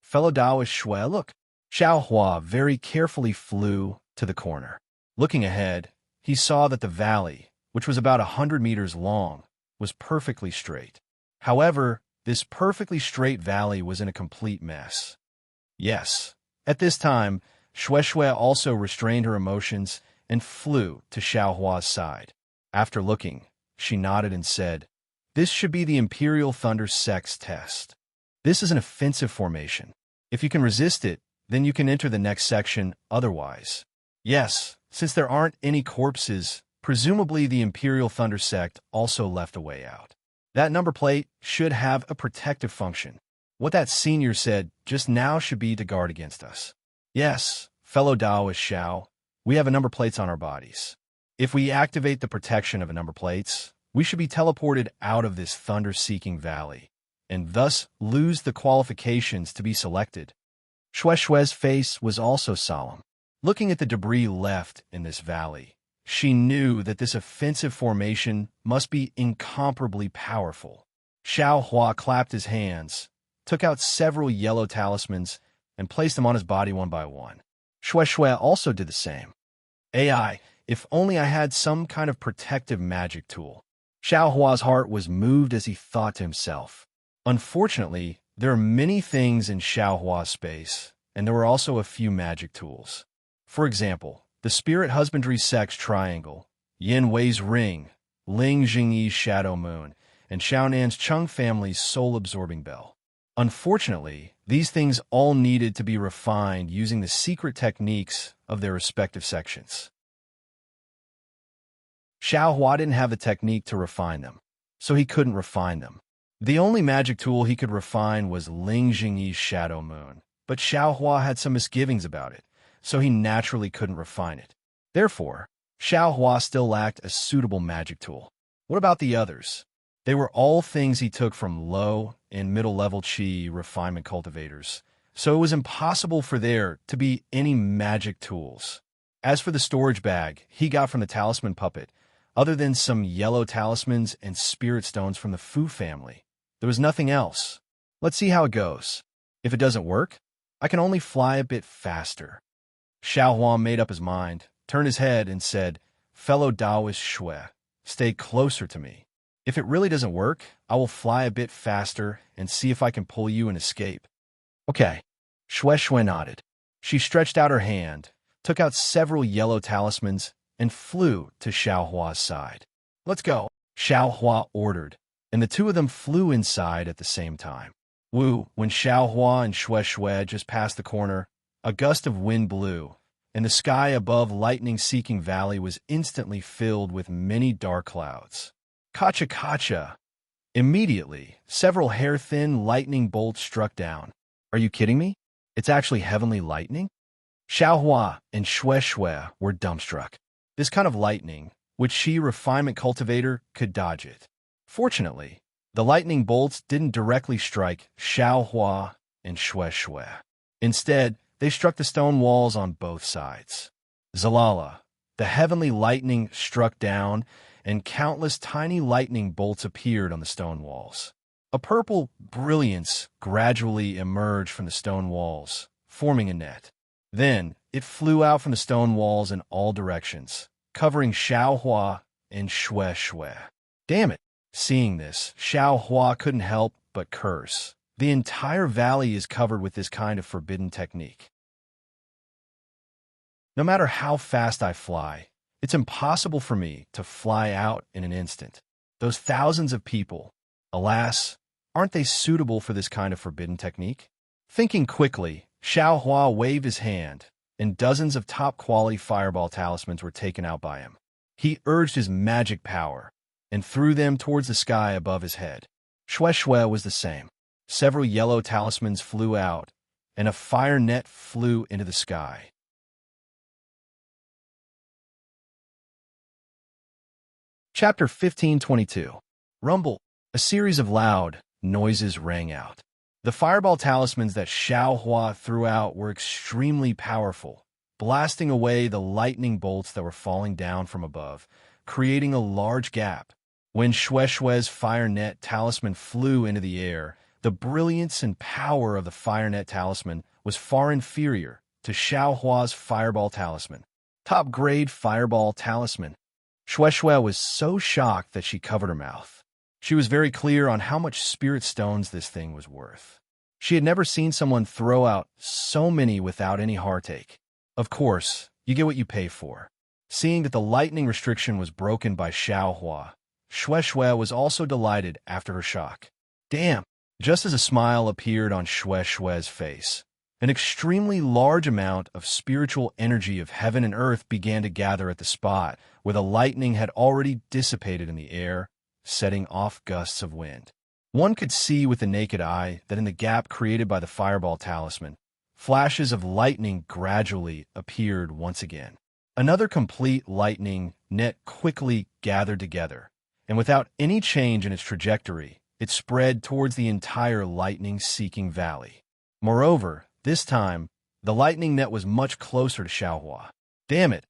A: Fellow Taoist Shui, look. Xiao Hua very carefully flew to the corner. Looking ahead, he saw that the valley, which was about 100 meters long, was perfectly straight. However, this perfectly straight valley was in a complete mess. Yes, at this time, Shui also restrained her emotions and flew to Xiao Hua's side. After looking, she nodded and said, "This should be the Imperial Thunder Sex test. This is an offensive formation. If you can resist it, then you can enter the next section otherwise." Yes, since there aren't any corpses, presumably the Imperial Thunder Sect also left a way out. That number plate should have a protective function. What that senior said just now should be to guard against us. Yes, fellow Taoist Xiao, we have a number plates on our bodies. If we activate the protection of a number plates, we should be teleported out of this thunder-seeking valley, and thus lose the qualifications to be selected. Shue's face was also solemn. Looking at the debris left in this valley, she knew that this offensive formation must be incomparably powerful. Xiao Hua clapped his hands, took out several yellow talismans, and placed them on his body one by one. Shui also did the same. AI, if only I had some kind of protective magic tool. Xiao Hua's heart was moved as he thought to himself. Unfortunately, there are many things in Xiao Hua's space, and there were also a few magic tools. For example, the Spirit Husbandry Sex Triangle, Yin Wei's Ring, Ling Jingyi's Shadow Moon, and Xiaonan's Cheng family's soul-absorbing bell. Unfortunately, these things all needed to be refined using the secret techniques of their respective sections. Xiao Hua didn't have the technique to refine them, so he couldn't refine them. The only magic tool he could refine was Ling Jingyi's Shadow Moon, but Xiao Hua had some misgivings about it, so he naturally couldn't refine it. Therefore, Xiao Hua still lacked a suitable magic tool. What about the others? They were all things he took from low and middle-level Qi refinement cultivators, so it was impossible for there to be any magic tools. As for the storage bag he got from the talisman puppet, other than some yellow talismans and spirit stones from the Fu family, there was nothing else. Let's see how it goes. If it doesn't work, I can only fly a bit faster. Xiao Hua made up his mind, turned his head, and said, "Fellow Taoist Shui, stay closer to me. If it really doesn't work, I will fly a bit faster and see if I can pull you and escape." Okay. Shui nodded. She stretched out her hand, took out several yellow talismans, and flew to Xiao Hua's side. "Let's go," Xiao Hua ordered, and the two of them flew inside at the same time. Woo, when Xiao Hua and Shui just passed the corner, a gust of wind blew, and the sky above lightning-seeking valley was instantly filled with many dark clouds. Kacha! Immediately, several hair-thin lightning bolts struck down. Are you kidding me? It's actually heavenly lightning? Xiao Hua and Shui were dumbstruck. This kind of lightning, which Qi refinement cultivator could dodge it. Fortunately, the lightning bolts didn't directly strike Xiao Hua and Shui. Instead, they struck the stone walls on both sides. Zalala, the heavenly lightning struck down, and countless tiny lightning bolts appeared on the stone walls. A purple brilliance gradually emerged from the stone walls, forming a net. Then, it flew out from the stone walls in all directions, covering Xiao Hua and Shui. Damn it! Seeing this, Xiao Hua couldn't help but curse. The entire valley is covered with this kind of forbidden technique. No matter how fast I fly, it's impossible for me to fly out in an instant. Those thousands of people, alas, aren't they suitable for this kind of forbidden technique? Thinking quickly, Xiao Hua waved his hand, and dozens of top-quality fireball talismans were taken out by him. He urged his magic power, and threw them towards the sky above his head. Shui was the same. Several yellow talismans flew out, and a fire net flew into the sky. Chapter 1522. Rumble. A series of loud noises rang out. The fireball talismans that Xiao Hua threw out were extremely powerful, blasting away the lightning bolts that were falling down from above, creating a large gap. When Shueishue's fire net talisman flew into the air, the brilliance and power of the fire net talisman was far inferior to Xiaohua's fireball talisman. Top-grade fireball talisman. Shueishue was so shocked that she covered her mouth. She was very clear on how much spirit stones this thing was worth. She had never seen someone throw out so many without any heartache. Of course, you get what you pay for. Seeing that the lightning restriction was broken by Xiaohua, Shueishue was also delighted after her shock. Damn! Just as a smile appeared on Shueishue's face, an extremely large amount of spiritual energy of heaven and earth began to gather at the spot where the lightning had already dissipated in the air, setting off gusts of wind. One could see with the naked eye that in the gap created by the fireball talisman, flashes of lightning gradually appeared once again. Another complete lightning net quickly gathered together, and without any change in its trajectory, it spread towards the entire lightning-seeking valley. Moreover, this time, the lightning net was much closer to Xiaohua. Damn it!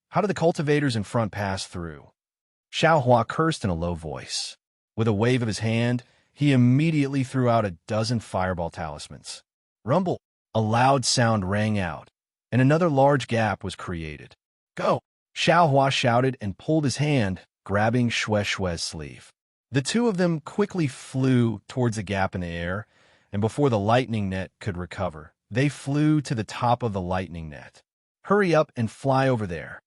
A: How did the cultivators in front pass through? Xiaohua cursed in a low voice. With a wave of his hand, he immediately threw out a dozen fireball talismans. Rumble! A loud sound rang out, and another large gap was created. Go! Xiaohua shouted and pulled his hand, grabbing Shueishue's sleeve. The two of them quickly flew towards the gap in the air, and before the lightning net could recover, they flew to the top of the lightning net. Hurry up and fly over there.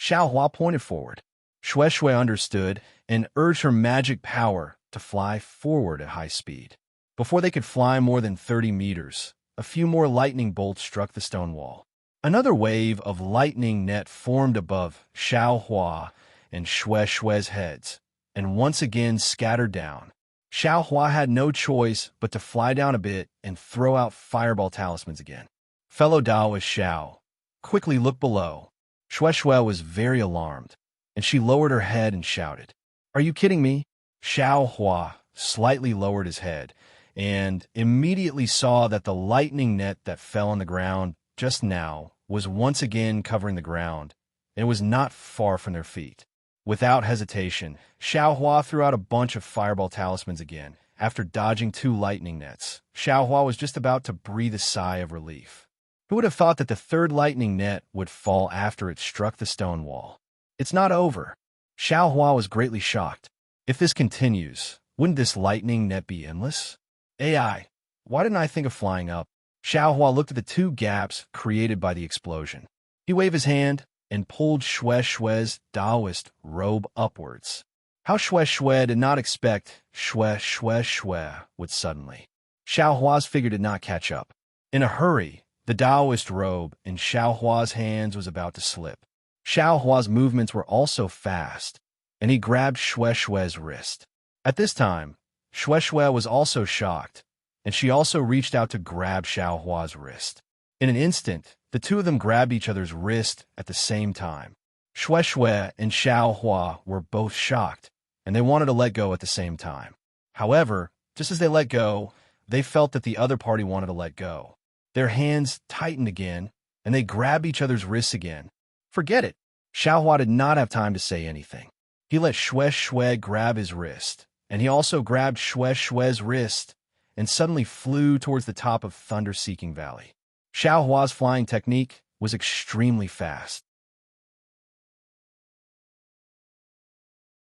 A: Xiaohua pointed forward. Shueishue understood and urged her magic power to fly forward at high speed. Before they could fly more than 30 meters, a few more lightning bolts struck the stone wall. Another wave of lightning net formed above Xiaohua and Shueishue's heads, and once again scattered down. Xiaohua had no choice but to fly down a bit and throw out fireball talismans again. Fellow Taoist Xiao quickly looked below. Shueishue was very alarmed, and she lowered her head and shouted, "Are you kidding me?" Xiaohua slightly lowered his head and immediately saw that the lightning net that fell on the ground just now was once again covering the ground, and it was not far from their feet. Without hesitation, Xiaohua threw out a bunch of fireball talismans again. After dodging 2 lightning nets, Xiaohua was just about to breathe a sigh of relief. Who would have thought that the 3rd lightning net would fall after it struck the stone wall? It's not over. Xiaohua was greatly shocked. If this continues, wouldn't this lightning net be endless? AI, why didn't I think of flying up? Xiaohua looked at the 2 gaps created by the explosion. He waved his hand and pulled Shueishue's Taoist robe upwards. How Shueishue did not expect Shueishue would suddenly. Xiaohua's figure did not catch up. In a hurry, the Taoist robe in Xiaohua's hands was about to slip. Xiaohua's movements were also fast, and he grabbed Shueishue's wrist. At this time, Shueishue was also shocked, and she also reached out to grab Xiaohua's wrist. In an instant, the two of them grabbed each other's wrist at the same time. Shueishue and Xiaohua were both shocked, and they wanted to let go at the same time. However, just as they let go, they felt that the other party wanted to let go. Their hands tightened again, and they grabbed each other's wrists again. Forget it. Xiaohua did not have time to say anything. He let Shueishue grab his wrist, and he also grabbed Shueishue's wrist, and suddenly flew towards the top of Thunder-Seeking Valley. Xiaohua's flying technique was extremely fast.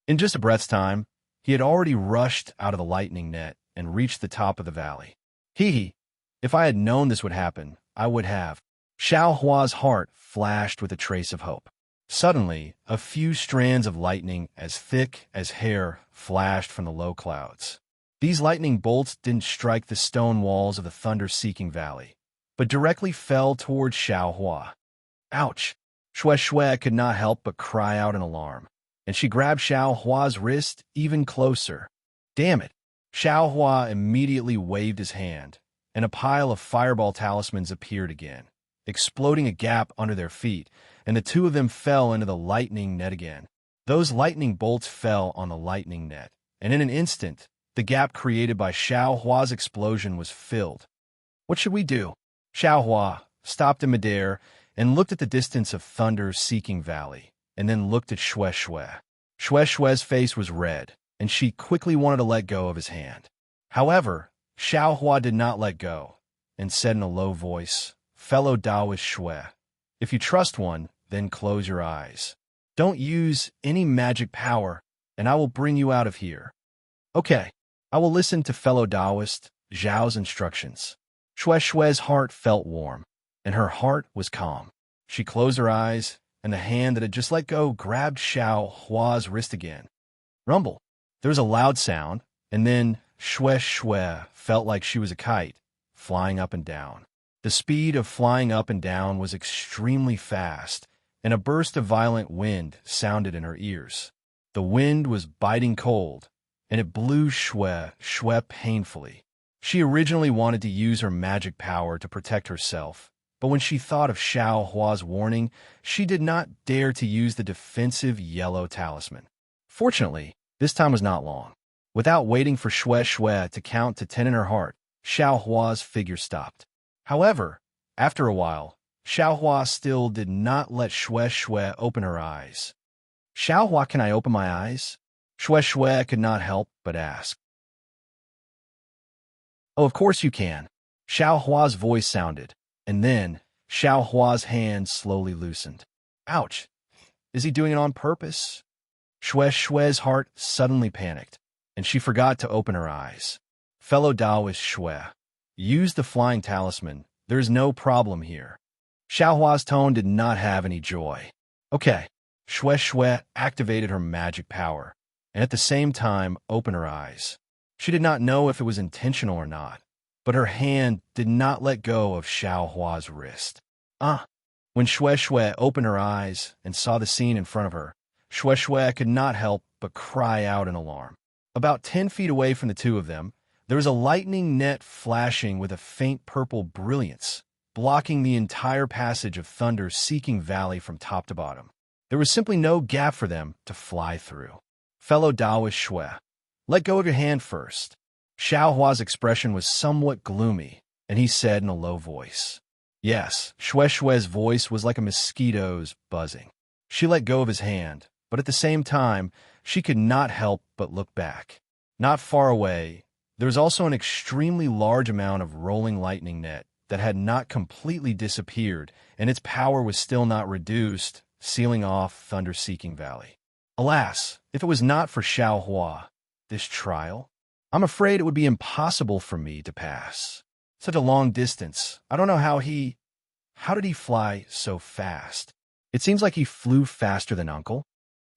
A: In just a breath's time, he had already rushed out of the lightning net and reached the top of the valley. Hee, if I had known this would happen, I would have. Xiaohua's heart flashed with a trace of hope. Suddenly, a few strands of lightning as thick as hair flashed from the low clouds. These lightning bolts didn't strike the stone walls of the Thunder-Seeking Valley, but directly fell towards Xiaohua. Ouch! Shueishue could not help but cry out in alarm, and she grabbed Xiaohua's wrist even closer. Damn it! Xiaohua immediately waved his hand, and a pile of fireball talismans appeared again, exploding a gap under their feet, and the two of them fell into the lightning net again. Those lightning bolts fell on the lightning net, and in an instant, the gap created by Xiaohua's explosion was filled. What should we do? Xiaohua stopped in midair and looked at the distance of thunder-seeking valley, and then looked at Shue Shue. Shue Shue's face was red, and she quickly wanted to let go of his hand. However, Xiao Hua did not let go, and said in a low voice, "Fellow Taoist Shue, if you trust one, then close your eyes. Don't use any magic power, and I will bring you out of here." "Okay, I will listen to fellow Taoist Zhao's instructions." Shue Shue's heart felt warm, and her heart was calm. She closed her eyes, and the hand that had just let go grabbed Xiao Hua's wrist again. Rumble. There was a loud sound, and then Shue Shue felt like she was a kite, flying up and down. The speed of flying up and down was extremely fast, and a burst of violent wind sounded in her ears. The wind was biting cold, and it blew Shue Shue painfully. She originally wanted to use her magic power to protect herself, but when she thought of Xiao Hua's warning, she did not dare to use the defensive yellow talisman. Fortunately, this time was not long. Without waiting for Shue Shue to count to 10 in her heart, Xiao Hua's figure stopped. However, after a while, Xiao Hua still did not let Shue Shue open her eyes. "Xiao Hua, can I open my eyes?" Shue Shue could not help but ask. "Oh, of course you can." Xiao Hua's voice sounded, and then Xiao Hua's hand slowly loosened. Ouch! Is he doing it on purpose? Shue Shue's heart suddenly panicked, and she forgot to open her eyes. "Fellow Taoist Shue, use the flying talisman. There's no problem here." Xiao Hua's tone did not have any joy. "Okay." Shue Shue activated her magic power, and at the same time opened her eyes. She did not know if it was intentional or not, but her hand did not let go of Xiao Hua's wrist. When Shue Shue opened her eyes and saw the scene in front of her, Shue Shue could not help but cry out in alarm. About 10 feet away from the two of them, there was a lightning net flashing with a faint purple brilliance, blocking the entire passage of thunder-seeking valley from top to bottom. There was simply no gap for them to fly through. "Fellow Taoist Shue, let go of your hand first." Xiao Hua's expression was somewhat gloomy, and he said in a low voice. Yes, Shue Shue's voice was like a mosquito's buzzing. She let go of his hand, but at the same time, she could not help but look back. Not far away, there was also an extremely large amount of rolling lightning net that had not completely disappeared, and its power was still not reduced, sealing off thunder-seeking valley. Alas, if it was not for Xiao Hua, this trial, I'm afraid it would be impossible for me to pass. Such a long distance. I don't know how did he fly so fast? It seems like he flew faster than Uncle.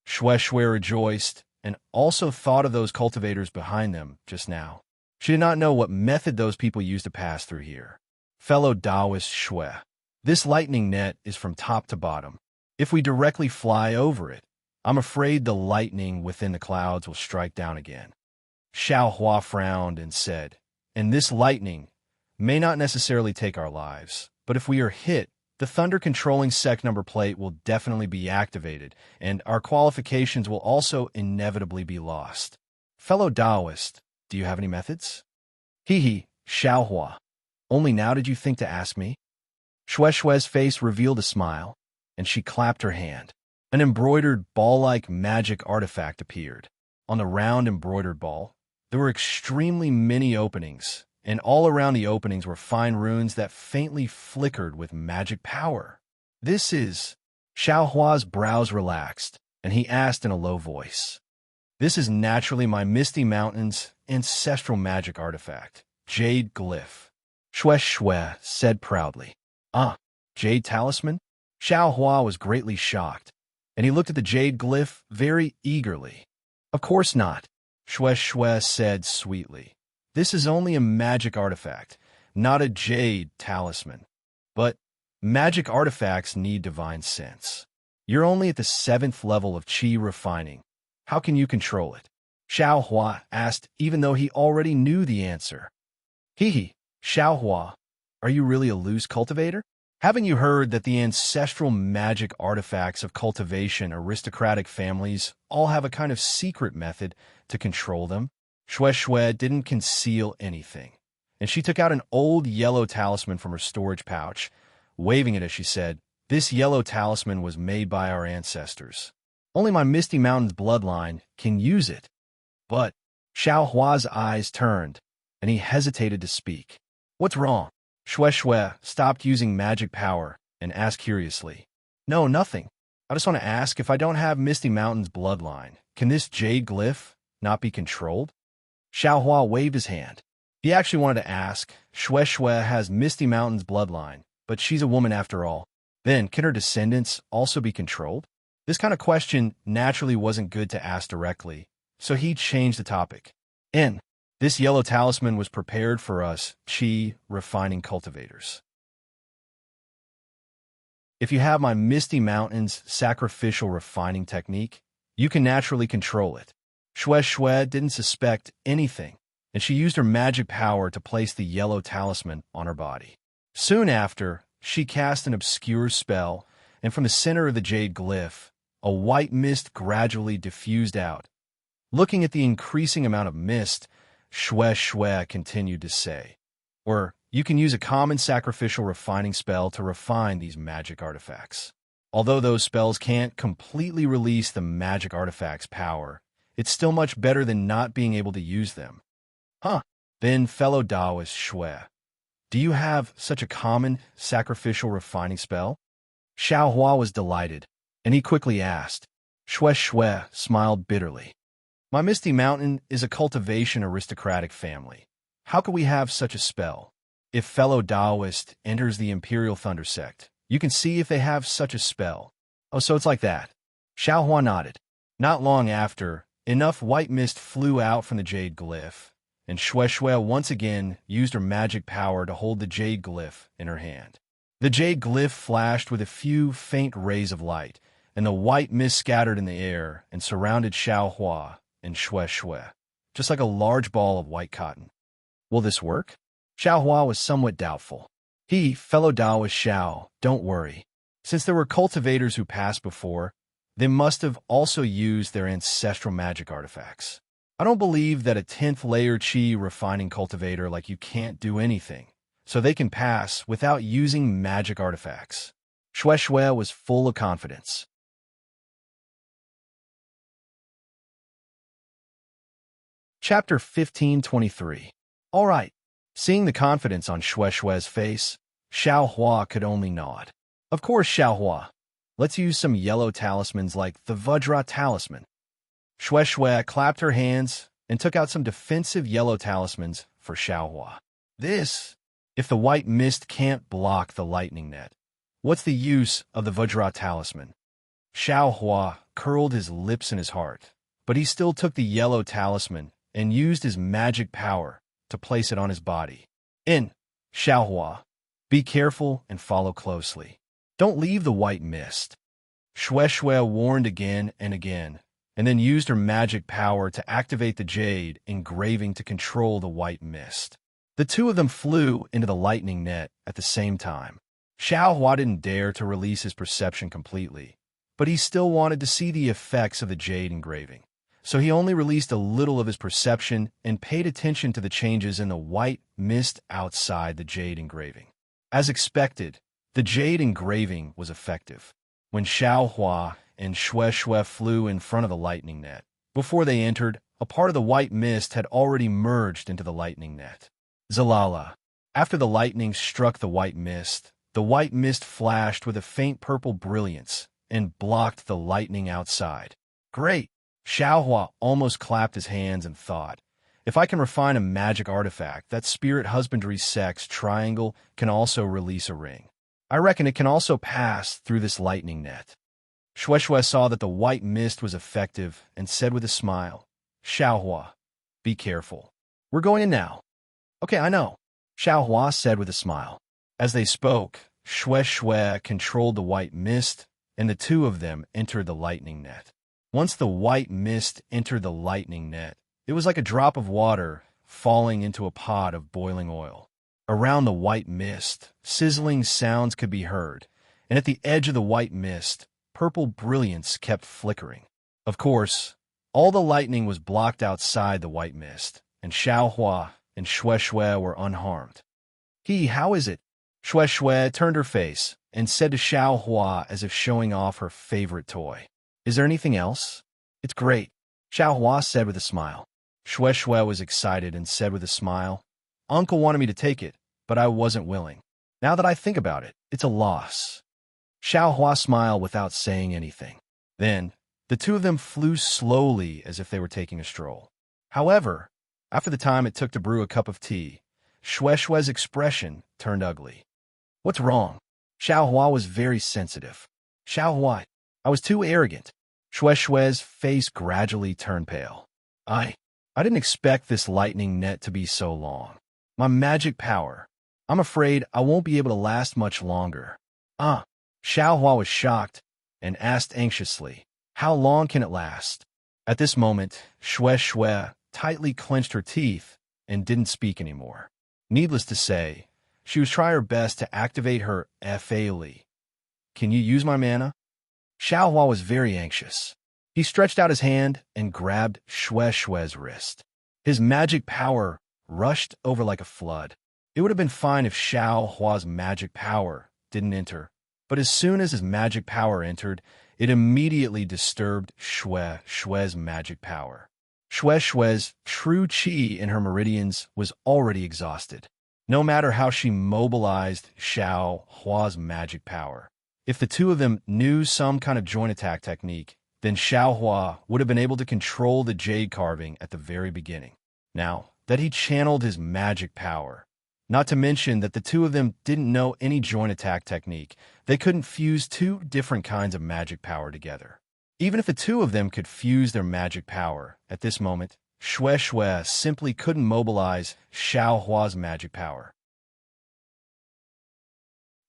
A: Shue Shue rejoiced, and also thought of those cultivators behind them just now. She did not know what method those people used to pass through here. "Fellow Taoist Shue, this lightning net is from top to bottom. If we directly fly over it, I'm afraid the lightning within the clouds will strike down again." Xiao Hua frowned and said, "And this lightning may not necessarily take our lives, but if we are hit, the thunder-controlling sec number plate will definitely be activated, and our qualifications will also inevitably be lost. Fellow Taoist, do you have any methods?" "Hee, Xiao Hua. Only now did you think to ask me?" Shue Shue's face revealed a smile, and she clapped her hand. An embroidered ball-like magic artifact appeared. On the round embroidered ball, there were extremely many openings, and all around the openings were fine runes that faintly flickered with magic power. "This is..." Xiao Hua's brows relaxed, and he asked in a low voice. "This is naturally my Misty Mountain's ancestral magic artifact, Jade Glyph." Shue Shue said proudly. Jade Talisman?" Xiao Hua was greatly shocked, and he looked at the Jade Glyph very eagerly. "Of course not," Shue Shue said sweetly. "This is only a magic artifact, not a Jade Talisman. But magic artifacts need divine sense. You're only at the 7th level of Qi refining. How can you control it?" Xiao Hua asked, even though he already knew the answer. "Hee, Xiao Hua, are you really a loose cultivator? Haven't you heard that the ancestral magic artifacts of cultivation aristocratic families all have a kind of secret method to control them?" Shue Shue didn't conceal anything, and she took out an old yellow talisman from her storage pouch, waving it as she said, This yellow talisman was made by our ancestors. Only my Misty Mountains bloodline can use it. But Xiao Hua's eyes turned, and he hesitated to speak. What's wrong? Shui stopped using magic power and asked curiously. No, nothing. I just want to ask, if I don't have Misty Mountains bloodline, can this jade glyph not be controlled? Xiao Hua waved his hand. He actually wanted to ask, Shui has Misty Mountains bloodline, but she's a woman after all. Then, can her descendants also be controlled? This kind of question naturally wasn't good to ask directly, so he changed the topic. This yellow talisman was prepared for us Qi refining cultivators. If you have my Misty Mountains sacrificial refining technique, you can naturally control it. Shui didn't suspect anything, and she used her magic power to place the yellow talisman on her body. Soon after, she cast an obscure spell, and from the center of the jade glyph, a white mist gradually diffused out. Looking at the increasing amount of mist, Shui continued to say, or you can use a common sacrificial refining spell to refine these magic artifacts. Although those spells can't completely release the magic artifact's power, it's still much better than not being able to use them. Then fellow Taoist Shui, do you have such a common sacrificial refining spell? Xiao Hua was delighted, and he quickly asked. Shui smiled bitterly. My Misty Mountain is a cultivation aristocratic family. How could we have such a spell? If fellow Taoist enters the Imperial Thunder Sect, you can see if they have such a spell. Oh, so it's like that. Xiao Hua nodded. Not long after, enough white mist flew out from the jade glyph, and Shui once again used her magic power to hold the jade glyph in her hand. The jade glyph flashed with a few faint rays of light, and the white mist scattered in the air and surrounded Xiao Hua and Shui, just like a large ball of white cotton. Will this work? Xiao Hua was somewhat doubtful. Fellow Taoist Xiao, don't worry. Since there were cultivators who passed before, they must have also used their ancestral magic artifacts. I don't believe that a 10th layer Qi refining cultivator like you can't do anything, so they can pass without using magic artifacts. Shui was full of confidence. Chapter 1523. All right. Seeing the confidence on Shui's face, Xiao Hua could only nod. Of course, Xiao Hua. Let's use some yellow talismans like the Vajra talisman. Shui clapped her hands and took out some defensive yellow talismans for Xiao Hua. If the white mist can't block the lightning net, what's the use of the Vajra talisman? Xiao Hua curled his lips in his heart, but he still took the yellow talisman and used his magic power to place it on his body. Xiao Hua, be careful and follow closely. Don't leave the white mist. Shui warned again and again, and then used her magic power to activate the jade engraving to control the white mist. The two of them flew into the lightning net at the same time. Xiao Hua didn't dare to release his perception completely, but he still wanted to see the effects of the jade engraving. So he only released a little of his perception and paid attention to the changes in the white mist outside the jade engraving. As expected, the jade engraving was effective. When Xiao Hua and Shui flew in front of the lightning net, before they entered, a part of the white mist had already merged into the lightning net. Zalala. After the lightning struck the white mist flashed with a faint purple brilliance and blocked the lightning outside. Great! Xiao Hua almost clapped his hands and thought, if I can refine a magic artifact, that spirit husbandry sex triangle can also release a ring. I reckon it can also pass through this lightning net. Shui saw that the white mist was effective and said with a smile, Xiao Hua, be careful. We're going in now. Okay, I know, Xiao Hua said with a smile. As they spoke, Shui controlled the white mist, and the two of them entered the lightning net. Once the white mist entered the lightning net, it was like a drop of water falling into a pot of boiling oil. Around the white mist, sizzling sounds could be heard, and at the edge of the white mist, purple brilliance kept flickering. Of course, all the lightning was blocked outside the white mist, and Xiao Hua and Shui were unharmed. How is it? Shui turned her face, and said to Xiao Hua as if showing off her favorite toy. Is there anything else? It's great, Xiao Hua said with a smile. Xue Xue was excited and said with a smile, Uncle wanted me to take it, but I wasn't willing. Now that I think about it, it's a loss. Xiao Hua smiled without saying anything. Then, the two of them flew slowly as if they were taking a stroll. However, after the time it took to brew a cup of tea, Xue Xue's expression turned ugly. What's wrong? Xiao Hua was very sensitive. Xiao Hua, I was too arrogant. Xue Xue's face gradually turned pale. I didn't expect this lightning net to be so long. My magic power. I'm afraid I won't be able to last much longer. Xiao Hua was shocked and asked anxiously, how long can it last? At this moment, Xue Xue tightly clenched her teeth and didn't speak anymore. Needless to say, she was trying her best to activate her Fa-Li. Can you use my mana? Xiao Hua was very anxious. He stretched out his hand and grabbed Xue Xue's wrist. His magic power rushed over like a flood. It would have been fine if Xiao Hua's magic power didn't enter, but as soon as his magic power entered, it immediately disturbed Xue Xue's magic power. Xue Xue's true qi in her meridians was already exhausted, no matter how she mobilized Xiao Hua's magic power. If the two of them knew some kind of joint attack technique, then Xiao Hua would have been able to control the jade carving at the very beginning. Now that he channeled his magic power, not to mention that the two of them didn't know any joint attack technique, they couldn't fuse two different kinds of magic power together. Even if the two of them could fuse their magic power, at this moment, Xue Xue simply couldn't mobilize Xiao Hua's magic power.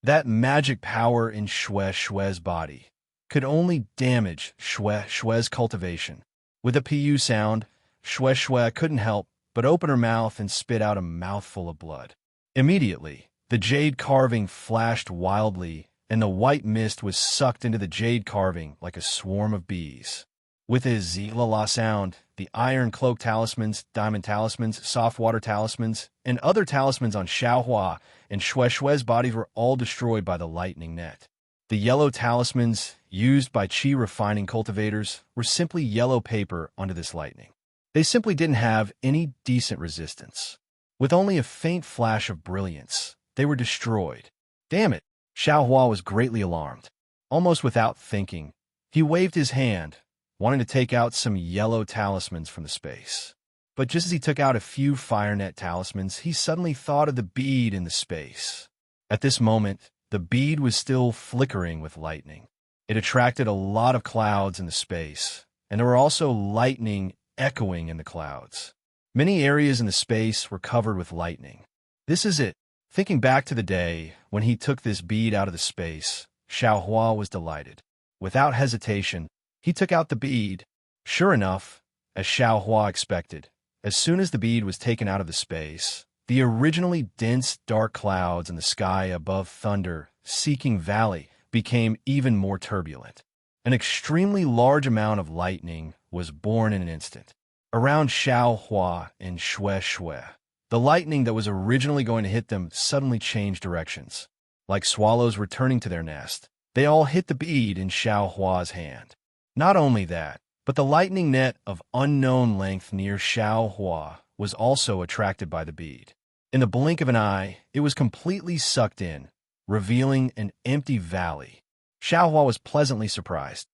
A: That magic power in Xue Xue's body could only damage Xue Xue's cultivation. With a pu sound, Xue Xue couldn't help but open her mouth and spit out a mouthful of blood. Immediately, the jade carving flashed wildly, and the white mist was sucked into the jade carving like a swarm of bees. With his zilala sound, the iron cloak talismans, diamond talismans, soft water talismans, and other talismans on Xiao Hua and Xue Xue's bodies were all destroyed by the lightning net. The yellow talismans, used by qi refining cultivators, were simply yellow paper under this lightning. They simply didn't have any decent resistance. With only a faint flash of brilliance, they were destroyed. Damn it! Xiao Hua was greatly alarmed. Almost without thinking, he waved his hand, wanting to take out some yellow talismans from the space. But just as he took out a few fire net talismans, he suddenly thought of the bead in the space. At this moment, the bead was still flickering with lightning. It attracted a lot of clouds in the space, and there were also lightning echoing in the clouds. Many areas in the space were covered with lightning. This is it. Thinking back to the day when he took this bead out of the space, Xiao Hua was delighted. Without hesitation, he took out the bead. Sure enough, as Xiao Hua expected, as soon as the bead was taken out of the space, the originally dense dark clouds in the sky above Thunder-Seeking Valley became even more turbulent. An extremely large amount of lightning was born in an instant. Around Xiao Hua and Xue Xue, the lightning that was originally going to hit them suddenly changed directions. Like swallows returning to their nest, they all hit the bead in Xiao Hua's hand. Not only that, but the lightning net of unknown length near Xiao Hua was also attracted by the bead. In the blink of an eye, it was completely sucked in, revealing an empty valley. Xiao Hua was pleasantly surprised.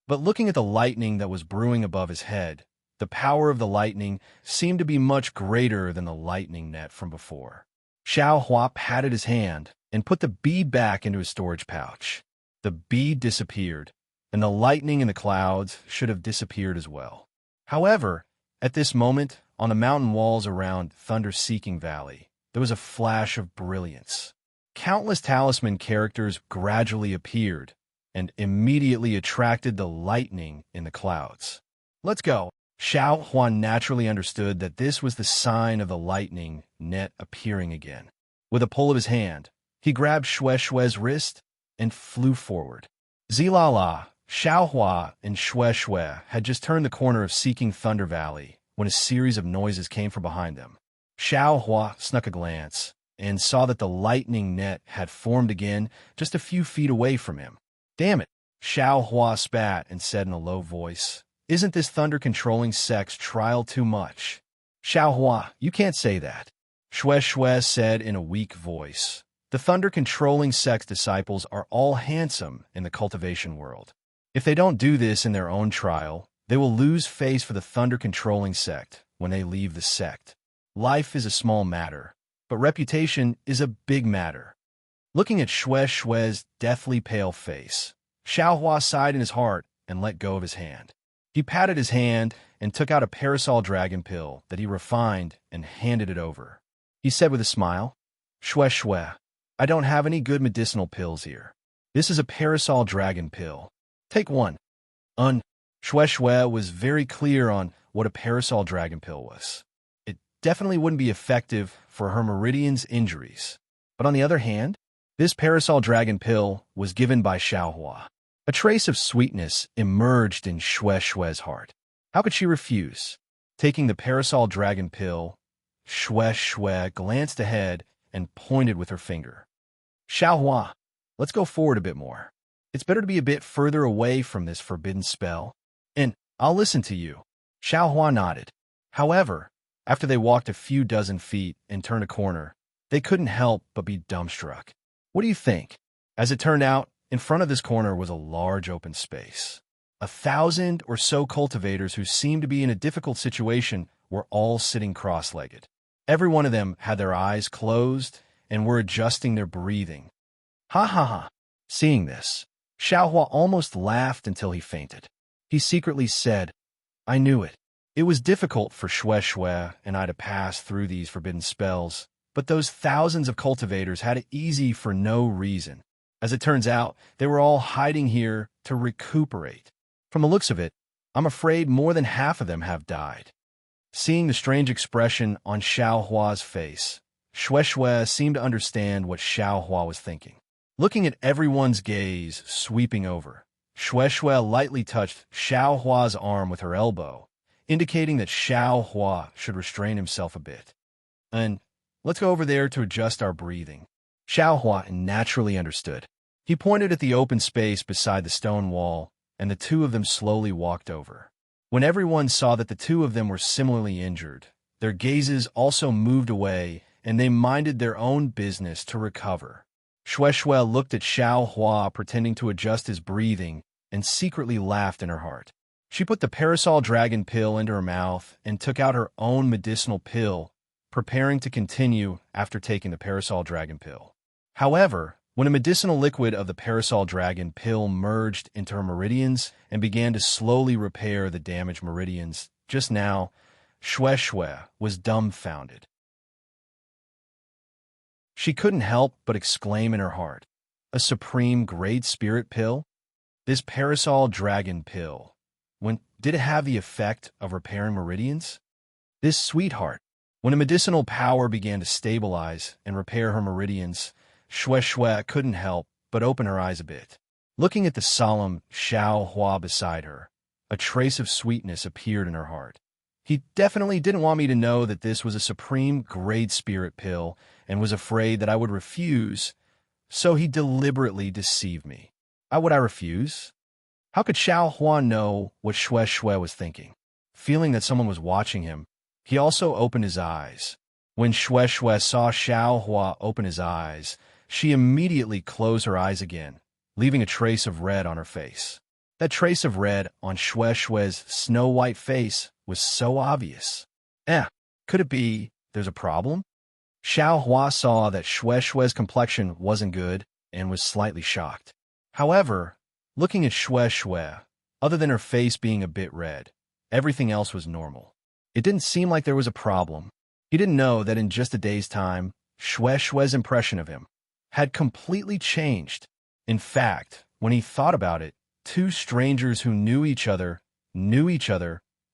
A: But looking at the lightning that was brewing above his head, the power of the lightning seemed to be much greater than the lightning net from before. Xiao Hua patted his hand and put the bead back into his storage pouch. The bead disappeared, and the lightning in the clouds should have disappeared as well. However, at this moment, on the mountain walls around Thunder-Seeking Valley, there was a flash of brilliance. Countless talisman characters gradually appeared and immediately attracted the lightning in the clouds. Let's go. Xiao Hua naturally understood that this was the sign of the lightning net appearing again. With a pull of his hand, he grabbed Xue Xue's wrist and flew forward. Zilala, Xiao Hua, and Xue Xue had just turned the corner of Seeking Thunder Valley when a series of noises came from behind them. Xiao Hua snuck a glance and saw that the lightning net had formed again just a few feet away from him. "Damn it," Xiao Hua spat and said in a low voice. "Isn't this thunder-controlling sect's trial too much?" "Xiao Hua, you can't say that," Shue said in a weak voice. "The thunder-controlling sect's disciples are all handsome in the cultivation world. If they don't do this in their own trial, they will lose face for the thunder-controlling sect when they leave the sect. Life is a small matter, but reputation is a big matter." Looking at Shue's deathly pale face, Xiao Hua sighed in his heart and let go of his hand. He patted his hand and took out a parasol dragon pill that he refined and handed it over. He said with a smile, Shue, I don't have any good medicinal pills here. This is a parasol dragon pill. Take one." Shue was very clear on what a parasol dragon pill was. It definitely wouldn't be effective for her meridian's injuries. But on the other hand, this parasol dragon pill was given by Xiao Hua. A trace of sweetness emerged in Shue's heart. How could she refuse? Taking the parasol dragon pill, Shue glanced ahead and pointed with her finger. "Xiao Hua, let's go forward a bit more. It's better to be a bit further away from this forbidden spell, and I'll listen to you." Xiao Hua nodded. However, after they walked a few dozen feet and turned a corner, they couldn't help but be dumbstruck. What do you think? As it turned out, in front of this corner was a large open space. 1,000 or so cultivators who seemed to be in a difficult situation were all sitting cross-legged. Every one of them had their eyes closed and were adjusting their breathing. Ha ha ha. Seeing this, Xiao Hua almost laughed until he fainted. He secretly said, "I knew it. It was difficult for Shue and I to pass through these forbidden spells, but those thousands of cultivators had it easy for no reason. As it turns out, they were all hiding here to recuperate. From the looks of it, I'm afraid more than half of them have died." Seeing the strange expression on Xiao Hua's face, Shue seemed to understand what Xiao Hua was thinking. Looking at everyone's gaze sweeping over, Shue lightly touched Xiao Hua's arm with her elbow, indicating that Xiao Hua should restrain himself a bit. "And let's go over there to adjust our breathing." Xiao Hua naturally understood. He pointed at the open space beside the stone wall, and the two of them slowly walked over. When everyone saw that the two of them were similarly injured, their gazes also moved away, and they minded their own business to recover. Shue looked at Xiao Hua pretending to adjust his breathing and secretly laughed in her heart. She put the parasol dragon pill into her mouth and took out her own medicinal pill, preparing to continue after taking the parasol dragon pill. However, when a medicinal liquid of the parasol dragon pill merged into her meridians and began to slowly repair the damaged meridians, just now, Shue was dumbfounded. She couldn't help but exclaim in her heart, "A supreme great spirit pill? This parasol dragon pill, did it have the effect of repairing meridians? This sweetheart." When a medicinal power began to stabilize and repair her meridians, Shue couldn't help but open her eyes a bit. Looking at the solemn Xiao Hua beside her, a trace of sweetness appeared in her heart. He definitely didn't want me to know that this was a supreme great spirit pill and was afraid that I would refuse, so he deliberately deceived me. How would I refuse? How could Xiao Hua know what Shue was thinking? Feeling that someone was watching him, he also opened his eyes. When Shue saw Xiao Hua open his eyes, she immediately closed her eyes again, leaving a trace of red on her face. That trace of red on Shue's snow-white face was so obvious. Could it be there's a problem? Xiao Hua saw that Shue's complexion wasn't good and was slightly shocked. However, looking at Shue, other than her face being a bit red, everything else was normal. It didn't seem like there was a problem. He didn't know that in just a day's time, Shue's impression of him had completely changed. In fact, when he thought about it, two strangers who knew each other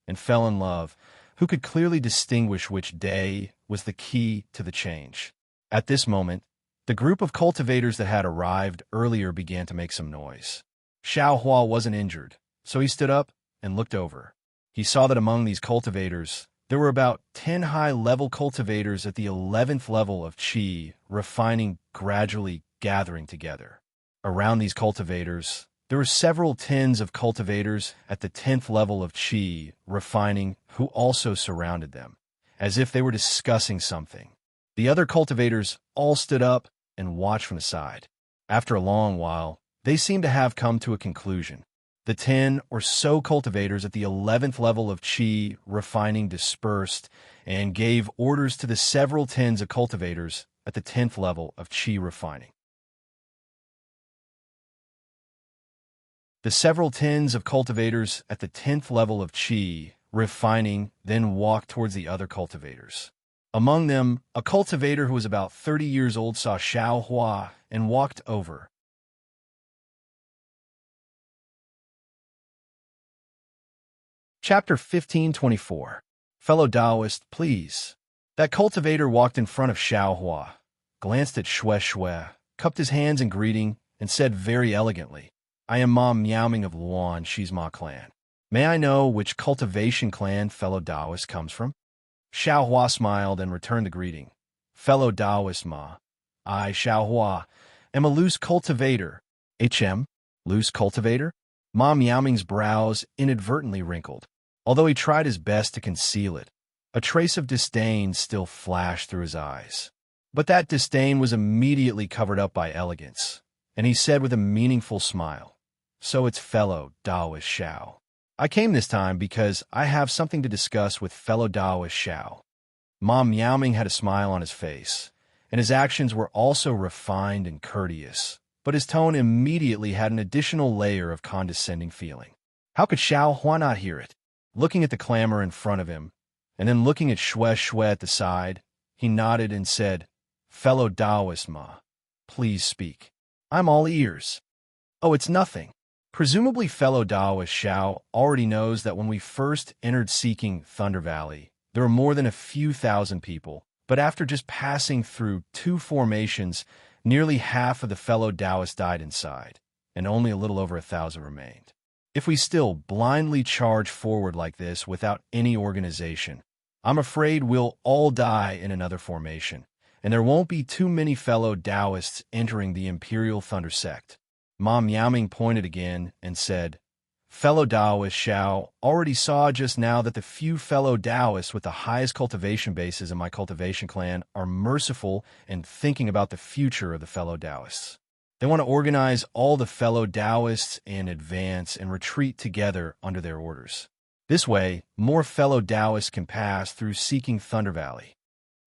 A: and fell in love, who could clearly distinguish which day was the key to the change. At this moment, the group of cultivators that had arrived earlier began to make some noise. Xiao Hua wasn't injured, so he stood up and looked over. He saw that among these cultivators there were about 10 high-level cultivators at the 11th level of Qi, refining, gradually gathering together. Around these cultivators, there were several tens of cultivators at the 10th level of Qi, refining, who also surrounded them, as if they were discussing something. The other cultivators all stood up and watched from the side. After a long while, they seemed to have come to a conclusion. The 10 or so cultivators at the 11th level of Qi, refining, dispersed and gave orders to the several tens of cultivators at the 10th level of Qi, refining. The several tens of cultivators at the 10th level of Qi, refining, then walked towards the other cultivators. Among them, a cultivator who was about 30 years old saw Xiao Hua and walked over. Chapter 1524. Fellow Taoist, please. That cultivator walked in front of Xiao Hua, glanced at Shui, cupped his hands in greeting, and said very elegantly, I am Ma Miaoming of Luan, Shizma clan. May I know which cultivation clan fellow Taoist comes from? Xiao Hua smiled and returned the greeting. Fellow Taoist Ma, I, Xiao Hua, am a loose cultivator. HM? Loose cultivator? Ma Miaoming's brows inadvertently wrinkled, although he tried his best to conceal it. A trace of disdain still flashed through his eyes. But that disdain was immediately covered up by elegance, and he said with a meaningful smile, So it's fellow Taoist Xiao. I came this time because I have something to discuss with fellow Taoist Xiao. Ma Miaoming had a smile on his face, and his actions were also refined and courteous, but his tone immediately had an additional layer of condescending feeling. How could Xiao Hua not hear it? Looking at the clamor in front of him, and then looking at Shui at the side, he nodded and said, Fellow Taoist Ma, please speak. I'm all ears. Oh, it's nothing. Presumably fellow Taoist Xiao already knows that when we first entered seeking Thunder Valley, there were more than a few thousand people, but after just passing through 2 formations, nearly half of the fellow Taoists died inside, and only a little over 1,000 remained. If we still blindly charge forward like this without any organization, I'm afraid we'll all die in another formation, and there won't be too many fellow Taoists entering the Imperial Thunder Sect. Ma Miaoming pointed again and said, Fellow Taoist Xiao already saw just now that the few fellow Taoists with the highest cultivation bases in my cultivation clan are merciful and thinking about the future of the fellow Taoists. They want to organize all the fellow Taoists and advance and retreat together under their orders. This way, more fellow Taoists can pass through seeking Thunder Valley.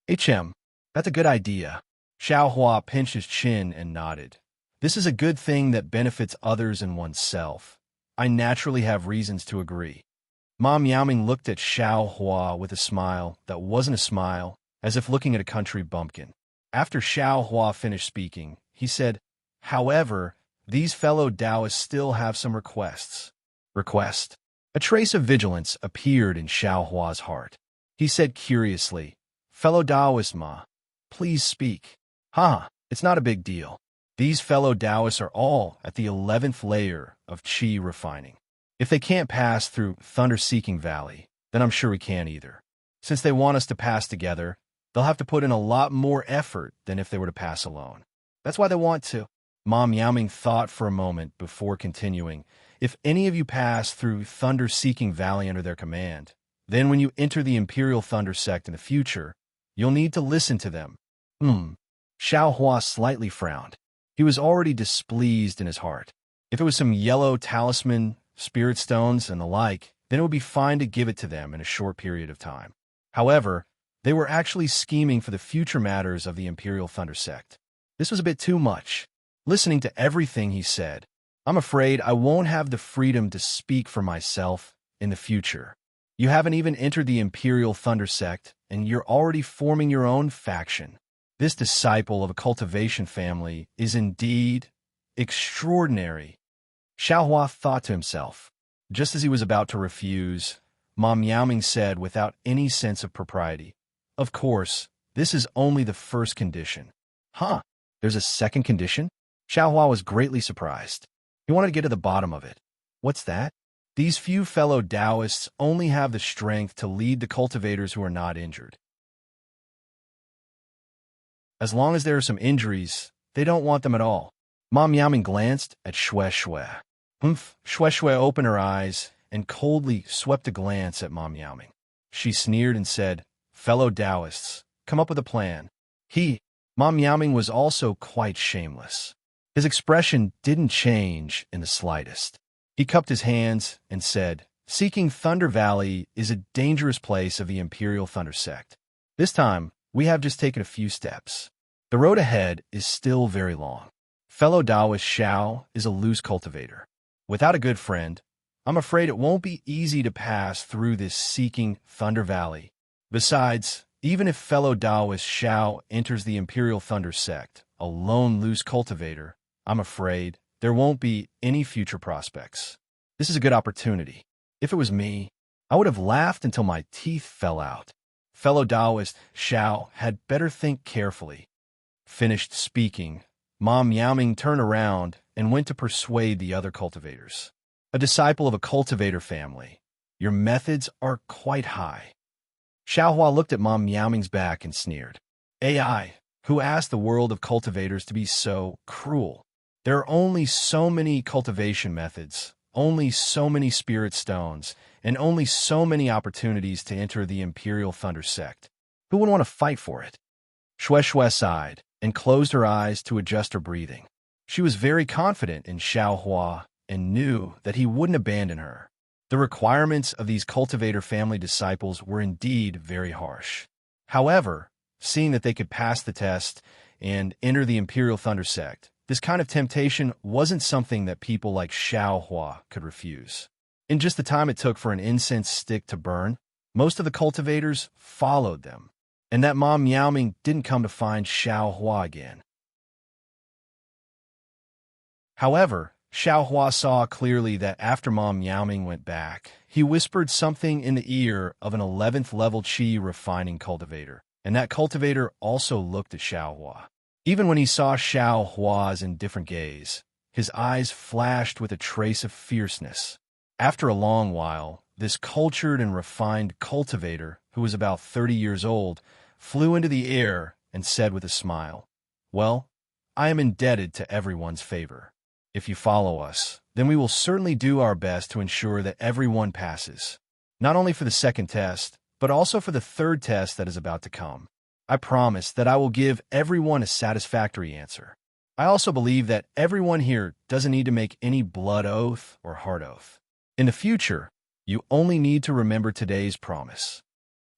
A: HM, that's a good idea. Xiao Hua pinched his chin and nodded. This is a good thing that benefits others and oneself. I naturally have reasons to agree. Ma Miaoming looked at Xiao Hua with a smile that wasn't a smile, as if looking at a country bumpkin. After Xiao Hua finished speaking, he said, However, these fellow Taoists still have some requests. Request? A trace of vigilance appeared in Xiao Hua's heart. He said curiously, Fellow Taoist Ma, please speak. It's not a big deal. These fellow Taoists are all at the 11th layer of Qi refining. If they can't pass through Thunder-Seeking Valley, then I'm sure we can't either. Since they want us to pass together, they'll have to put in a lot more effort than if they were to pass alone. That's why they want to. Ma Miaoming thought for a moment before continuing, If any of you pass through Thunder-Seeking Valley under their command, then when you enter the Imperial Thunder Sect in the future, you'll need to listen to them. Xiao Hua slightly frowned. He was already displeased in his heart. If it was some yellow talisman, spirit stones, and the like, then it would be fine to give it to them in a short period of time. However, they were actually scheming for the future matters of the Imperial Thunder Sect. This was a bit too much. Listening to everything he said, I'm afraid I won't have the freedom to speak for myself in the future. You haven't even entered the Imperial Thunder Sect, and you're already forming your own faction. This disciple of a cultivation family is indeed extraordinary. Xiao Hua thought to himself. Just as he was about to refuse, Ma Miaoming said without any sense of propriety, Of course, this is only the first condition. There's a second condition? Xiao Hua was greatly surprised. He wanted to get to the bottom of it. What's that? These few fellow Taoists only have the strength to lead the cultivators who are not injured. As long as there are some injuries, they don't want them at all. Mom Yaoming glanced at Xue Xue. Xue Xue opened her eyes and coldly swept a glance at Mom Yaoming. She sneered and said, "Fellow Taoists, come up with a plan." Mom Yaoming was also quite shameless. His expression didn't change in the slightest. He cupped his hands and said, "Seeking Thunder Valley is a dangerous place of the Imperial Thunder Sect. This time, we have just taken a few steps. The road ahead is still very long. Fellow Taoist Xiao is a loose cultivator. Without a good friend, I'm afraid it won't be easy to pass through this Seeking Thunder Valley. Besides, even if fellow Taoist Xiao enters the Imperial Thunder Sect, a lone loose cultivator, I'm afraid there won't be any future prospects. This is a good opportunity. If it was me, I would have laughed until my teeth fell out. Fellow Taoist Xiao had better think carefully." Finished speaking, Mom Yaoming turned around and went to persuade the other cultivators. "A disciple of a cultivator family, your methods are quite high." Xiaohua looked at Mom Yaoming's back and sneered. "AI, who asked the world of cultivators to be so cruel? There are only so many cultivation methods, only so many spirit stones, and only so many opportunities to enter the Imperial Thunder Sect. Who would want to fight for it?" Xue Xue sighed and closed her eyes to adjust her breathing. She was very confident in Xiaohua and knew that he wouldn't abandon her. The requirements of these cultivator family disciples were indeed very harsh. However, seeing that they could pass the test and enter the Imperial Thunder Sect, this kind of temptation wasn't something that people like Xiaohua could refuse. In just the time it took for an incense stick to burn, most of the cultivators followed them, and that Mom Yaoming didn't come to find Xiaohua again. However, Xiaohua saw clearly that after Mom Yaoming went back, he whispered something in the ear of an 11th level Qi refining cultivator, and that cultivator also looked at Xiaohua. Even when he saw Xiaohua's indifferent gaze, his eyes flashed with a trace of fierceness. After a long while, this cultured and refined cultivator, who was about 30 years old, flew into the air and said with a smile, "Well, I am indebted to everyone's favor. If you follow us, then we will certainly do our best to ensure that everyone passes, not only for the second test, but also for the third test that is about to come. I promise that I will give everyone a satisfactory answer. I also believe that everyone here doesn't need to make any blood oath or heart oath. In the future, you only need to remember today's promise."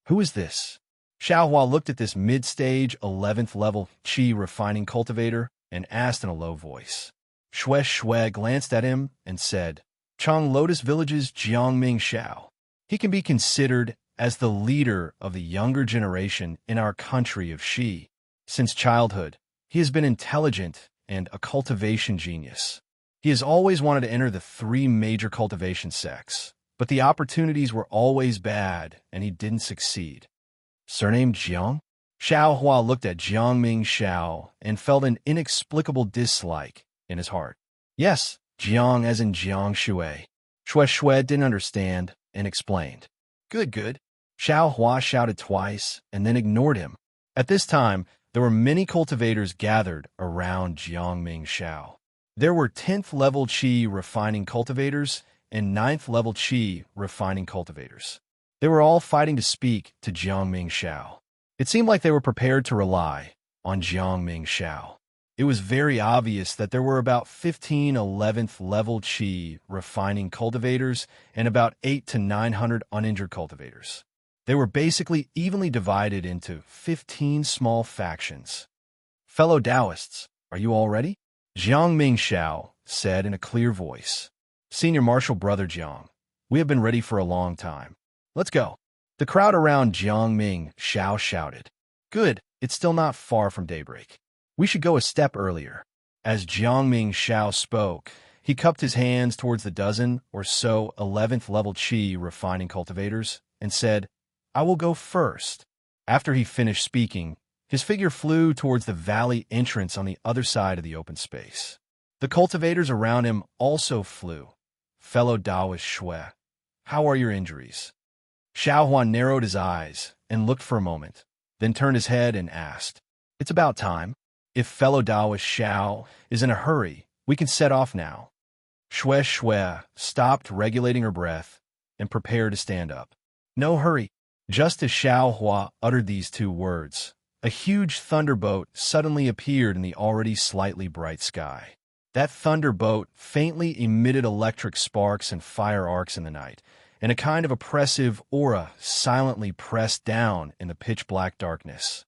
A: "Who is this?" Xiaohua looked at this mid-stage 11th level Qi refining cultivator and asked in a low voice. Xue Xue glanced at him and said, "Chang Lotus Village's Jiangming Xiao. He can be considered as the leader of the younger generation in our country of Xi. Since childhood, he has been intelligent and a cultivation genius. He has always wanted to enter the 3 major cultivation sects, but the opportunities were always bad and he didn't succeed." "Surname Jiang?" Xiaohua looked at Jiangming Xiao and felt an inexplicable dislike in his heart. "Yes, Jiang as in Jiang Shui." Xue Xue didn't understand and explained. Good. Xiaohua shouted twice and then ignored him. At this time, there were many cultivators gathered around Jiangming Xiao. There were 10th level Qi refining cultivators and 9th level Qi refining cultivators. They were all fighting to speak to Jiangming Xiao. It seemed like they were prepared to rely on Jiangming Xiao. It was very obvious that there were about 15 11th level Qi refining cultivators and about 800 to 900 uninjured cultivators. They were basically evenly divided into 15 small factions. "Fellow Taoists, are you all ready?" Jiangming Xiao said in a clear voice. "Senior Marshal Brother Jiang, we have been ready for a long time. Let's go." The crowd around Jiangming Xiao shouted. "Good, it's still not far from daybreak. We should go a step earlier." As Jiangming Xiao spoke, he cupped his hands towards the dozen or so 11th level Qi refining cultivators and said, "I will go first." After he finished speaking, his figure flew towards the valley entrance on the other side of the open space. The cultivators around him also flew, fellow Taoist Shui. How are your injuries? Xiao Huan narrowed his eyes and looked for a moment, then turned his head and asked, "It's about time. If fellow Taoist Xiao is in a hurry, we can set off now." Shui stopped regulating her breath and prepared to stand up. "No hurry." Just as Xiao Hua uttered these two words, a huge thunderbolt suddenly appeared in the already slightly bright sky. That thunderbolt faintly emitted electric sparks and fire arcs in the night, and a kind of oppressive aura silently pressed down in the pitch-black darkness.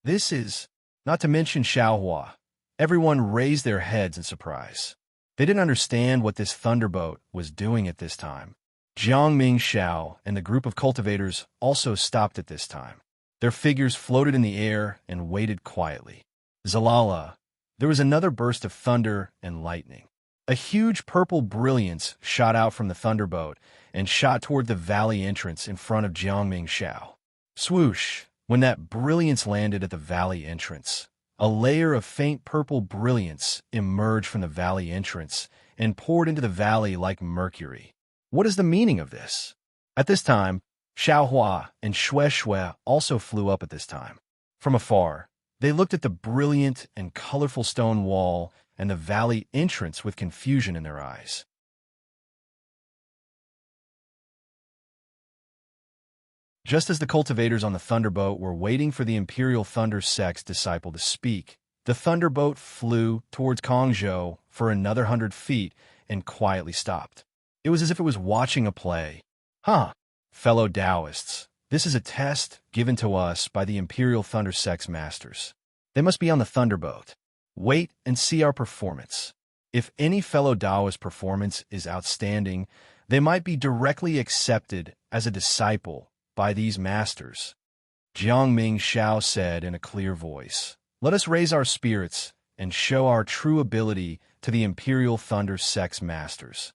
A: This is, not to mention Xiao Hua. Everyone raised their heads in surprise. They didn't understand what this thunderbolt was doing at this time. Jiangming Xiao and the group of cultivators also stopped at this time. Their figures floated in the air and waited quietly. Zalala. There was another burst of thunder and lightning. A huge purple brilliance shot out from the thunderbolt and shot toward the valley entrance in front of Jiangming Xiao. Swoosh! When that brilliance landed at the valley entrance, a layer of faint purple brilliance emerged from the valley entrance and poured into the valley like mercury. What is the meaning of this? At this time, Xiao Hua and Shui also flew up at this time. From afar, they looked at the brilliant and colorful stone wall and the valley entrance with confusion in their eyes. Just as the cultivators on the thunderboat were waiting for the Imperial Thunder Sect's disciple to speak, the thunderboat flew towards Kongzhou for another 100 feet and quietly stopped. It was as if it was watching a play. Fellow Taoists, this is a test given to us by the Imperial Thunder Sect's masters. They must be on the thunderboat. Wait and see our performance. If any fellow Taoist performance is outstanding, they might be directly accepted as a disciple by these masters. Jiangming Xiao said in a clear voice, "Let us raise our spirits and show our true ability to the Imperial Thunder Sect's masters."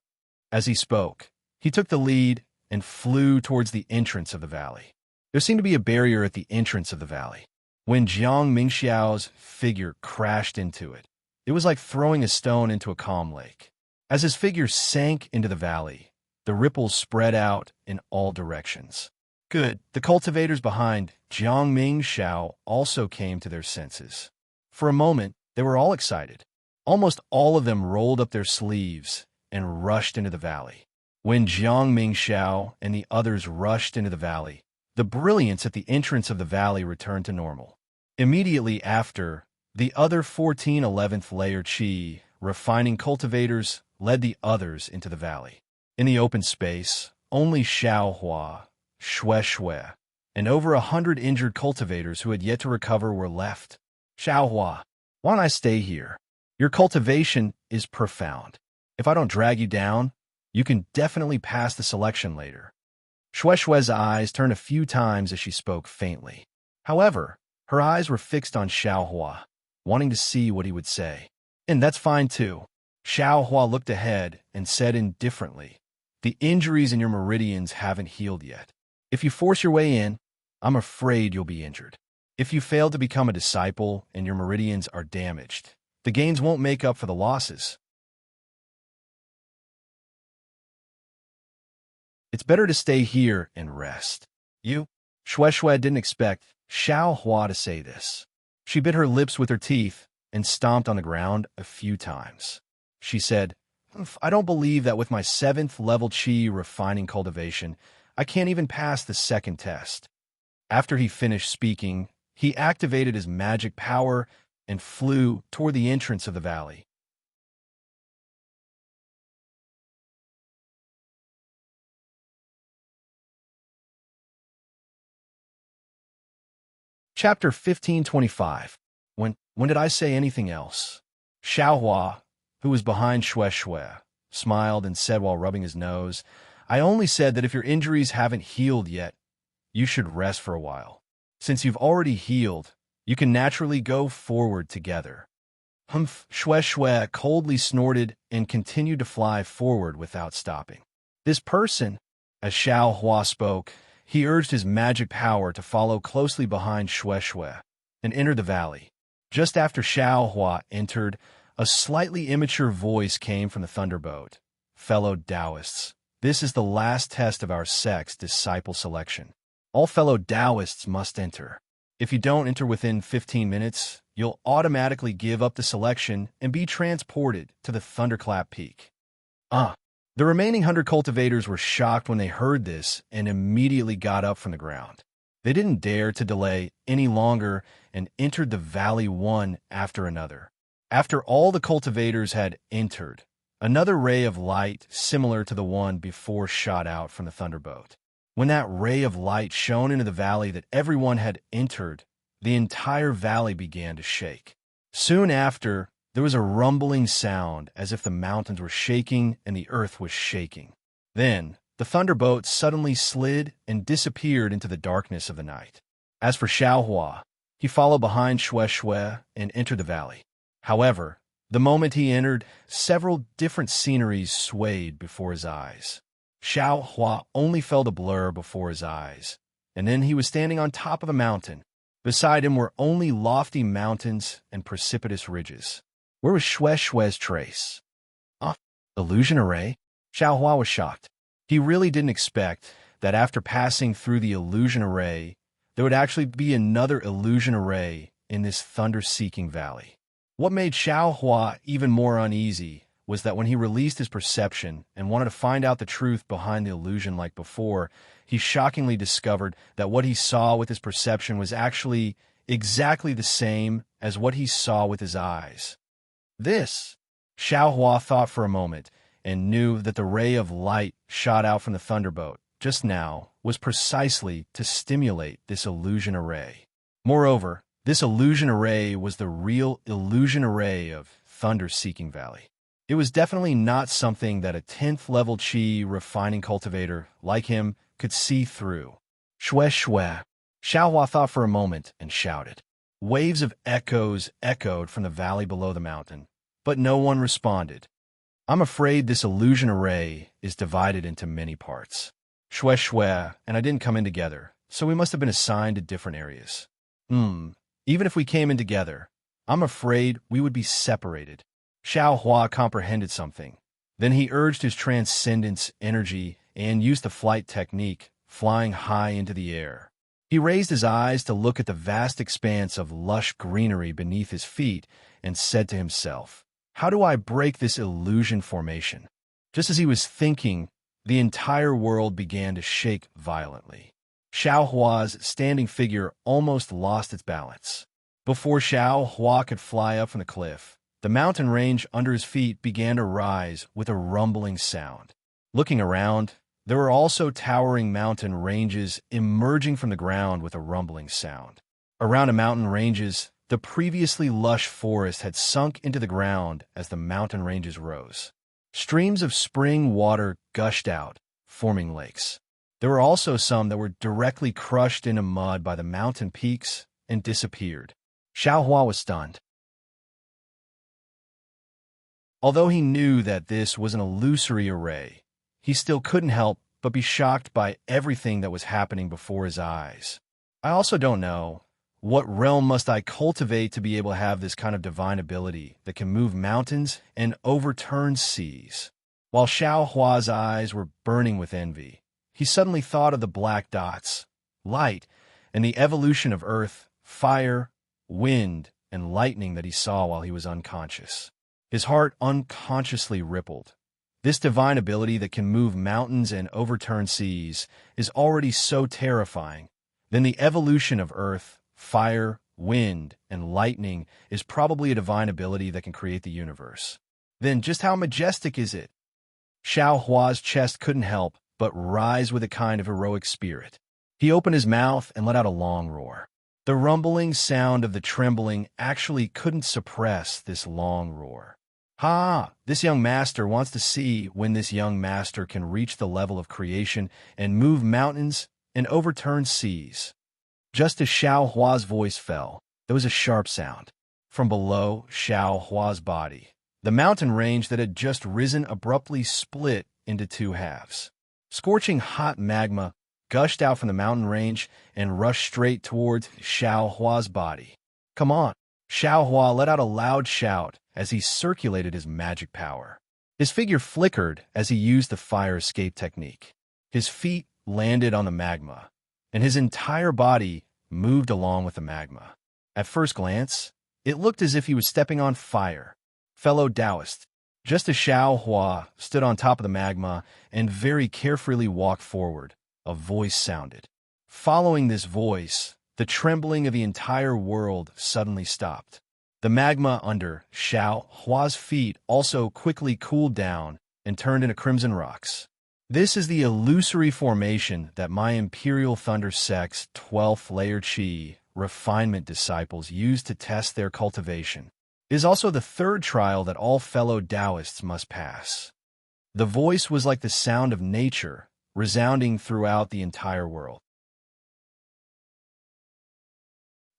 A: As he spoke, he took the lead and flew towards the entrance of the valley. There seemed to be a barrier at the entrance of the valley. When Jiang Mingxiao's figure crashed into it, it was like throwing a stone into a calm lake. As his figure sank into the valley, the ripples spread out in all directions. Good. The cultivators behind Jiang Mingxiao also came to their senses. For a moment, they were all excited. Almost all of them rolled up their sleeves and rushed into the valley. When Jiang Mingxiao and the others rushed into the valley, the brilliance at the entrance of the valley returned to normal. Immediately after, the other 14 11th layer Qi refining cultivators led the others into the valley. In the open space, only Xiao Hua, Shui, and over 100 injured cultivators who had yet to recover were left. Xiao Hua, why don't I stay here? Your cultivation is profound. If I don't drag you down, you can definitely pass the selection later. Shui's eyes turned a few times as she spoke faintly. However, her eyes were fixed on Xiao Hua, wanting to see what he would say. And that's fine too. Xiao Hua looked ahead and said indifferently, "The injuries in your meridians haven't healed yet. If you force your way in, I'm afraid you'll be injured. If you fail to become a disciple and your meridians are damaged, the gains won't make up for the losses. It's better to stay here and rest." You? Shui didn't expect Xiao Hua to say this. She bit her lips with her teeth and stomped on the ground a few times. She said, "I don't believe that with my 7th level Qi refining cultivation, I can't even pass the second test." After he finished speaking, he activated his magic power and flew toward the entrance of the valley. Chapter 1525. When did I say anything else? Xiao Hua, who was behind Shui, smiled and said while rubbing his nose, "I only said that if your injuries haven't healed yet, you should rest for a while. Since you've already healed, you can naturally go forward together." Shui coldly snorted and continued to fly forward without stopping. This person, as Xiao Hua spoke, he urged his magic power to follow closely behind Shui and enter the valley. Just after Xiao Hua entered, a slightly immature voice came from the thunderboat. fellow Taoists. This is the last test of our sect's disciple selection. All fellow Taoists must enter. If you don't enter within 15 minutes, you'll automatically give up the selection and be transported to the Thunderclap Peak. The remaining 100 cultivators were shocked when they heard this and immediately got up from the ground. They didn't dare to delay any longer and entered the valley one after another. After all the cultivators had entered, another ray of light similar to the one before shot out from the thunderbolt. When that ray of light shone into the valley that everyone had entered, the entire valley began to shake. Soon after, there was a rumbling sound as if the mountains were shaking and the earth was shaking. Then, the thunderbolt suddenly slid and disappeared into the darkness of the night. As for Xiaohua, he followed behind Shui and entered the valley. However, the moment he entered, several different sceneries swayed before his eyes. Xiaohua only felt a blur before his eyes, and then he was standing on top of a mountain. Beside him were only lofty mountains and precipitous ridges. Where was Shui's trace? Illusion array? Xiaohua was shocked. He really didn't expect that after passing through the illusion array, there would actually be another illusion array in this thunder-seeking valley. What made Xiaohua even more uneasy was that when he released his perception and wanted to find out the truth behind the illusion like before, he shockingly discovered that what he saw with his perception was actually exactly the same as what he saw with his eyes. Xiaohua thought for a moment and knew that the ray of light shot out from the thunderbolt just now was precisely to stimulate this illusion array. Moreover, this illusion array was the real illusion array of Thunder-Seeking Valley. It was definitely not something that a 10th level Qi refining cultivator like him could see through. Shui! Xiaohua thought for a moment and shouted. Waves of echoes echoed from the valley below the mountain, but no one responded. I'm afraid this illusion array is divided into many parts. Shui, and I didn't come in together, so we must have been assigned to different areas. Even if we came in together, I'm afraid we would be separated. Xiaohua comprehended something. Then he urged his transcendence energy and used the flight technique, flying high into the air. He raised his eyes to look at the vast expanse of lush greenery beneath his feet and said to himself, how do I break this illusion formation? Just as he was thinking, the entire world began to shake violently. Xiaohua's standing figure almost lost its balance. Before Xiaohua could fly up from the cliff, the mountain range under his feet began to rise with a rumbling sound. Looking around, there were also towering mountain ranges emerging from the ground with a rumbling sound. Around the mountain ranges, the previously lush forest had sunk into the ground as the mountain ranges rose. Streams of spring water gushed out, forming lakes. There were also some that were directly crushed into mud by the mountain peaks and disappeared. Xiaohua was stunned. Although he knew that this was an illusory array, he still couldn't help but be shocked by everything that was happening before his eyes. I also don't know, what realm must I cultivate to be able to have this kind of divine ability that can move mountains and overturn seas? While Xiaohua's eyes were burning with envy, he suddenly thought of the black dots, light, and the evolution of earth, fire, wind, and lightning that he saw while he was unconscious. His heart unconsciously rippled. This divine ability that can move mountains and overturn seas is already so terrifying. Then the evolution of earth, fire, wind, and lightning is probably a divine ability that can create the universe. Then just how majestic is it? Xiaohua's chest couldn't help but rise with a kind of heroic spirit. He opened his mouth and let out a long roar. The rumbling sound of the trembling actually couldn't suppress this long roar. This young master wants to see when this young master can reach the level of creation and move mountains and overturn seas. Just as Xiaohua's voice fell, there was a sharp sound. From below Xiaohua's body, the mountain range that had just risen abruptly split into two halves. Scorching hot magma gushed out from the mountain range and rushed straight towards Xiaohua's body. Come on! Xiaohua let out a loud shout as he circulated his magic power. His figure flickered as he used the fire escape technique. His feet landed on the magma, and his entire body moved along with the magma. At first glance, it looked as if he was stepping on fire. Fellow Taoist, just as Xiao Hua stood on top of the magma and very carefully walked forward, a voice sounded. Following this voice, the trembling of the entire world suddenly stopped. The magma under Xiao Hua's feet also quickly cooled down and turned into crimson rocks. This is the illusory formation that my Imperial Thunder Sect's 12th layer Qi refinement disciples use to test their cultivation. It is also the third trial that all fellow Taoists must pass. The voice was like the sound of nature, resounding throughout the entire world.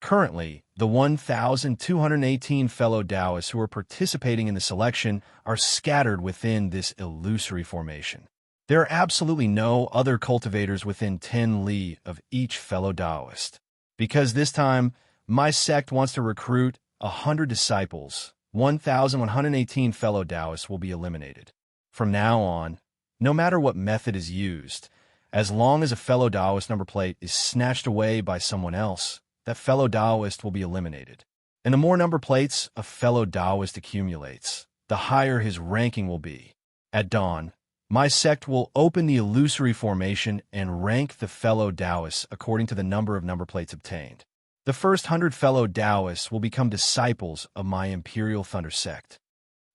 A: Currently, the 1,218 fellow Taoists who are participating in the selection are scattered within this illusory formation. There are absolutely no other cultivators within 10 li of each fellow Taoist. Because this time, my sect wants to recruit 100 disciples, 1,118 fellow Taoists will be eliminated. From now on, no matter what method is used, as long as a fellow Taoist number plate is snatched away by someone else, that fellow Taoist will be eliminated. And the more number plates a fellow Taoist accumulates, the higher his ranking will be. At dawn, my sect will open the illusory formation and rank the fellow Taoists according to the number of number plates obtained. The first 100 fellow Taoists will become disciples of my Imperial Thunder Sect.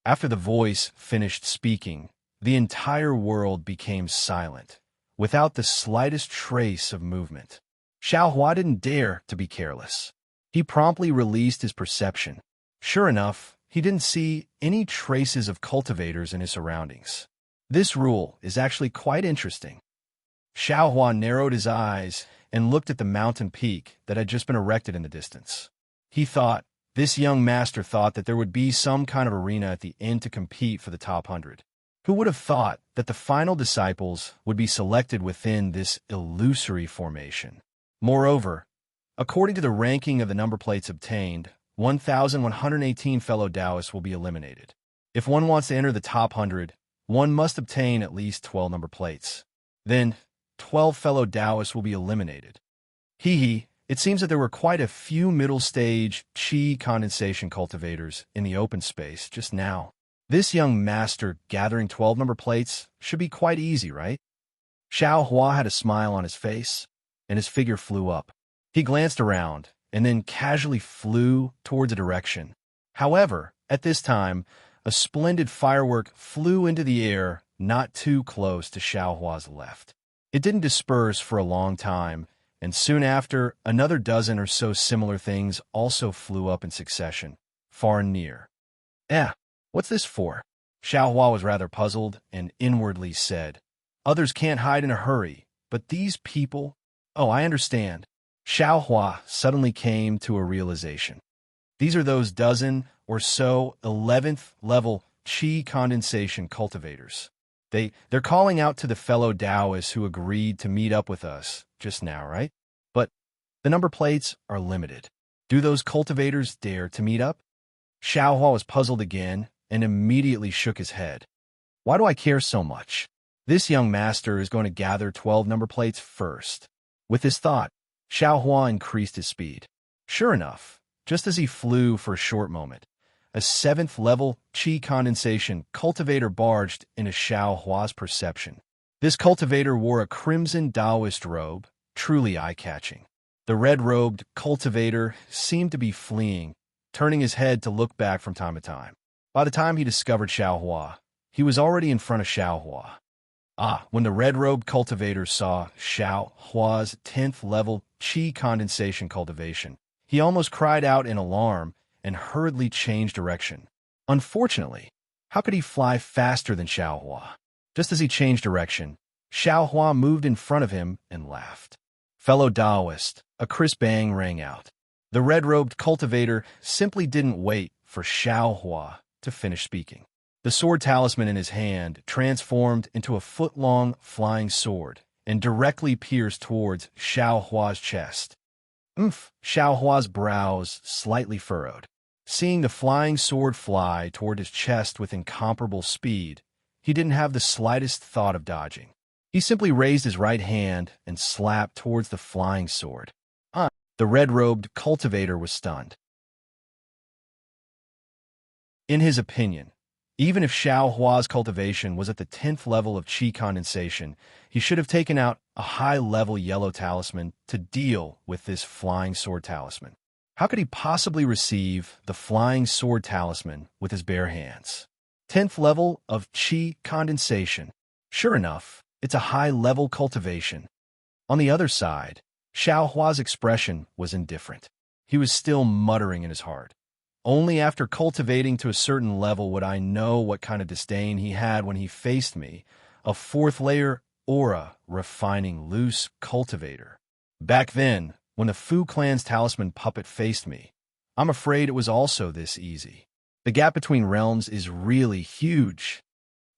A: After the voice finished speaking, the entire world became silent, without the slightest trace of movement. Xiao Hua didn't dare to be careless. He promptly released his perception. Sure enough, he didn't see any traces of cultivators in his surroundings. This rule is actually quite interesting. Xiao Hua narrowed his eyes and looked at the mountain peak that had just been erected in the distance. He thought, this young master thought that there would be some kind of arena at the end to compete for the top 100. Who would have thought that the final disciples would be selected within this illusory formation? Moreover, according to the ranking of the number plates obtained, 1,118 fellow Taoists will be eliminated. If one wants to enter the top 100, one must obtain at least 12 number plates. Then, 12 fellow Taoists will be eliminated. It seems that there were quite a few middle-stage Qi condensation cultivators in the open space just now. This young master gathering 12 number plates should be quite easy, right? Xiao Hua had a smile on his face, and his figure flew up. He glanced around, and then casually flew towards a direction. However, at this time, a splendid firework flew into the air not too close to Xiao Hua's left. It didn't disperse for a long time, and soon after, another dozen or so similar things also flew up in succession, far and near. What's this for? Xiao Hua was rather puzzled and inwardly said, others can't hide in a hurry, but these people... Oh, I understand. Xiao Hua suddenly came to a realization. These are those dozen or so 11th level Qi condensation cultivators. They're calling out to the fellow Taoists who agreed to meet up with us just now, right? But the number plates are limited. Do those cultivators dare to meet up? Xiao Hua was puzzled again and immediately shook his head. Why do I care so much? This young master is going to gather 12 number plates first. With this thought, Xiao Hua increased his speed. Sure enough, just as he flew for a short moment, a 7th level Qi condensation cultivator barged into Xiao Hua's perception. This cultivator wore a crimson Taoist robe, truly eye-catching. The red-robed cultivator seemed to be fleeing, turning his head to look back from time to time. By the time he discovered Xiao Hua, he was already in front of Xiao Hua. When the red-robed cultivator saw Xiao Hua's 10th level Qi condensation cultivation, he almost cried out in alarm and hurriedly changed direction. Unfortunately, how could he fly faster than Xiao Hua? Just as he changed direction, Xiao Hua moved in front of him and laughed. Fellow Taoist, a crisp bang rang out. The red-robed cultivator simply didn't wait for Xiao Hua to finish speaking. The sword talisman in his hand transformed into a foot-long flying sword and directly pierced towards Xiao Hua's chest. Xiao Hua's brows slightly furrowed. Seeing the flying sword fly toward his chest with incomparable speed, he didn't have the slightest thought of dodging. He simply raised his right hand and slapped towards the flying sword. The red-robed cultivator was stunned. In his opinion, even if Xiao Hua's cultivation was at the 10th level of qi condensation, he should have taken out a high-level yellow talisman to deal with this flying sword talisman. How could he possibly receive the flying sword talisman with his bare hands? 10th level of qi condensation. Sure enough, it's a high-level cultivation. On the other side, Xiao Hua's expression was indifferent. He was still muttering in his heart. Only after cultivating to a certain level would I know what kind of disdain he had when he faced me, a 4th layer aura refining loose cultivator. Back then, when the Fu clan's talisman puppet faced me, I'm afraid it was also this easy. The gap between realms is really huge.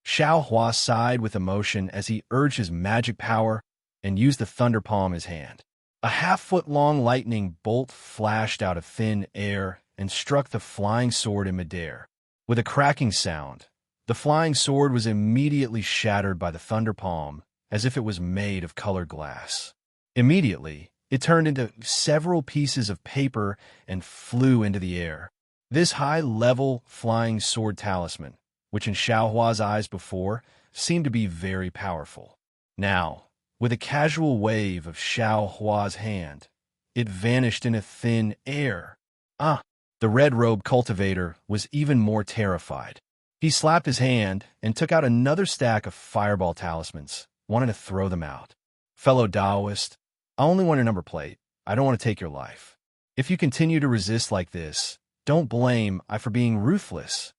A: Xiao Hua sighed with emotion as he urged his magic power and used the thunder palm in his hand. A half-foot-long lightning bolt flashed out of thin air and struck the flying sword in midair. With a cracking sound, the flying sword was immediately shattered by the thunder palm as if it was made of colored glass. Immediately, it turned into several pieces of paper and flew into the air. This high-level flying sword talisman, which in Xiao Hua's eyes before seemed to be very powerful. Now, with a casual wave of Xiao Hua's hand, it vanished into thin air. The red-robed cultivator was even more terrified. He slapped his hand and took out another stack of fireball talismans, wanting to throw them out. Fellow Taoist, I only want your number plate. I don't want to take your life. If you continue to resist like this, don't blame I for being ruthless.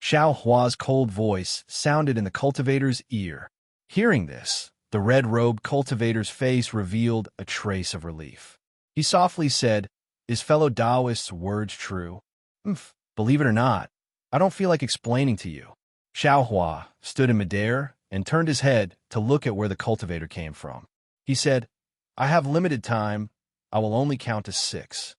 A: Xiao Hua's cold voice sounded in the cultivator's ear. Hearing this, the red-robed cultivator's face revealed a trace of relief. He softly said, "Is fellow Taoist's words true?" Believe it or not, I don't feel like explaining to you." Xiao Hua stood in midair and turned his head to look at where the cultivator came from. He said, "I have limited time. I will only count to 6.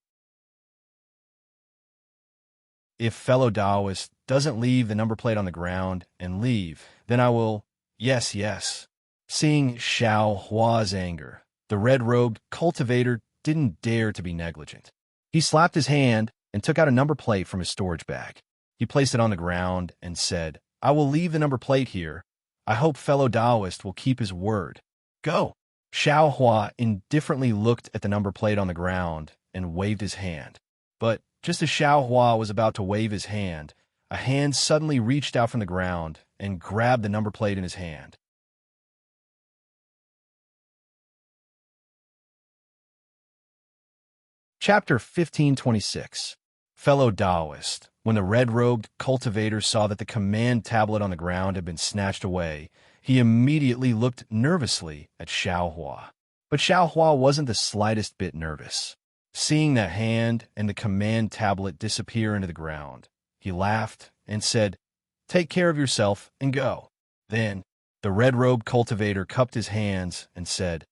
A: If fellow Taoist doesn't leave the number plate on the ground and leave, then I will, yes, yes." Seeing Xiao Hua's anger, the red-robed cultivator didn't dare to be negligent. He slapped his hand and took out a number plate from his storage bag. He placed it on the ground and said, "I will leave the number plate here. I hope fellow Taoist will keep his word. Go." Xiao Hua indifferently looked at the number plate on the ground and waved his hand. But just as Xiao Hua was about to wave his hand, a hand suddenly reached out from the ground and grabbed the number plate in his hand. Chapter 1526. Fellow Taoist. When the red-robed cultivator saw that the command tablet on the ground had been snatched away, he immediately looked nervously at Xiao Hua. But Xiao Hua wasn't the slightest bit nervous. Seeing that hand and the command tablet disappear into the ground, he laughed and said, "Take care of yourself and go." Then, the red-robed cultivator cupped his hands and said,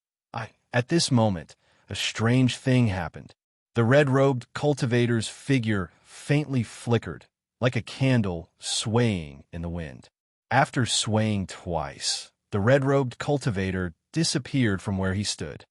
A: At this moment, a strange thing happened. The red-robed cultivator's figure faintly flickered, like a candle swaying in the wind. After swaying twice, the red-robed cultivator disappeared from where he stood.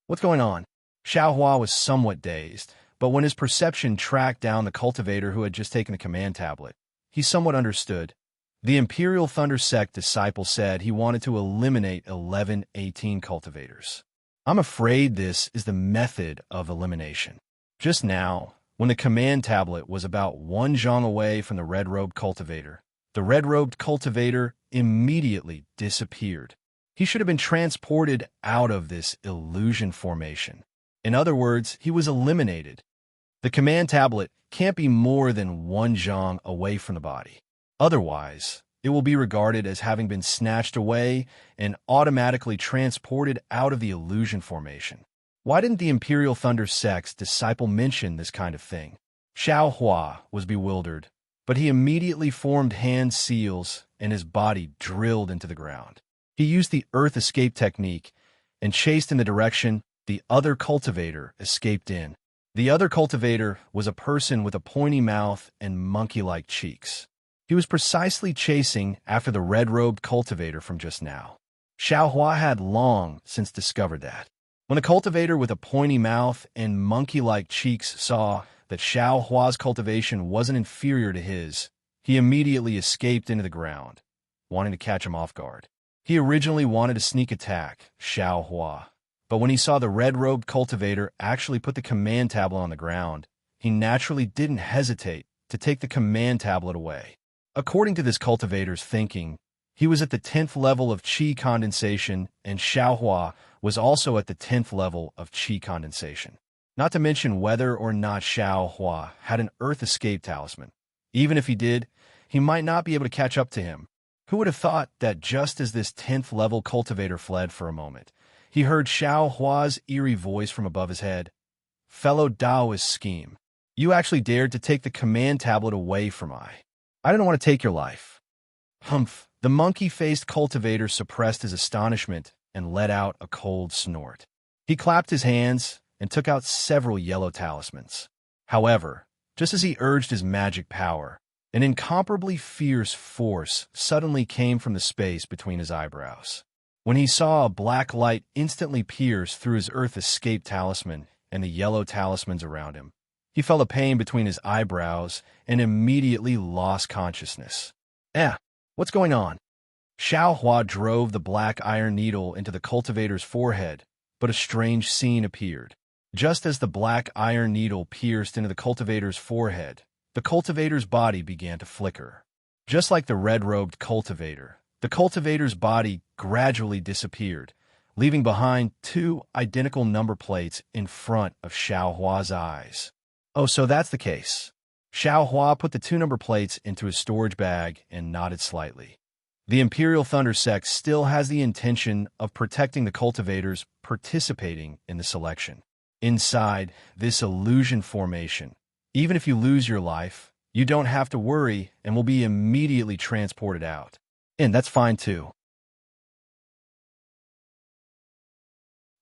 A: What's going on? Xiao Hua was somewhat dazed, but when his perception tracked down the cultivator who had just taken the command tablet, he somewhat understood. The Imperial Thunder Sect disciple said he wanted to eliminate 1118 cultivators. I'm afraid this is the method of elimination. Just now, when the command tablet was about 1 zhang away from the red-robed cultivator, the red-robed cultivator immediately disappeared. He should have been transported out of this illusion formation. In other words, he was eliminated. The command tablet can't be more than 1 zhang away from the body. Otherwise, it will be regarded as having been snatched away and automatically transported out of the illusion formation. Why didn't the Imperial Thunder Sect's disciple mention this kind of thing? Xiao Hua was bewildered, but he immediately formed hand seals and his body drilled into the ground. He used the earth escape technique and chased in the direction the other cultivator escaped in. The other cultivator was a person with a pointy mouth and monkey-like cheeks. He was precisely chasing after the red-robed cultivator from just now. Xiaohua had long since discovered that. When the cultivator with a pointy mouth and monkey-like cheeks saw that Xiaohua's cultivation wasn't inferior to his, he immediately escaped into the ground, wanting to catch him off guard. He originally wanted to sneak attack Xiaohua, but when he saw the red-robed cultivator actually put the command tablet on the ground, he naturally didn't hesitate to take the command tablet away. According to this cultivator's thinking, he was at the 10th level of qi condensation, and Xiaohua was also at the 10th level of qi condensation. Not to mention whether or not Xiaohua had an Earth Escape talisman. Even if he did, he might not be able to catch up to him. Who would have thought that just as this 10th level cultivator fled for a moment, he heard Xiaohua's eerie voice from above his head. "Fellow Taoist scheme, you actually dared to take the command tablet away from I didn't want to take your life." Humph. The monkey-faced cultivator suppressed his astonishment and let out a cold snort. He clapped his hands and took out several yellow talismans. However, just as he urged his magic power, an incomparably fierce force suddenly came from the space between his eyebrows. When he saw a black light instantly pierce through his Earth Escape talisman and the yellow talismans around him, he felt a pain between his eyebrows and immediately lost consciousness. What's going on? Xiaohua drove the black iron needle into the cultivator's forehead, but a strange scene appeared. Just as the black iron needle pierced into the cultivator's forehead, the cultivator's body began to flicker. Just like the red-robed cultivator, the cultivator's body gradually disappeared, leaving behind 2 identical number plates in front of Xiaohua's eyes. Oh, so that's the case. Xiaohua put the 2 number plates into his storage bag and nodded slightly. The Imperial Thunder Sect still has the intention of protecting the cultivators participating in the selection. Inside this illusion formation, even if you lose your life, you don't have to worry and will be immediately transported out. And that's fine too.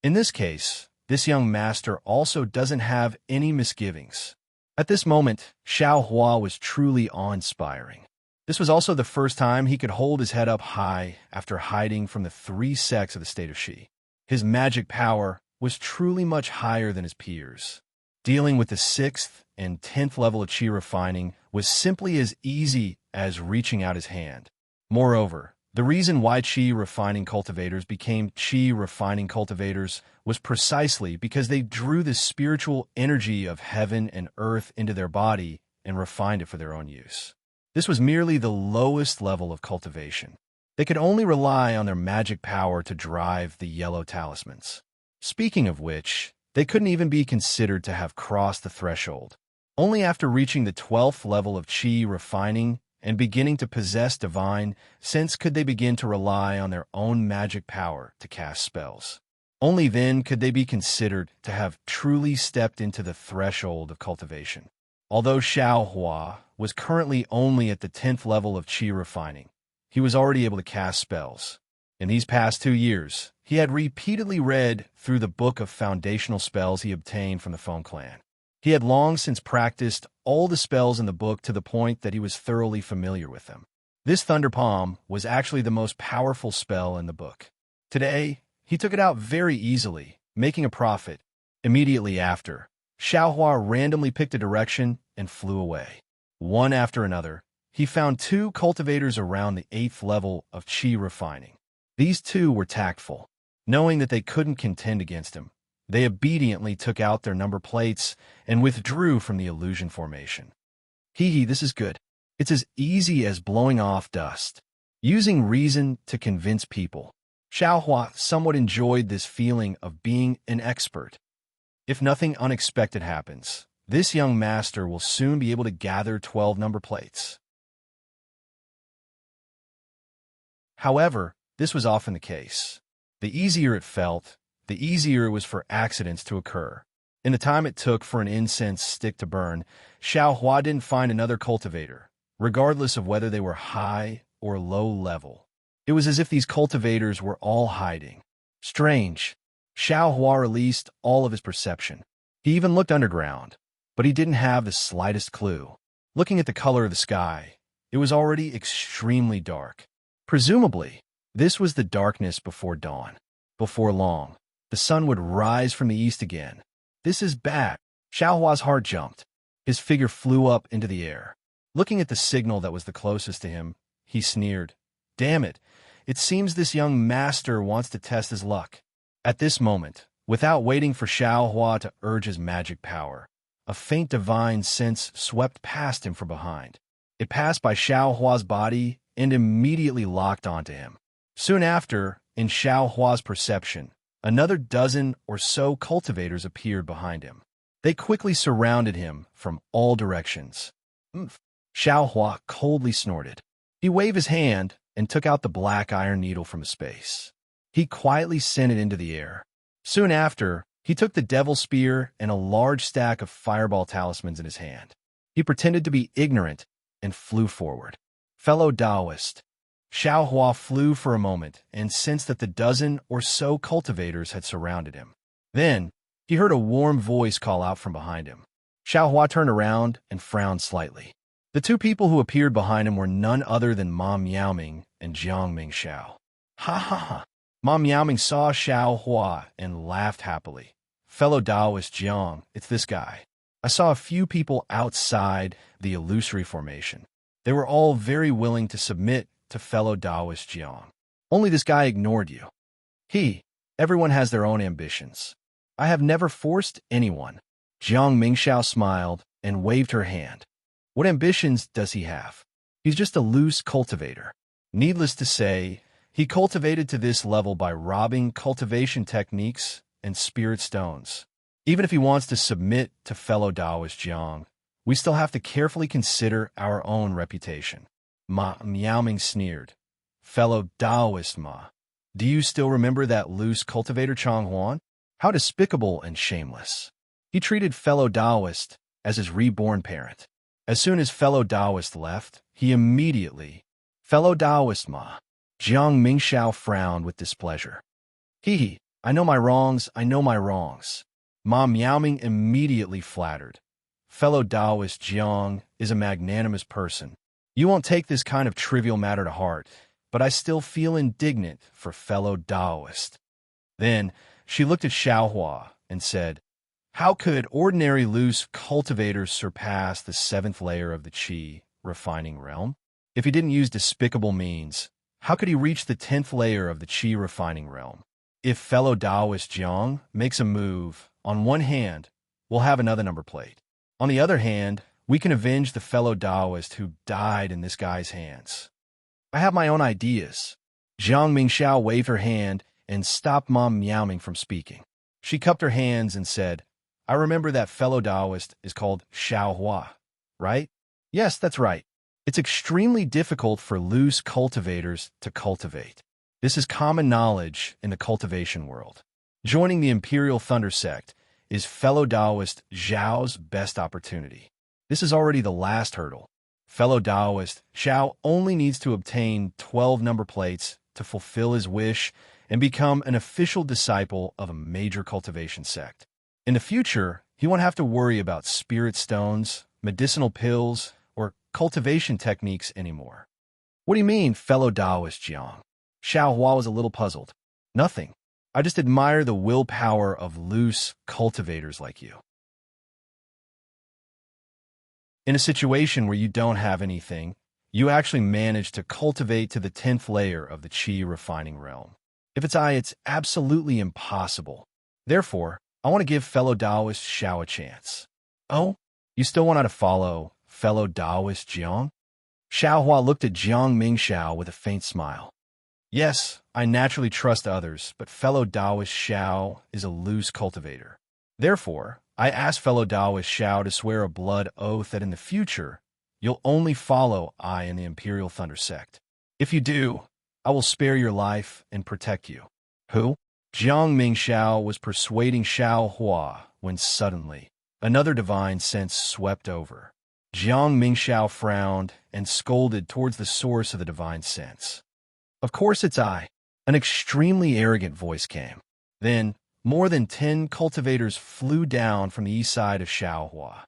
A: In this case, this young master also doesn't have any misgivings. At this moment, Xiaohua was truly awe-inspiring. This was also the first time he could hold his head up high after hiding from the 3 sects of the state of Qi. His magic power was truly much higher than his peers. Dealing with the 6th and 10th level of Qi refining was simply as easy as reaching out his hand. Moreover, the reason why Qi refining cultivators became Qi refining cultivators was precisely because they drew the spiritual energy of heaven and earth into their body and refined it for their own use. This was merely the lowest level of cultivation. They could only rely on their magic power to drive the yellow talismans. Speaking of which, they couldn't even be considered to have crossed the threshold. Only after reaching the 12th level of Qi refining and beginning to possess divine sense could they begin to rely on their own magic power to cast spells. Only then could they be considered to have truly stepped into the threshold of cultivation. Although Xiaohua was currently only at the 10th level of Qi refining, he was already able to cast spells. In these past 2 years, he had repeatedly read through the book of foundational spells he obtained from the Feng clan. He had long since practiced all the spells in the book to the point that he was thoroughly familiar with them. This Thunder Palm was actually the most powerful spell in the book. Today, he took it out very easily, making a profit. Immediately after, Xiaohua randomly picked a direction and flew away. One after another, he found 2 cultivators around the 8th level of Qi refining. These 2 were tactful. Knowing that they couldn't contend against him, they obediently took out their number plates and withdrew from the illusion formation. This is good. It's as easy as blowing off dust. Using reason to convince people. Xiaohua somewhat enjoyed this feeling of being an expert. If nothing unexpected happens, this young master will soon be able to gather 12 number plates. However, this was often the case. The easier it felt, the easier it was for accidents to occur. In the time it took for an incense stick to burn, Xiaohua didn't find another cultivator, regardless of whether they were high or low level. It was as if these cultivators were all hiding. Strange. Xiaohua released all of his perception. He even looked underground, but he didn't have the slightest clue. Looking at the color of the sky, it was already extremely dark. Presumably, this was the darkness before dawn. Before long, the sun would rise from the east again. This is bad. Xiaohua's heart jumped. His figure flew up into the air. Looking at the signal that was the closest to him, he sneered. Damn it, it seems this young master wants to test his luck. At this moment, without waiting for Xiaohua to urge his magic power, a faint divine sense swept past him from behind. It passed by Xiaohua's body and immediately locked onto him. Soon after, in Xiaohua's perception, another dozen or so cultivators appeared behind him. They quickly surrounded him from all directions. Oomph! Xiaohua coldly snorted. He waved his hand and took out the black iron needle from his space. He quietly sent it into the air. Soon after, he took the devil spear and a large stack of fireball talismans in his hand. He pretended to be ignorant and flew forward. Fellow Taoist. Xiaohua flew for a moment and sensed that the dozen or so cultivators had surrounded him. Then, he heard a warm voice call out from behind him. Xiaohua turned around and frowned slightly. The two people who appeared behind him were none other than Ma Miaoming and Jiang Mingxiao. Ha ha ha! Ma Miaoming saw Xiaohua and laughed happily. Fellow Taoist Jiang, it's this guy. I saw a few people outside the illusory formation. They were all very willing to submit to fellow Taoist Jiang. Only this guy ignored you. Everyone has their own ambitions. I have never forced anyone. Jiang Mingxiao smiled and waved her hand. What ambitions does he have? He's just a loose cultivator. Needless to say, he cultivated to this level by robbing cultivation techniques and spirit stones. Even if he wants to submit to fellow Taoist Jiang, we still have to carefully consider our own reputation. Ma Miaoming sneered. Fellow Taoist Ma, do you still remember that loose cultivator Chang Huan? How despicable and shameless. He treated fellow Taoist as his reborn parent. As soon as fellow Taoist left, he immediately, fellow Taoist Ma. Jiang Mingxiao frowned with displeasure. I know my wrongs, I know my wrongs. Ma Miaoming immediately flattered. Fellow Taoist Jiang is a magnanimous person. You won't take this kind of trivial matter to heart, but I still feel indignant for fellow Taoist. Then she looked at Xiaohua and said, how could ordinary loose cultivators surpass the 7th layer of the qi refining realm? If he didn't use despicable means, how could he reach the 10th layer of the qi refining realm? If fellow Taoist Jiang makes a move, on one hand, we'll have another number plate. On the other hand, we can avenge the fellow Taoist who died in this guy's hands. I have my own ideas. Jiang Mingxiao waved her hand and stopped Ma Miaoming from speaking. She cupped her hands and said, I remember that fellow Taoist is called Xiaohua, right? Yes, that's right. It's extremely difficult for loose cultivators to cultivate. This is common knowledge in the cultivation world. Joining the Imperial Thunder Sect is fellow Taoist Zhao's best opportunity. This is already the last hurdle. Fellow Taoist Zhao only needs to obtain 12 number plates to fulfill his wish and become an official disciple of a major cultivation sect. In the future, he won't have to worry about spirit stones, medicinal pills, or cultivation techniques anymore. What do you mean, fellow Taoist Jiang? Xiaohua was a little puzzled. Nothing. I just admire the willpower of loose cultivators like you. In a situation where you don't have anything, you actually manage to cultivate to the 10th layer of the qi refining realm. If it's it's absolutely impossible. Therefore, I want to give fellow Taoist Xiao a chance. Oh? You still want to follow fellow Taoist Jiang? Xiaohua looked at Jiang Mingxiao with a faint smile. Yes, I naturally trust others, but fellow Taoist Xiao is a loose cultivator. Therefore, I ask fellow Taoist Xiao to swear a blood oath that in the future, you'll only follow I in the Imperial Thunder Sect. If you do, I will spare your life and protect you. Who? Jiang Mingxiao was persuading Xiaohua when suddenly, another divine sense swept over. Jiang Mingxiao frowned and scolded towards the source of the divine sense. Of course it's I. An extremely arrogant voice came. Then, more than 10 cultivators flew down from the east side of Xiaohua.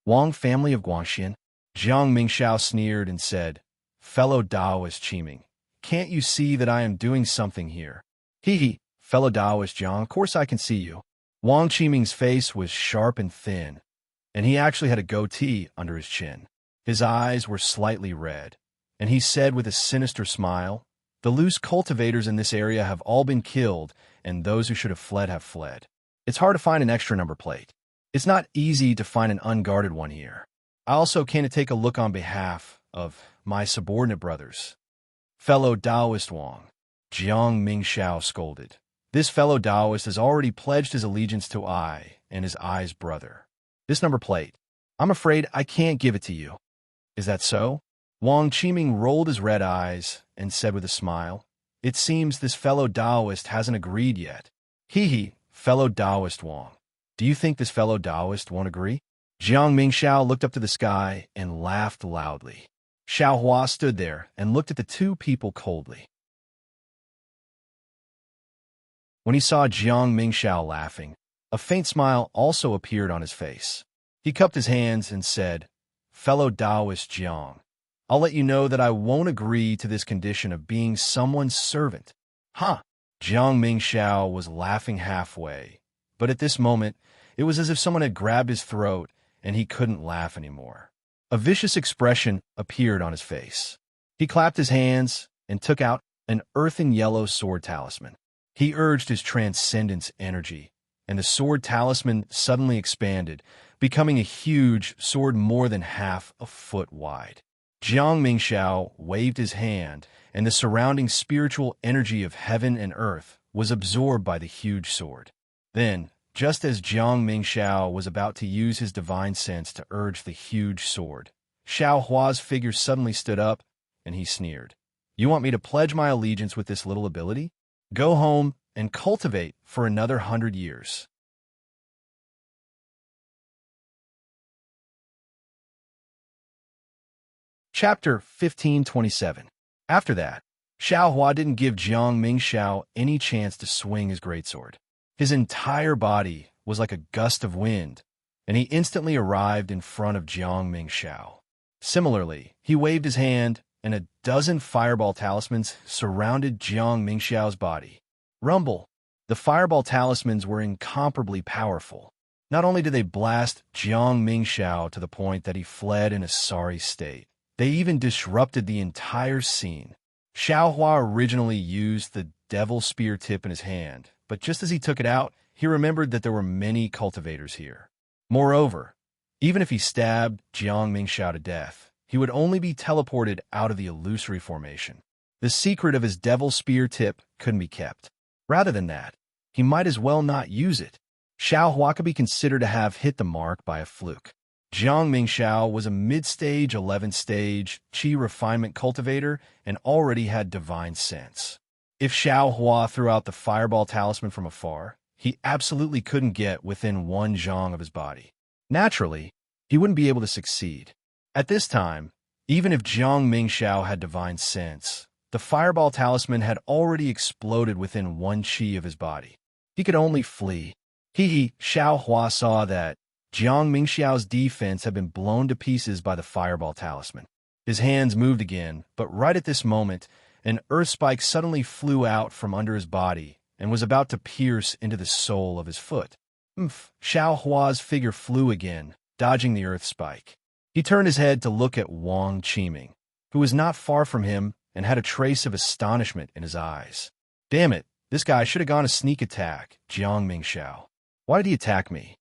A: Wang family of Guangxian? Jiang Mingxiao sneered and said, fellow Taoist Qiming. Can't you see that I am doing something here? Hee, fellow Taoist Jiang, of course I can see you. Wang Qiming's face was sharp and thin, and he actually had a goatee under his chin. His eyes were slightly red, and he said with a sinister smile, "The loose cultivators in this area have all been killed, and those who should have fled have fled. It's hard to find an extra number plate. It's not easy to find an unguarded one here. I also can't take a look on behalf of my subordinate brothers." Fellow Taoist Wang, Jiang Mingxiao scolded. This fellow Taoist has already pledged his allegiance to I and his I's brother. This number plate, I'm afraid I can't give it to you. Is that so? Wang Qiming rolled his red eyes and said with a smile, "It seems this fellow Taoist hasn't agreed yet." Hee, fellow Taoist Wang. Do you think this fellow Taoist won't agree? Jiang Mingxiao looked up to the sky and laughed loudly. Xiao Hua stood there and looked at the two people coldly. When he saw Jiang Mingxiao laughing, a faint smile also appeared on his face. He cupped his hands and said, "Fellow Taoist Jiang, I'll let you know that I won't agree to this condition of being someone's servant." Huh? Jiang Mingxiao was laughing halfway, but at this moment, it was as if someone had grabbed his throat and he couldn't laugh anymore. A vicious expression appeared on his face. He clapped his hands and took out an earthen yellow sword talisman. He urged his transcendence energy, and the sword talisman suddenly expanded, becoming a huge sword more than half a foot wide. Jiang Mingxiao waved his hand, and the surrounding spiritual energy of heaven and earth was absorbed by the huge sword. Then, just as Jiang Mingxiao was about to use his divine sense to urge the huge sword, Xiao Hua's figure suddenly stood up, and he sneered. "You want me to pledge my allegiance with this little ability? Go home and cultivate for another 100 years. Chapter 1527. After that, Xiao Hua didn't give Jiang Mingxiao any chance to swing his greatsword. His entire body was like a gust of wind, and he instantly arrived in front of Jiang Mingxiao. Similarly, he waved his hand, and a dozen fireball talismans surrounded Jiang Mingxiao's body. Rumble! The fireball talismans were incomparably powerful. Not only did they blast Jiang Mingxiao to the point that he fled in a sorry state, they even disrupted the entire scene. Xiao Hua originally used the devil spear tip in his hand, but just as he took it out, he remembered that there were many cultivators here. Moreover, even if he stabbed Jiang Mingxiao to death, he would only be teleported out of the illusory formation. The secret of his devil spear tip couldn't be kept. Rather than that, he might as well not use it. Xiao Hua could be considered to have hit the mark by a fluke. Jiang Mingxiao was a mid-stage, 11th-stage Qi refinement cultivator and already had divine sense. If Xiao Hua threw out the fireball talisman from afar, he absolutely couldn't get within 1 zhang of his body. Naturally, he wouldn't be able to succeed. At this time, even if Jiang Mingxiao had divine sense, the fireball talisman had already exploded within 1 qi of his body. He could only flee. Xiao Hua saw that Jiang Mingxiao's defense had been blown to pieces by the fireball talisman. His hands moved again, but right at this moment, an earth spike suddenly flew out from under his body and was about to pierce into the sole of his foot. Xiao Hua's figure flew again, dodging the earth spike. He turned his head to look at Wang Qiming, who was not far from him and had a trace of astonishment in his eyes. Damn it, this guy should have gone a sneak attack, Jiang Mingxiao. Why did he attack me?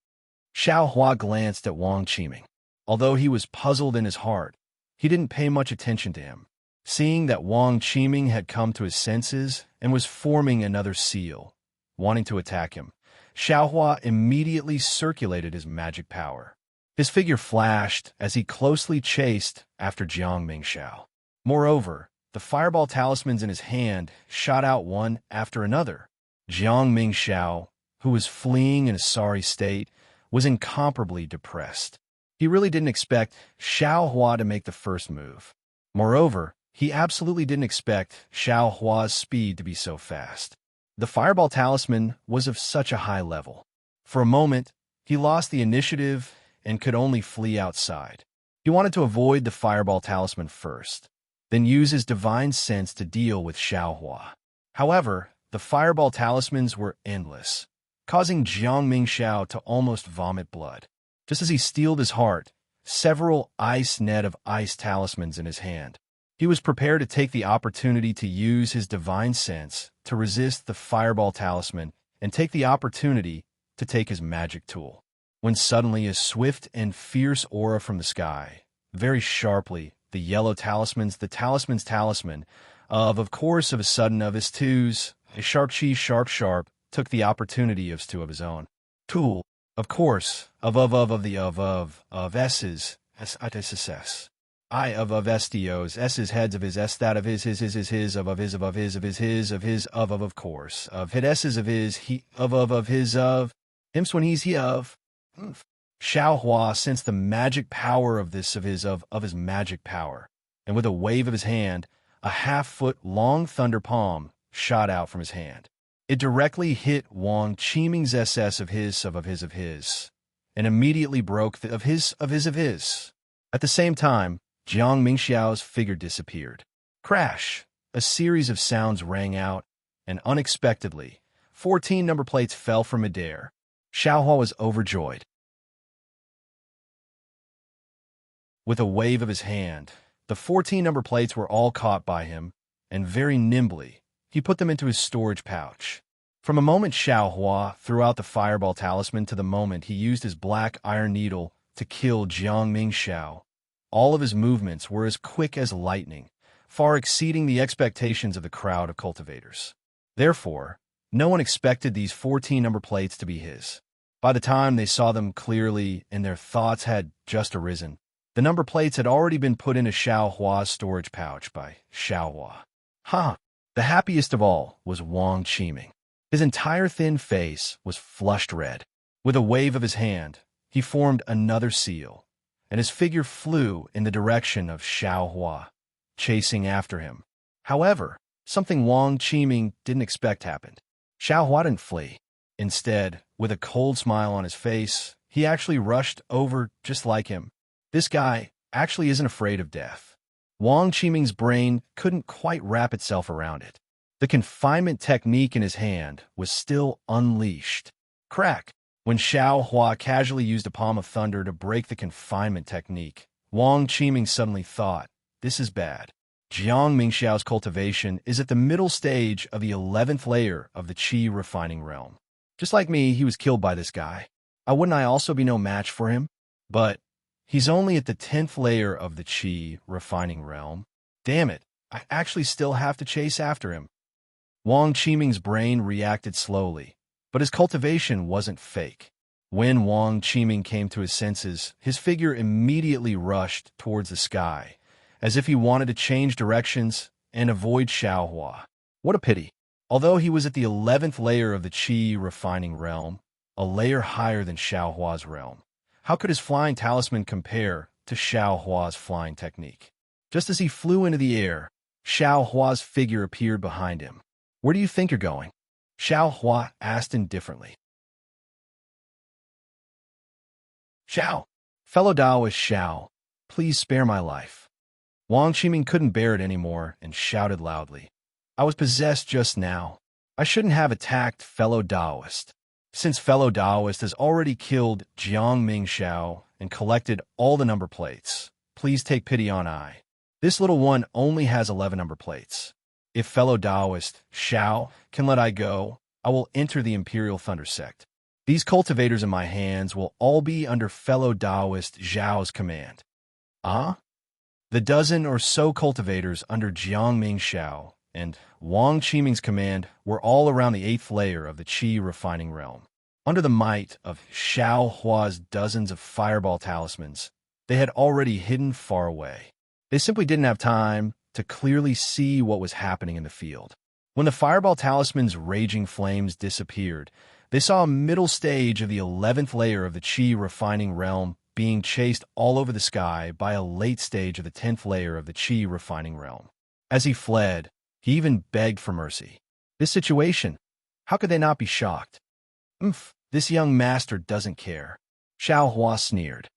A: Xiao Hua glanced at Wang Qiming. Although he was puzzled in his heart, he didn't pay much attention to him. Seeing that Wang Qiming had come to his senses and was forming another seal, wanting to attack him, Xiao Hua immediately circulated his magic power. His figure flashed as he closely chased after Jiang Mingxiao. Moreover, the fireball talismans in his hand shot out one after another. Jiang Mingxiao, who was fleeing in a sorry state, was incomparably depressed. He really didn't expect Xiao Hua to make the first move. Moreover, he absolutely didn't expect Xiao Hua's speed to be so fast. The fireball talisman was of such a high level. For a moment, he lost the initiative and could only flee outside. He wanted to avoid the fireball talisman first. then use his divine sense to deal with Xiao Hua. However, the fireball talismans were endless, causing Jiang Mingxiao to almost vomit blood. Just as he steeled his heart, several ice net of ice talismans in his hand. He was prepared to take the opportunity to use his divine sense to resist the fireball talisman and take the opportunity to take his magic tool. When suddenly a swift and fierce aura from the sky, very sharply, the yellow talismans, the talisman's talisman, of course, of a sudden of his twos, a sharp chi sharp, took the opportunity of two of his own. Tool, of course, of S's, S, I of Estios, S's heads of his, S that of his of course, of hit S's of his, he of his of, him's when he's he of. Xiao Hua sensed the magic power of this of his magic power, and with a wave of his hand, a half-foot-long thunder palm shot out from his hand. It directly hit Wang Qiming's SS of his, and immediately broke the of his. At the same time, Jiang Mingxiao's figure disappeared. Crash! A series of sounds rang out, and unexpectedly, 14 number plates fell from midair. Xiao Hua was overjoyed. With a wave of his hand, the 14 number plates were all caught by him, and very nimbly, he put them into his storage pouch. From a moment Xiao Hua threw out the fireball talisman to the moment he used his black iron needle to kill Jiang Mingxiao, all of his movements were as quick as lightning, far exceeding the expectations of the crowd of cultivators. Therefore, no one expected these 14 number plates to be his. By the time they saw them clearly and their thoughts had just arisen, the number plates had already been put into Xiao Hua's storage pouch by Xiao Hua. The happiest of all was Wang Qiming. His entire thin face was flushed red. With a wave of his hand, he formed another seal, and his figure flew in the direction of Xiao Hua, chasing after him. However, something Wang Qiming didn't expect happened. Xiao Hua didn't flee. Instead, with a cold smile on his face, he actually rushed over just like him. This guy actually isn't afraid of death. Wang Qiming's brain couldn't quite wrap itself around it. The confinement technique in his hand was still unleashed. Crack! When Xiao Hua casually used a palm of thunder to break the confinement technique, Wang Qiming suddenly thought, this is bad. Jiang Mingxiao's cultivation is at the middle stage of the 11th layer of the Qi refining realm. Just like me, he was killed by this guy. Wouldn't I also be no match for him? But he's only at the 10th layer of the Qi refining realm. Damn it, I actually still have to chase after him. Wang Qiming's brain reacted slowly, but his cultivation wasn't fake. When Wang Qiming came to his senses, his figure immediately rushed towards the sky, as if he wanted to change directions and avoid Xiao Hua. What a pity. Although he was at the 11th layer of the Qi refining realm, a layer higher than Xiao Hua's realm, how could his flying talisman compare to Xiao Hua's flying technique? Just as he flew into the air, Xiao Hua's figure appeared behind him. Where do you think you're going? Xiao Hua asked indifferently. Xiao, fellow Taoist Xiao, please spare my life. Wang Qiming couldn't bear it anymore and shouted loudly. I was possessed just now. I shouldn't have attacked fellow Taoist. Since fellow Taoist has already killed Jiang Mingxiao and collected all the number plates, please take pity on I. This little one only has 11 number plates. If fellow Taoist Xiao can let I go, I will enter the Imperial Thunder Sect. These cultivators in my hands will all be under fellow Taoist Zhao's command. The dozen or so cultivators under Jiang Mingxiao and Wang Qiming's command were all around the 8th layer of the Qi refining realm. Under the might of Xiao Hua's dozens of fireball talismans, they had already hidden far away. They simply didn't have time to clearly see what was happening in the field. When the fireball talisman's raging flames disappeared, they saw a middle stage of the 11th layer of the Qi refining realm being chased all over the sky by a late stage of the 10th layer of the Qi refining realm. As he fled, he even begged for mercy. This situation, how could they not be shocked? This young master doesn't care. Xiao Hua sneered.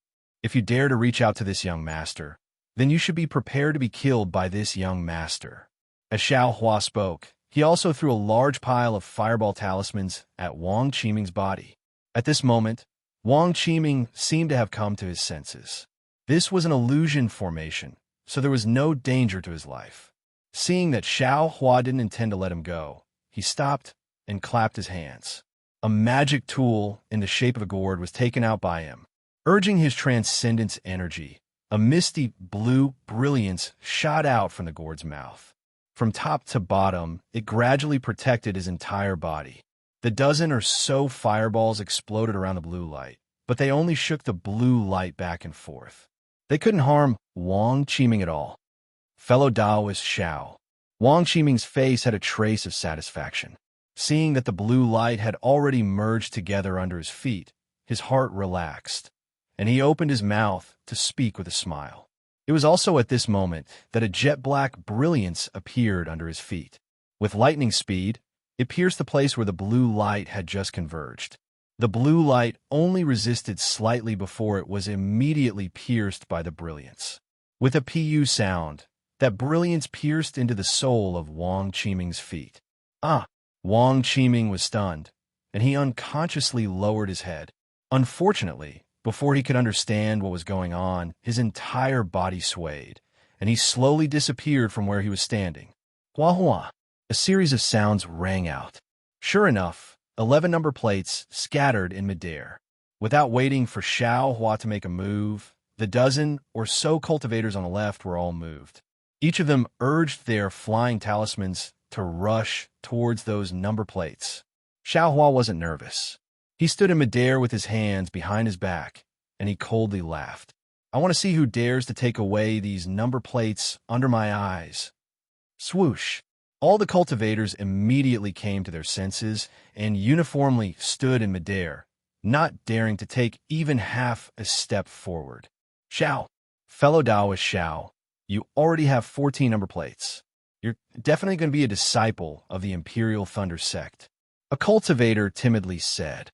A: If you dare to reach out to this young master, then you should be prepared to be killed by this young master. As Xiao Hua spoke, he also threw a large pile of fireball talismans at Wang Qiming's body. At this moment, Wang Qiming seemed to have come to his senses. This was an illusion formation, so there was no danger to his life. Seeing that Xiao Hua didn't intend to let him go, he stopped and clapped his hands. A magic tool in the shape of a gourd was taken out by him. Urging his transcendence energy, a misty blue brilliance shot out from the gourd's mouth. From top to bottom, it gradually protected his entire body. The dozen or so fireballs exploded around the blue light, but they only shook the blue light back and forth. They couldn't harm Wang Qiming at all. Fellow Taoist Xiao. Wang Qiming's face had a trace of satisfaction. Seeing that the blue light had already merged together under his feet, his heart relaxed, and he opened his mouth to speak with a smile. It was also at this moment that a jet-black brilliance appeared under his feet. With lightning speed, it pierced the place where the blue light had just converged. The blue light only resisted slightly before it was immediately pierced by the brilliance. With a pu sound, that brilliance pierced into the sole of Wang Qiming's feet. Wang Qiming was stunned, and he unconsciously lowered his head. Unfortunately, before he could understand what was going on, his entire body swayed, and he slowly disappeared from where he was standing. Hua hua! A series of sounds rang out. Sure enough, 11 number plates scattered in midair. Without waiting for Xiao Hua to make a move, the dozen or so cultivators on the left were all moved. Each of them urged their flying talismans to rush towards those number plates. Xiao Hua wasn't nervous. He stood in midair with his hands behind his back, and he coldly laughed. I want to see who dares to take away these number plates under my eyes. Swoosh! All the cultivators immediately came to their senses and uniformly stood in midair, not daring to take even half a step forward. Xiao, fellow Taoist Xiao, you already have 14 number plates. You're definitely going to be a disciple of the Imperial Thunder sect. A cultivator timidly said.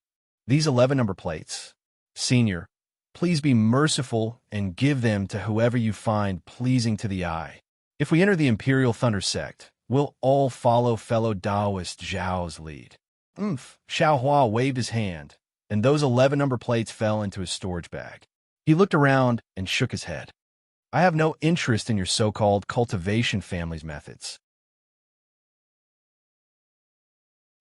A: These 11 number plates, Senior, please be merciful and give them to whoever you find pleasing to the eye. If we enter the Imperial Thunder sect, we'll all follow fellow Taoist Zhao's lead. Xiao Hua waved his hand, and those 11 number plates fell into his storage bag. He looked around and shook his head. I have no interest in your so-called cultivation family's methods.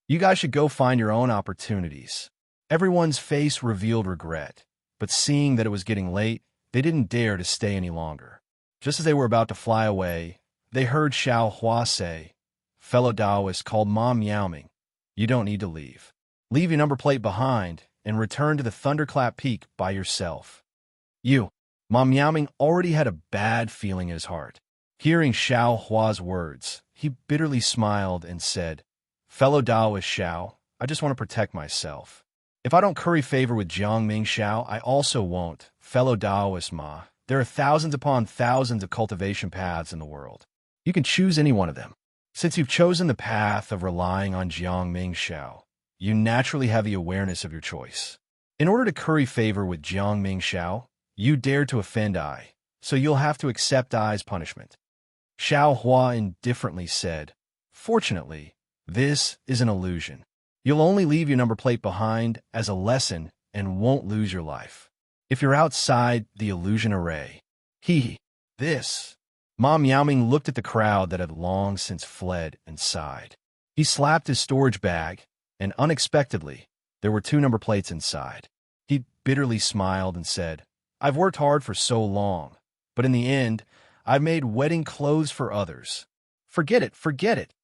A: You guys should go find your own opportunities. Everyone's face revealed regret, but seeing that it was getting late, they didn't dare to stay any longer. Just as they were about to fly away, they heard Xiao Hua say, Fellow Taoist called Ma Miaoming, you don't need to leave. Leave your number plate behind and return to the Thunderclap Peak by yourself. Ma Miaoming already had a bad feeling in his heart. Hearing Xiao Hua's words, he bitterly smiled and said, Fellow Taoist Xiao, I just want to protect myself. If I don't curry favor with Jiangming Xiao, I also won't. Fellow Taoist Ma, there are thousands upon thousands of cultivation paths in the world. You can choose any one of them. Since you've chosen the path of relying on Jiangming Xiao, you naturally have the awareness of your choice. In order to curry favor with Jiangming Xiao, you dare to offend I, so you'll have to accept I's punishment. Xiao Hua indifferently said, Fortunately, this is an illusion. You'll only leave your number plate behind as a lesson and won't lose your life. If you're outside the illusion array. This. Ma Miaoming looked at the crowd that had long since fled and sighed. He slapped his storage bag, and unexpectedly, there were 2 number plates inside. He bitterly smiled and said, I've worked hard for so long, but in the end, I've made wedding clothes for others. Forget it.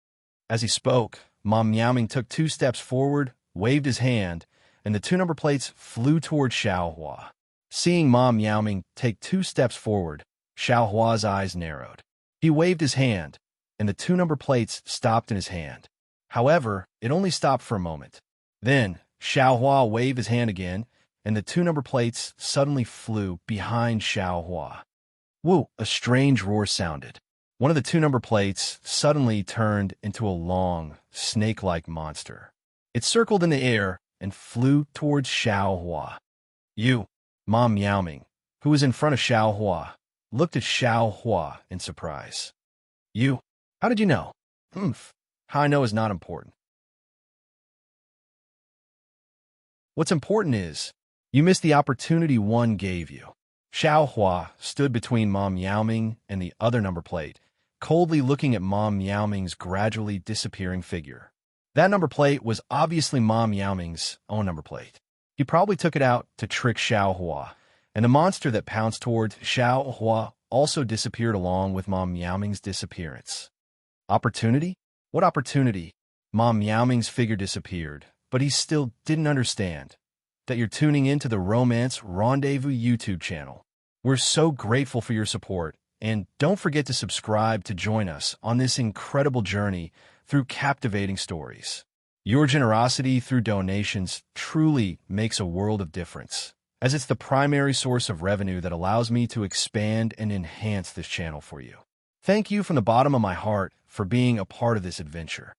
A: As he spoke, Ma Miaoming took 2 steps forward, waved his hand, and the 2 number plates flew toward Xiao Hua. Seeing Ma Miaoming take 2 steps forward, Xiao Hua's eyes narrowed. He waved his hand, and the 2 number plates stopped in his hand. However, it only stopped for a moment. Then, Xiao Hua waved his hand again, and the 2 number plates suddenly flew behind Xiao Hua. Woo! A strange roar sounded. One of the 2 number plates suddenly turned into a long, snake-like monster. It circled in the air and flew towards Xiao Hua. Ma Miaoming, who was in front of Xiao Hua, looked at Xiao Hua in surprise. You? How did you know? Humph. How I know is not important. What's important is, you missed the opportunity one gave you. Xiao Hua stood between Mom Yaoming and the other number plate, coldly looking at Mom Yaoming's gradually disappearing figure. That number plate was obviously Mom Yaoming's own number plate. He probably took it out to trick Xiao Hua, and the monster that pounced towards Xiao Hua also disappeared along with Mom Yaoming's disappearance. Opportunity? What opportunity? Mom Yaoming's figure disappeared, but he still didn't understand that you're tuning into the Romance Rendezvous YouTube channel. We're so grateful for your support, and don't forget to subscribe to join us on this incredible journey through captivating stories. Your generosity through donations truly makes a world of difference, as it's the primary source of revenue that allows me to expand and enhance this channel for you. Thank you from the bottom of my heart for being a part of this adventure.